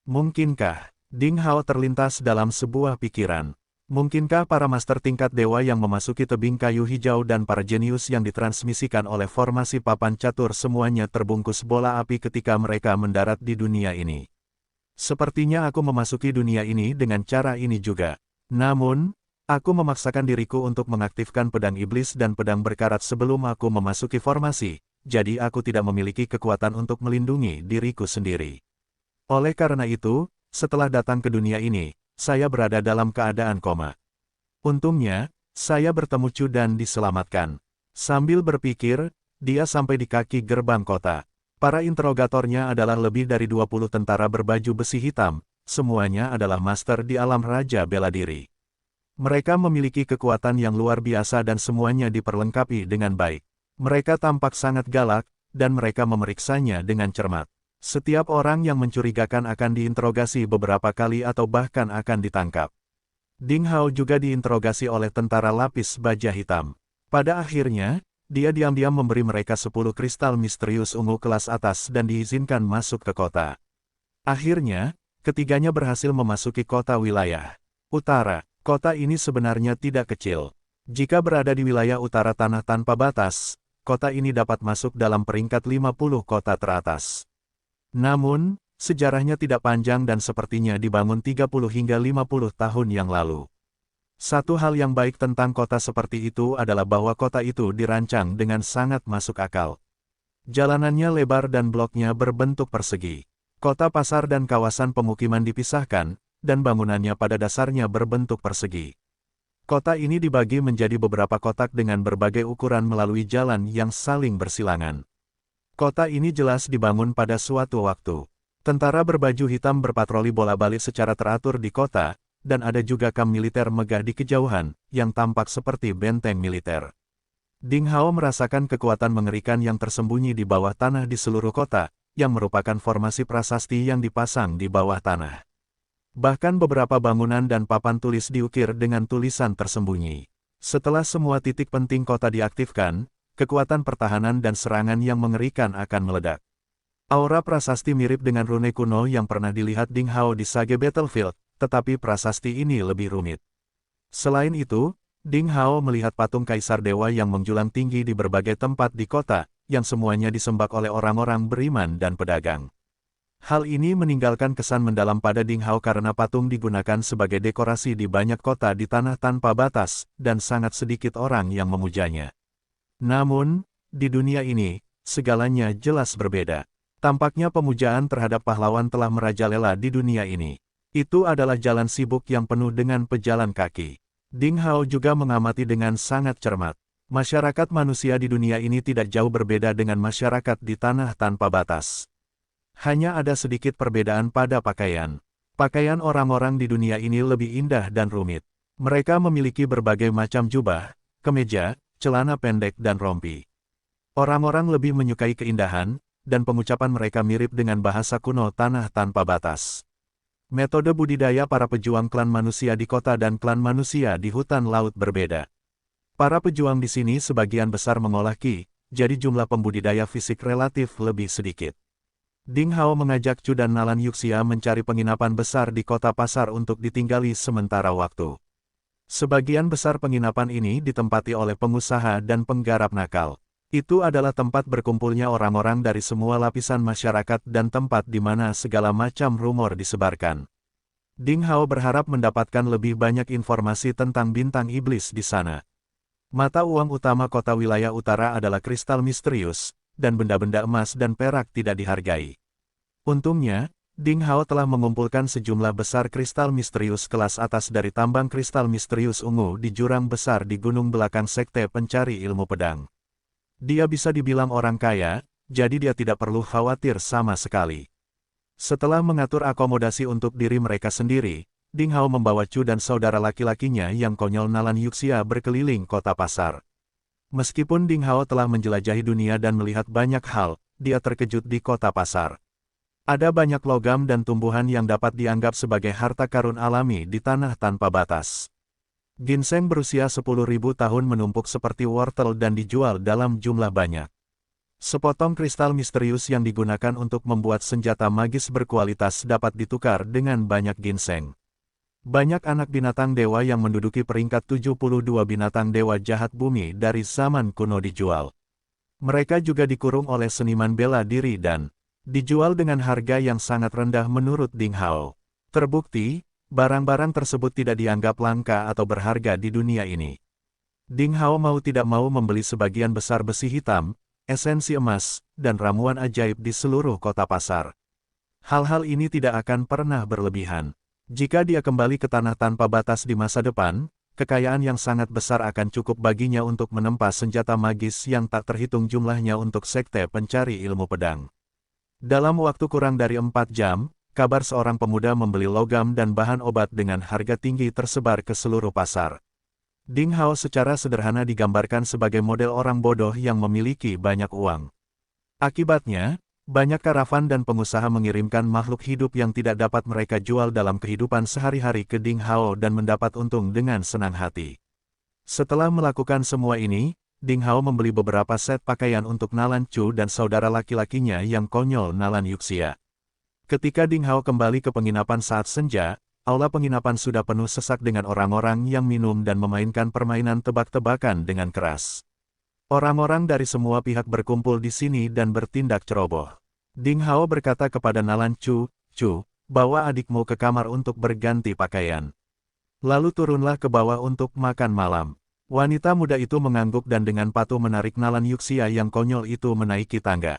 Mungkinkah? Ding Hao terlintas dalam sebuah pikiran. Mungkinkah para master tingkat dewa yang memasuki tebing kayu hijau dan para jenius yang ditransmisikan oleh formasi papan catur semuanya terbungkus bola api ketika mereka mendarat di dunia ini? Sepertinya aku memasuki dunia ini dengan cara ini juga. Namun, aku memaksakan diriku untuk mengaktifkan pedang iblis dan pedang berkarat sebelum aku memasuki formasi, jadi aku tidak memiliki kekuatan untuk melindungi diriku sendiri. Oleh karena itu, setelah datang ke dunia ini, saya berada dalam keadaan koma. Untungnya, saya bertemu Chu dan diselamatkan. Sambil berpikir, dia sampai di kaki gerbang kota. Para interogatornya adalah lebih dari 20 tentara berbaju besi hitam, semuanya adalah master di alam raja bela diri. Mereka memiliki kekuatan yang luar biasa dan semuanya diperlengkapi dengan baik. Mereka tampak sangat galak, dan mereka memeriksanya dengan cermat. Setiap orang yang mencurigakan akan diinterogasi beberapa kali atau bahkan akan ditangkap. Ding Hao juga diinterogasi oleh tentara lapis baja hitam. Pada akhirnya, dia diam-diam memberi mereka 10 kristal misterius ungu kelas atas dan diizinkan masuk ke kota. Akhirnya, ketiganya berhasil memasuki kota wilayah utara. Kota ini sebenarnya tidak kecil. Jika berada di wilayah utara tanah tanpa batas, kota ini dapat masuk dalam peringkat 50 kota teratas. Namun, sejarahnya tidak panjang dan sepertinya dibangun 30 hingga 50 tahun yang lalu. Satu hal yang baik tentang kota seperti itu adalah bahwa kota itu dirancang dengan sangat masuk akal. Jalanannya lebar dan bloknya berbentuk persegi. Kota pasar dan kawasan pemukiman dipisahkan, dan bangunannya pada dasarnya berbentuk persegi. Kota ini dibagi menjadi beberapa kotak dengan berbagai ukuran melalui jalan yang saling bersilangan. Kota ini jelas dibangun pada suatu waktu. Tentara berbaju hitam berpatroli bola-balik secara teratur di kota, dan ada juga kamp militer megah di kejauhan, yang tampak seperti benteng militer. Ding Hao merasakan kekuatan mengerikan yang tersembunyi di bawah tanah di seluruh kota, yang merupakan formasi prasasti yang dipasang di bawah tanah. Bahkan beberapa bangunan dan papan tulis diukir dengan tulisan tersembunyi. Setelah semua titik penting kota diaktifkan, kekuatan pertahanan dan serangan yang mengerikan akan meledak. Aura prasasti mirip dengan rune kuno yang pernah dilihat Ding Hao di Sage Battlefield, tetapi prasasti ini lebih rumit. Selain itu, Ding Hao melihat patung kaisar dewa yang menjulang tinggi di berbagai tempat di kota, yang semuanya disembah oleh orang-orang beriman dan pedagang. Hal ini meninggalkan kesan mendalam pada Ding Hao karena patung digunakan sebagai dekorasi di banyak kota di tanah tanpa batas, dan sangat sedikit orang yang memujanya. Namun, di dunia ini, segalanya jelas berbeda. Tampaknya pemujaan terhadap pahlawan telah merajalela di dunia ini. Itu adalah jalan sibuk yang penuh dengan pejalan kaki. Ding Hao juga mengamati dengan sangat cermat. Masyarakat manusia di dunia ini tidak jauh berbeda dengan masyarakat di tanah tanpa batas. Hanya ada sedikit perbedaan pada pakaian. Pakaian orang-orang di dunia ini lebih indah dan rumit. Mereka memiliki berbagai macam jubah, kemeja, celana pendek dan rompi. Orang-orang lebih menyukai keindahan, dan pengucapan mereka mirip dengan bahasa kuno tanah tanpa batas. Metode budidaya para pejuang klan manusia di kota dan klan manusia di hutan laut berbeda. Para pejuang di sini sebagian besar mengolah qi, jadi jumlah pembudidaya fisik relatif lebih sedikit. Ding Hao mengajak Chu dan Nalan Yuxia mencari penginapan besar di kota pasar untuk ditinggali sementara waktu. Sebagian besar penginapan ini ditempati oleh pengusaha dan penggarap nakal. Itu adalah tempat berkumpulnya orang-orang dari semua lapisan masyarakat dan tempat di mana segala macam rumor disebarkan. Ding Hao berharap mendapatkan lebih banyak informasi tentang bintang iblis di sana. Mata uang utama kota wilayah utara adalah kristal misterius, dan benda-benda emas dan perak tidak dihargai. Untungnya, Ding Hao telah mengumpulkan sejumlah besar kristal misterius kelas atas dari tambang kristal misterius ungu di jurang besar di gunung belakang sekte pencari ilmu pedang. Dia bisa dibilang orang kaya, jadi dia tidak perlu khawatir sama sekali. Setelah mengatur akomodasi untuk diri mereka sendiri, Ding Hao membawa Chu dan saudara laki-lakinya yang konyol Nalan Yuxia berkeliling kota pasar. Meskipun Ding Hao telah menjelajahi dunia dan melihat banyak hal, dia terkejut di kota pasar. Ada banyak logam dan tumbuhan yang dapat dianggap sebagai harta karun alami di tanah tanpa batas. Ginseng berusia 10.000 tahun menumpuk seperti wortel dan dijual dalam jumlah banyak. Sepotong kristal misterius yang digunakan untuk membuat senjata magis berkualitas dapat ditukar dengan banyak ginseng. Banyak anak binatang dewa yang menduduki peringkat 72 binatang dewa jahat bumi dari zaman kuno dijual. Mereka juga dikurung oleh seniman bela diri dan dijual dengan harga yang sangat rendah menurut Ding Hao. Terbukti, barang-barang tersebut tidak dianggap langka atau berharga di dunia ini. Ding Hao mau tidak mau membeli sebagian besar besi hitam, esensi emas, dan ramuan ajaib di seluruh kota pasar. Hal-hal ini tidak akan pernah berlebihan. Jika dia kembali ke tanah tanpa batas di masa depan, kekayaan yang sangat besar akan cukup baginya untuk menempa senjata magis yang tak terhitung jumlahnya untuk sekte pencari ilmu pedang. Dalam waktu kurang dari 4 jam, kabar seorang pemuda membeli logam dan bahan obat dengan harga tinggi tersebar ke seluruh pasar. Ding Hao secara sederhana digambarkan sebagai model orang bodoh yang memiliki banyak uang. Akibatnya, banyak karavan dan pengusaha mengirimkan makhluk hidup yang tidak dapat mereka jual dalam kehidupan sehari-hari ke Ding Hao dan mendapat untung dengan senang hati. Setelah melakukan semua ini, Ding Hao membeli beberapa set pakaian untuk Nalan Chu dan saudara laki-lakinya yang konyol Nalan Yuxia. Ketika Ding Hao kembali ke penginapan saat senja, aula penginapan sudah penuh sesak dengan orang-orang yang minum dan memainkan permainan tebak-tebakan dengan keras. Orang-orang dari semua pihak berkumpul di sini dan bertindak ceroboh. Ding Hao berkata kepada Nalan Chu, "Chu, bawa adikmu ke kamar untuk berganti pakaian. Lalu turunlah ke bawah untuk makan malam." Wanita muda itu mengangguk dan dengan patuh menarik Nalan Yuxia yang konyol itu menaiki tangga.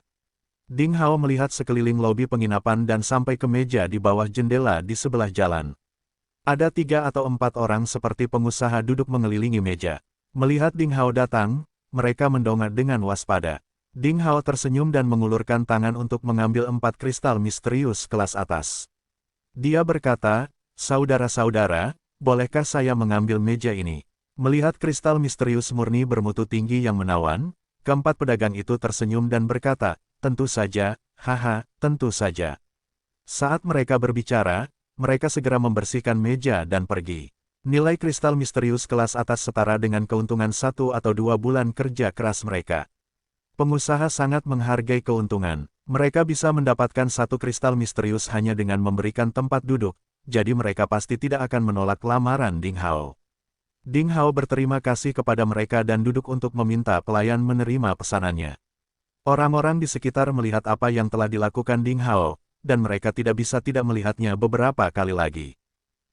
Ding Hao melihat sekeliling lobi penginapan dan sampai ke meja di bawah jendela di sebelah jalan. Ada 3 atau 4 orang seperti pengusaha duduk mengelilingi meja. Melihat Ding Hao datang, mereka mendongak dengan waspada. Ding Hao tersenyum dan mengulurkan tangan untuk mengambil 4 kristal misterius kelas atas. Dia berkata, "Saudara-saudara, bolehkah saya mengambil meja ini?" Melihat kristal misterius murni bermutu tinggi yang menawan, keempat pedagang itu tersenyum dan berkata, "Tentu saja, haha, tentu saja." Saat mereka berbicara, mereka segera membersihkan meja dan pergi. Nilai kristal misterius kelas atas setara dengan keuntungan 1 atau 2 bulan kerja keras mereka. Pengusaha sangat menghargai keuntungan. Mereka bisa mendapatkan 1 kristal misterius hanya dengan memberikan tempat duduk, jadi mereka pasti tidak akan menolak lamaran Ding Hao. Ding Hao berterima kasih kepada mereka dan duduk untuk meminta pelayan menerima pesanannya. Orang-orang di sekitar melihat apa yang telah dilakukan Ding Hao, dan mereka tidak bisa tidak melihatnya beberapa kali lagi.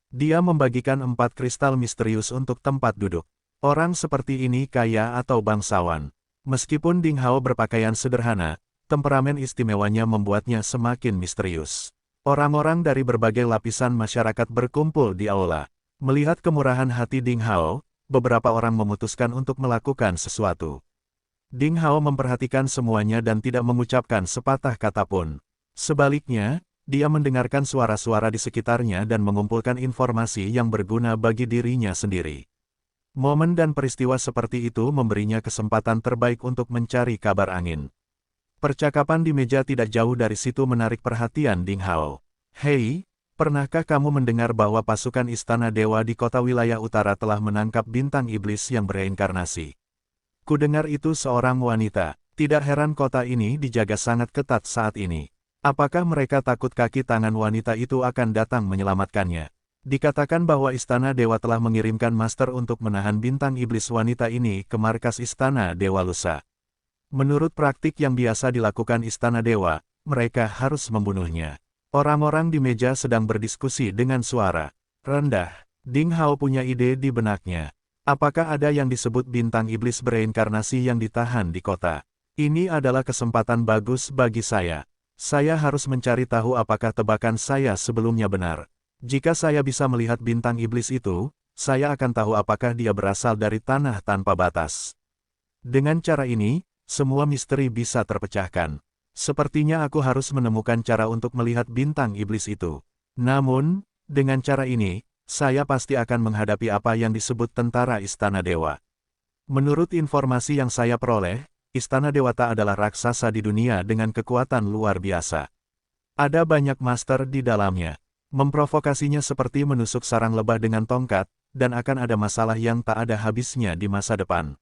Dia membagikan 4 kristal misterius untuk tempat duduk. Orang seperti ini kaya atau bangsawan. Meskipun Ding Hao berpakaian sederhana, temperamen istimewanya membuatnya semakin misterius. Orang-orang dari berbagai lapisan masyarakat berkumpul di aula. Melihat kemurahan hati Ding Hao, beberapa orang memutuskan untuk melakukan sesuatu. Ding Hao memperhatikan semuanya dan tidak mengucapkan sepatah kata pun. Sebaliknya, dia mendengarkan suara-suara di sekitarnya dan mengumpulkan informasi yang berguna bagi dirinya sendiri. Momen dan peristiwa seperti itu memberinya kesempatan terbaik untuk mencari kabar angin. Percakapan di meja tidak jauh dari situ menarik perhatian Ding Hao. "Hei, pernahkah kamu mendengar bahwa pasukan Istana Dewa di kota wilayah utara telah menangkap bintang iblis yang bereinkarnasi?" Kudengar itu seorang wanita. Tidak heran kota ini dijaga sangat ketat saat ini. Apakah mereka takut kaki tangan wanita itu akan datang menyelamatkannya? Dikatakan bahwa Istana Dewa telah mengirimkan master untuk menahan bintang iblis wanita ini ke markas Istana Dewa lusa. Menurut praktik yang biasa dilakukan Istana Dewa, mereka harus membunuhnya. Orang-orang di meja sedang berdiskusi dengan suara rendah. Ding Hao punya ide di benaknya. Apakah ada yang disebut bintang iblis bereinkarnasi yang ditahan di kota? Ini adalah kesempatan bagus bagi saya. Saya harus mencari tahu apakah tebakan saya sebelumnya benar. Jika saya bisa melihat bintang iblis itu, saya akan tahu apakah dia berasal dari tanah tanpa batas. Dengan cara ini, semua misteri bisa terpecahkan. Sepertinya aku harus menemukan cara untuk melihat bintang iblis itu. Namun, dengan cara ini, saya pasti akan menghadapi apa yang disebut tentara Istana Dewa. Menurut informasi yang saya peroleh, Istana Dewata adalah raksasa di dunia dengan kekuatan luar biasa. Ada banyak master di dalamnya. Memprovokasinya seperti menusuk sarang lebah dengan tongkat, dan akan ada masalah yang tak ada habisnya di masa depan.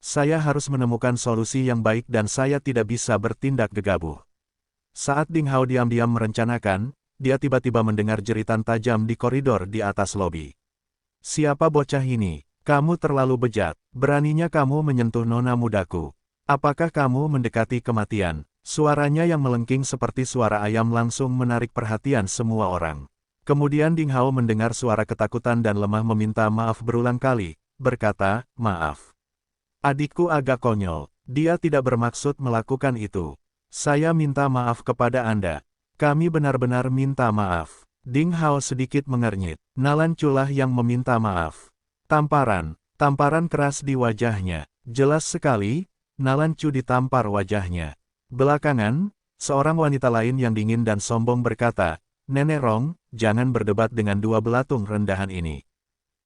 Saya harus menemukan solusi yang baik dan saya tidak bisa bertindak gegabah. Saat Ding Hao diam-diam merencanakan, dia tiba-tiba mendengar jeritan tajam di koridor di atas lobi. "Siapa bocah ini? Kamu terlalu bejat. Beraninya kamu menyentuh nona mudaku. Apakah kamu mendekati kematian?" Suaranya yang melengking seperti suara ayam langsung menarik perhatian semua orang. Kemudian Ding Hao mendengar suara ketakutan dan lemah meminta maaf berulang kali, berkata, "Maaf. Adikku agak konyol. Dia tidak bermaksud melakukan itu. Saya minta maaf kepada Anda. Kami benar-benar minta maaf." Ding Hao sedikit mengernyit. Nalan Chulah yang meminta maaf. Tamparan keras di wajahnya. Jelas sekali, Nalan Chu ditampar wajahnya. Belakangan, seorang wanita lain yang dingin dan sombong berkata, "Nenek Rong, jangan berdebat dengan dua belatung rendahan ini.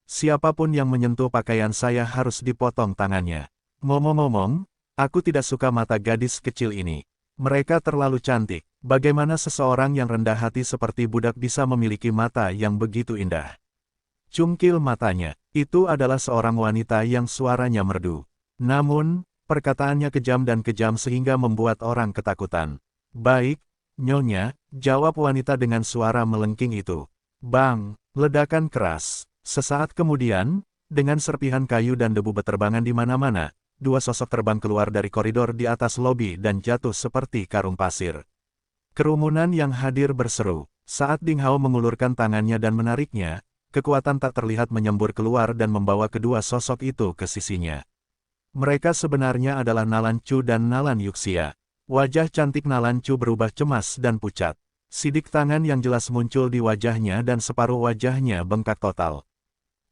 Siapapun yang menyentuh pakaian saya harus dipotong tangannya. Ngomong-ngomong, aku tidak suka mata gadis kecil ini. Mereka terlalu cantik. Bagaimana seseorang yang rendah hati seperti budak bisa memiliki mata yang begitu indah?" Cungkil matanya. Itu adalah seorang wanita yang suaranya merdu. Namun, perkataannya kejam dan kejam sehingga membuat orang ketakutan. "Baik, Nyonya," jawab wanita dengan suara melengking itu. Bang! Ledakan keras. Sesaat kemudian, dengan serpihan kayu dan debu beterbangan di mana-mana, dua sosok terbang keluar dari koridor di atas lobi dan jatuh seperti karung pasir. Kerumunan yang hadir berseru. Saat Ding Hao mengulurkan tangannya dan menariknya, kekuatan tak terlihat menyembur keluar dan membawa kedua sosok itu ke sisinya. Mereka sebenarnya adalah Nalan Chu dan Nalan Yuxia. Wajah cantik Nalan Chu berubah cemas dan pucat. Sidik tangan yang jelas muncul di wajahnya dan separuh wajahnya bengkak total.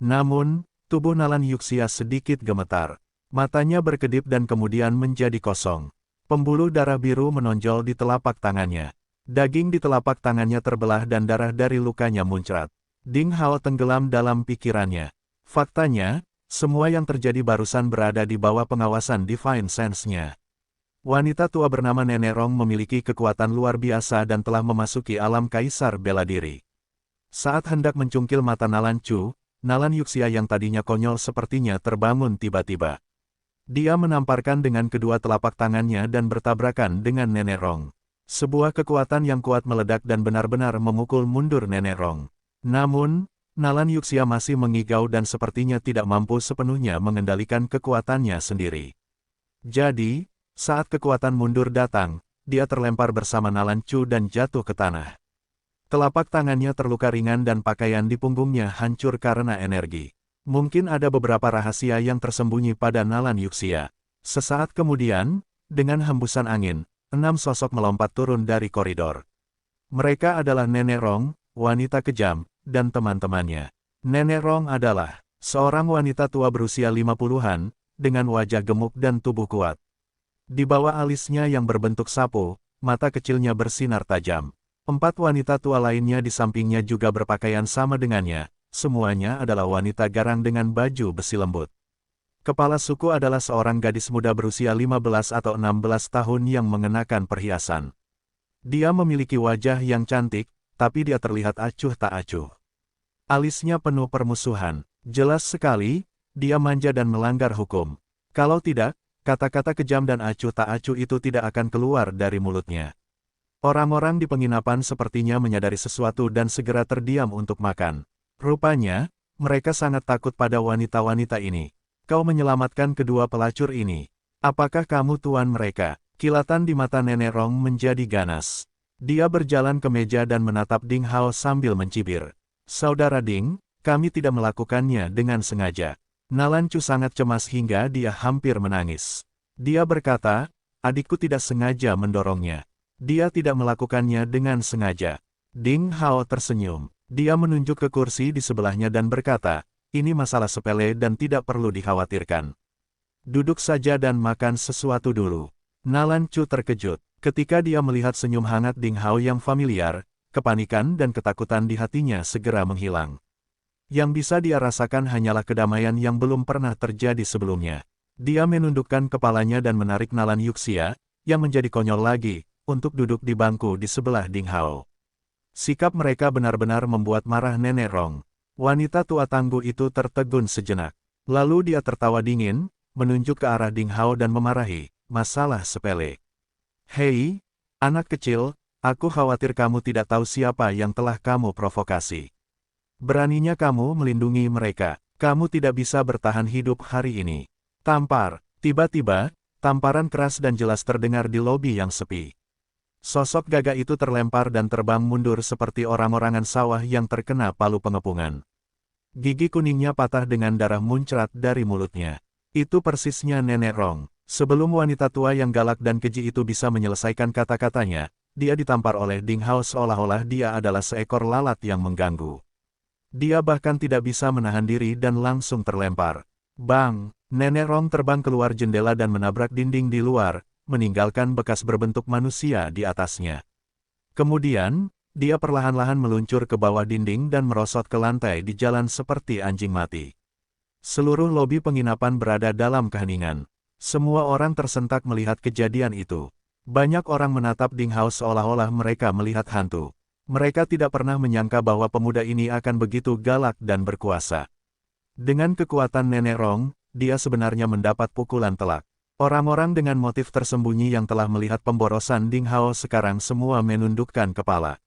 Namun, tubuh Nalan Yuxia sedikit gemetar. Matanya berkedip dan kemudian menjadi kosong. Pembuluh darah biru menonjol di telapak tangannya. Daging di telapak tangannya terbelah dan darah dari lukanya muncrat. Ding Hao tenggelam dalam pikirannya. Faktanya, semua yang terjadi barusan berada di bawah pengawasan Divine Sense-nya. Wanita tua bernama Nenek Rong memiliki kekuatan luar biasa dan telah memasuki alam kaisar bela diri. Saat hendak mencungkil mata Nalan Chu, Nalan Yuxia yang tadinya konyol sepertinya terbangun tiba-tiba. Dia menamparkan dengan kedua telapak tangannya dan bertabrakan dengan Nenek Rong. Sebuah kekuatan yang kuat meledak dan benar-benar memukul mundur Nenek Rong. Namun, Nalan Yuxia masih mengigau dan sepertinya tidak mampu sepenuhnya mengendalikan kekuatannya sendiri. Jadi, saat kekuatan mundur datang, dia terlempar bersama Nalan Chu dan jatuh ke tanah. Telapak tangannya terluka ringan dan pakaian di punggungnya hancur karena energi. Mungkin ada beberapa rahasia yang tersembunyi pada Nalan Yuxia. Sesaat kemudian, dengan hembusan angin, 6 sosok melompat turun dari koridor. Mereka adalah Nenek Rong, wanita kejam, dan teman-temannya. Nenek Rong adalah seorang wanita tua berusia 50-an, dengan wajah gemuk dan tubuh kuat. Di bawah alisnya yang berbentuk sapu, mata kecilnya bersinar tajam. 4 wanita tua lainnya di sampingnya juga berpakaian sama dengannya, semuanya adalah wanita garang dengan baju besi lembut. Kepala suku adalah seorang gadis muda berusia 15 atau 16 tahun yang mengenakan perhiasan. Dia memiliki wajah yang cantik, tapi dia terlihat acuh tak acuh. Alisnya penuh permusuhan. Jelas sekali, dia manja dan melanggar hukum. Kalau tidak, kata-kata kejam dan acuh tak acuh itu tidak akan keluar dari mulutnya. Orang-orang di penginapan sepertinya menyadari sesuatu dan segera terdiam untuk makan. Rupanya, mereka sangat takut pada wanita-wanita ini. Kau menyelamatkan kedua pelacur ini. Apakah kamu tuan mereka? Kilatan di mata Nenek Rong menjadi ganas. Dia berjalan ke meja dan menatap Ding Hao sambil mencibir. Saudara Ding, kami tidak melakukannya dengan sengaja. Nalan Chu sangat cemas hingga dia hampir menangis. Dia berkata, adikku tidak sengaja mendorongnya. Dia tidak melakukannya dengan sengaja. Ding Hao tersenyum. Dia menunjuk ke kursi di sebelahnya dan berkata, ini masalah sepele dan tidak perlu dikhawatirkan. Duduk saja dan makan sesuatu dulu. Nalan Chu terkejut. Ketika dia melihat senyum hangat Ding Hao yang familiar, kepanikan dan ketakutan di hatinya segera menghilang. Yang bisa dia rasakan hanyalah kedamaian yang belum pernah terjadi sebelumnya. Dia menundukkan kepalanya dan menarik Nalan Yuxia, yang menjadi konyol lagi, untuk duduk di bangku di sebelah Ding Hao. Sikap mereka benar-benar membuat marah Nenek Rong. Wanita tua tangguh itu tertegun sejenak. Lalu dia tertawa dingin, menunjuk ke arah Ding Hao dan memarahi, masalah sepele. Hei, anak kecil, aku khawatir kamu tidak tahu siapa yang telah kamu provokasi. Beraninya kamu melindungi mereka, kamu tidak bisa bertahan hidup hari ini. Tampar, tiba-tiba, tamparan keras dan jelas terdengar di lobi yang sepi. Sosok gagah itu terlempar dan terbang mundur seperti orang-orangan sawah yang terkena palu pengepungan. Gigi kuningnya patah dengan darah muncrat dari mulutnya. Itu persisnya Nenek Rong. Sebelum wanita tua yang galak dan keji itu bisa menyelesaikan kata-katanya, dia ditampar oleh Ding Hao seolah-olah dia adalah seekor lalat yang mengganggu. Dia bahkan tidak bisa menahan diri dan langsung terlempar. Bang! Nenek Rong terbang keluar jendela dan menabrak dinding di luar, meninggalkan bekas berbentuk manusia di atasnya. Kemudian, dia perlahan-lahan meluncur ke bawah dinding dan merosot ke lantai di jalan seperti anjing mati. Seluruh lobi penginapan berada dalam keheningan. Semua orang tersentak melihat kejadian itu. Banyak orang menatap Ding Hao seolah-olah mereka melihat hantu. Mereka tidak pernah menyangka bahwa pemuda ini akan begitu galak dan berkuasa. Dengan kekuatan Nenek Rong, dia sebenarnya mendapat pukulan telak. Orang-orang dengan motif tersembunyi yang telah melihat pemborosan Ding Hao sekarang semua menundukkan kepala.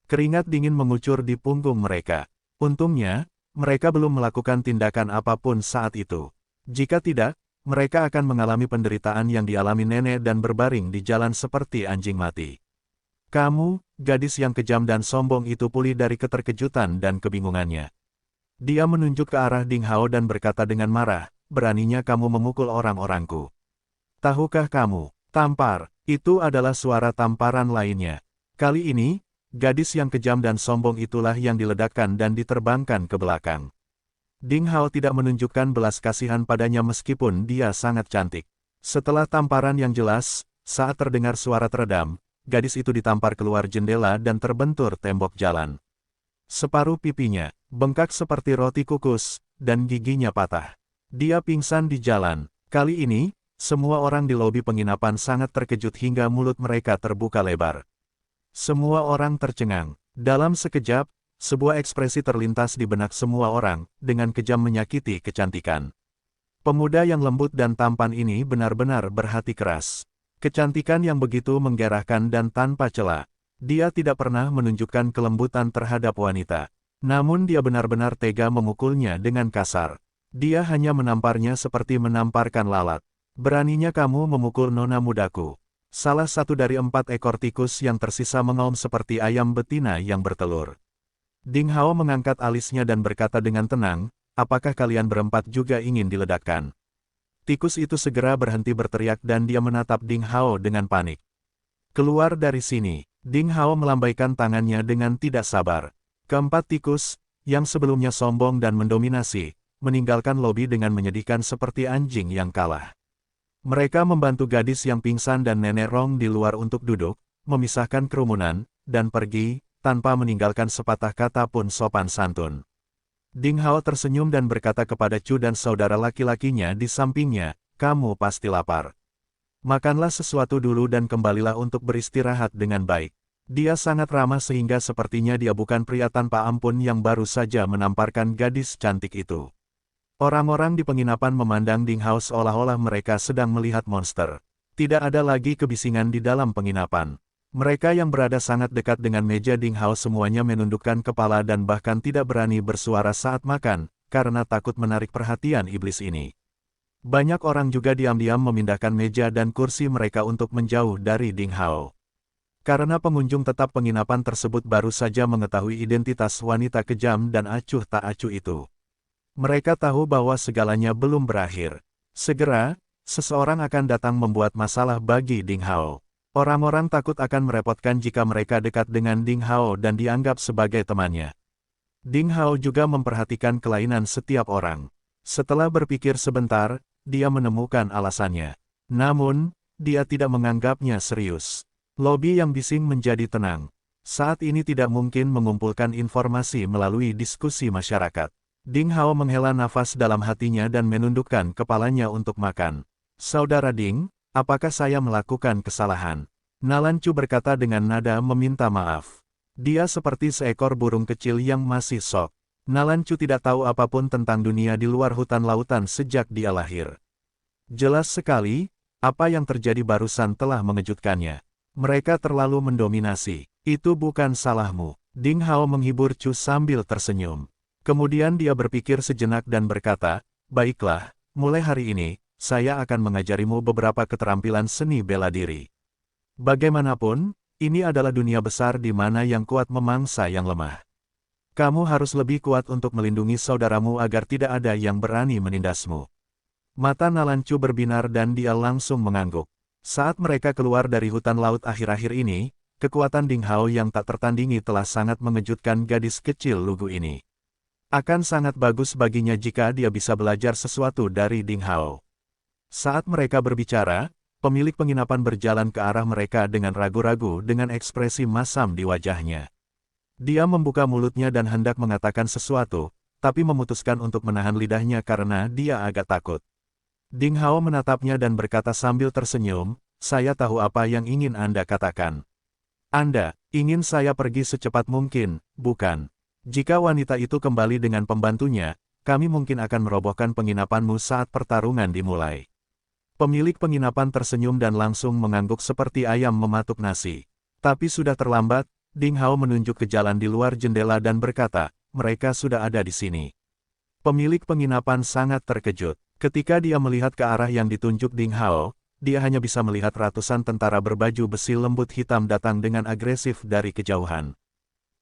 Keringat dingin mengucur di punggung mereka. Untungnya, mereka belum melakukan tindakan apapun saat itu. Jika tidak, mereka akan mengalami penderitaan yang dialami nenek dan berbaring di jalan seperti anjing mati. Kamu, gadis yang kejam dan sombong itu pulih dari keterkejutan dan kebingungannya. Dia menunjuk ke arah Ding Hao dan berkata dengan marah, beraninya kamu memukul orang-orangku. Tahukah kamu, tampar, itu adalah suara tamparan lainnya. Kali ini, gadis yang kejam dan sombong itulah yang diledakkan dan diterbangkan ke belakang. Ding Hao tidak menunjukkan belas kasihan padanya meskipun dia sangat cantik. Setelah tamparan yang jelas, saat terdengar suara teredam, gadis itu ditampar keluar jendela dan terbentur tembok jalan. Separuh pipinya bengkak seperti roti kukus, dan giginya patah. Dia pingsan di jalan. Kali ini, semua orang di lobi penginapan sangat terkejut hingga mulut mereka terbuka lebar. Semua orang tercengang. Dalam sekejap, sebuah ekspresi terlintas di benak semua orang, dengan kejam menyakiti kecantikan. Pemuda yang lembut dan tampan ini benar-benar berhati keras. Kecantikan yang begitu menggerahkan dan tanpa celah. Dia tidak pernah menunjukkan kelembutan terhadap wanita. Namun dia benar-benar tega memukulnya dengan kasar. Dia hanya menamparnya seperti menamparkan lalat. Beraninya kamu memukul nona mudaku. Salah satu dari 4 ekor tikus yang tersisa mengaum seperti ayam betina yang bertelur. Ding Hao mengangkat alisnya dan berkata dengan tenang, apakah kalian berempat juga ingin diledakkan? Tikus itu segera berhenti berteriak dan dia menatap Ding Hao dengan panik. Keluar dari sini. Ding Hao melambaikan tangannya dengan tidak sabar. Keempat tikus, yang sebelumnya sombong dan mendominasi, meninggalkan lobi dengan menyedihkan seperti anjing yang kalah. Mereka membantu gadis yang pingsan dan nenek Rong di luar untuk duduk, memisahkan kerumunan, dan pergi, tanpa meninggalkan sepatah kata pun sopan santun. Ding Hao tersenyum dan berkata kepada Chu dan saudara laki-lakinya di sampingnya, kamu pasti lapar. Makanlah sesuatu dulu dan kembalilah untuk beristirahat dengan baik. Dia sangat ramah sehingga sepertinya dia bukan pria tanpa ampun yang baru saja menamparkan gadis cantik itu. Orang-orang di penginapan memandang Ding Hao seolah-olah mereka sedang melihat monster. Tidak ada lagi kebisingan di dalam penginapan. Mereka yang berada sangat dekat dengan meja Ding Hao semuanya menundukkan kepala dan bahkan tidak berani bersuara saat makan, karena takut menarik perhatian iblis ini. Banyak orang juga diam-diam memindahkan meja dan kursi mereka untuk menjauh dari Ding Hao. Karena pengunjung tetap penginapan tersebut baru saja mengetahui identitas wanita kejam dan acuh tak acuh itu. Mereka tahu bahwa segalanya belum berakhir. Segera, seseorang akan datang membuat masalah bagi Ding Hao. Orang-orang takut akan merepotkan jika mereka dekat dengan Ding Hao dan dianggap sebagai temannya. Ding Hao juga memperhatikan kelainan setiap orang. Setelah berpikir sebentar, dia menemukan alasannya. Namun, dia tidak menganggapnya serius. Lobi yang bising menjadi tenang. Saat ini tidak mungkin mengumpulkan informasi melalui diskusi masyarakat. Ding Hao menghela nafas dalam hatinya dan menundukkan kepalanya untuk makan. Saudara Ding, apakah saya melakukan kesalahan? Nalan Chu berkata dengan nada meminta maaf. Dia seperti seekor burung kecil yang masih shock. Nalan Chu tidak tahu apapun tentang dunia di luar hutan lautan sejak dia lahir. Jelas sekali, apa yang terjadi barusan telah mengejutkannya. Mereka terlalu mendominasi. Itu bukan salahmu. Ding Hao menghibur Chu sambil tersenyum. Kemudian dia berpikir sejenak dan berkata, baiklah, mulai hari ini, saya akan mengajarimu beberapa keterampilan seni bela diri. Bagaimanapun, ini adalah dunia besar di mana yang kuat memangsa yang lemah. Kamu harus lebih kuat untuk melindungi saudaramu agar tidak ada yang berani menindasmu. Mata Nalan Chu berbinar dan dia langsung mengangguk. Saat mereka keluar dari hutan laut akhir-akhir ini, kekuatan Ding Hao yang tak tertandingi telah sangat mengejutkan gadis kecil lugu ini. Akan sangat bagus baginya jika dia bisa belajar sesuatu dari Ding Hao. Saat mereka berbicara, pemilik penginapan berjalan ke arah mereka dengan ragu-ragu dengan ekspresi masam di wajahnya. Dia membuka mulutnya dan hendak mengatakan sesuatu, tapi memutuskan untuk menahan lidahnya karena dia agak takut. Ding Hao menatapnya dan berkata sambil tersenyum, saya tahu apa yang ingin Anda katakan. Anda ingin saya pergi secepat mungkin, bukan? Jika wanita itu kembali dengan pembantunya, kami mungkin akan merobohkan penginapanmu saat pertarungan dimulai. Pemilik penginapan tersenyum dan langsung mengangguk seperti ayam mematuk nasi. Tapi sudah terlambat. Ding Hao menunjuk ke jalan di luar jendela dan berkata, mereka sudah ada di sini. Pemilik penginapan sangat terkejut. Ketika dia melihat ke arah yang ditunjuk Ding Hao, dia hanya bisa melihat ratusan tentara berbaju besi lembut hitam datang dengan agresif dari kejauhan.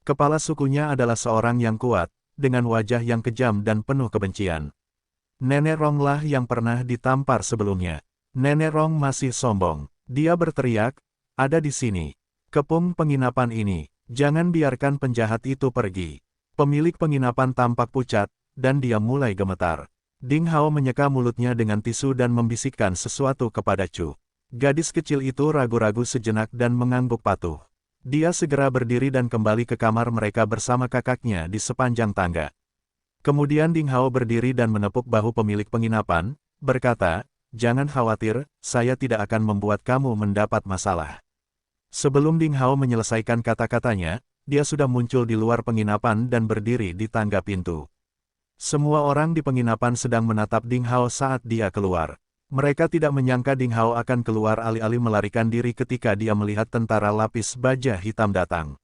Kepala sukunya adalah seorang yang kuat, dengan wajah yang kejam dan penuh kebencian. Nenek Ronglah yang pernah ditampar sebelumnya. Nenek Rong masih sombong. Dia berteriak, "Ada di sini. Kepung penginapan ini. Jangan biarkan penjahat itu pergi." Pemilik penginapan tampak pucat, dan dia mulai gemetar. Ding Hao menyeka mulutnya dengan tisu dan membisikkan sesuatu kepada Chu. Gadis kecil itu ragu-ragu sejenak dan mengangguk patuh. Dia segera berdiri dan kembali ke kamar mereka bersama kakaknya di sepanjang tangga. Kemudian Ding Hao berdiri dan menepuk bahu pemilik penginapan, berkata, "Jangan khawatir, saya tidak akan membuat kamu mendapat masalah." Sebelum Ding Hao menyelesaikan kata-katanya, dia sudah muncul di luar penginapan dan berdiri di tangga pintu. Semua orang di penginapan sedang menatap Ding Hao saat dia keluar. Mereka tidak menyangka Ding Hao akan keluar alih-alih melarikan diri ketika dia melihat tentara lapis baja hitam datang.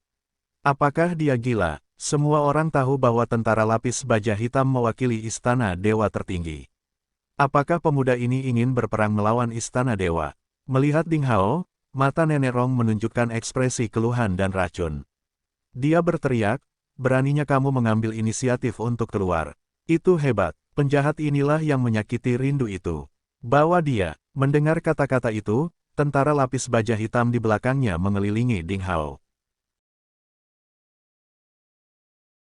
Apakah dia gila? Semua orang tahu bahwa tentara lapis baja hitam mewakili istana dewa tertinggi. Apakah pemuda ini ingin berperang melawan istana dewa? Melihat Ding Hao, mata Nenek Rong menunjukkan ekspresi keluhan dan racun. Dia berteriak, "Beraninya kamu mengambil inisiatif untuk keluar. Itu hebat, penjahat inilah yang menyakiti rindu itu. Bawa dia." Mendengar kata-kata itu, tentara lapis baja hitam di belakangnya mengelilingi Ding Hao.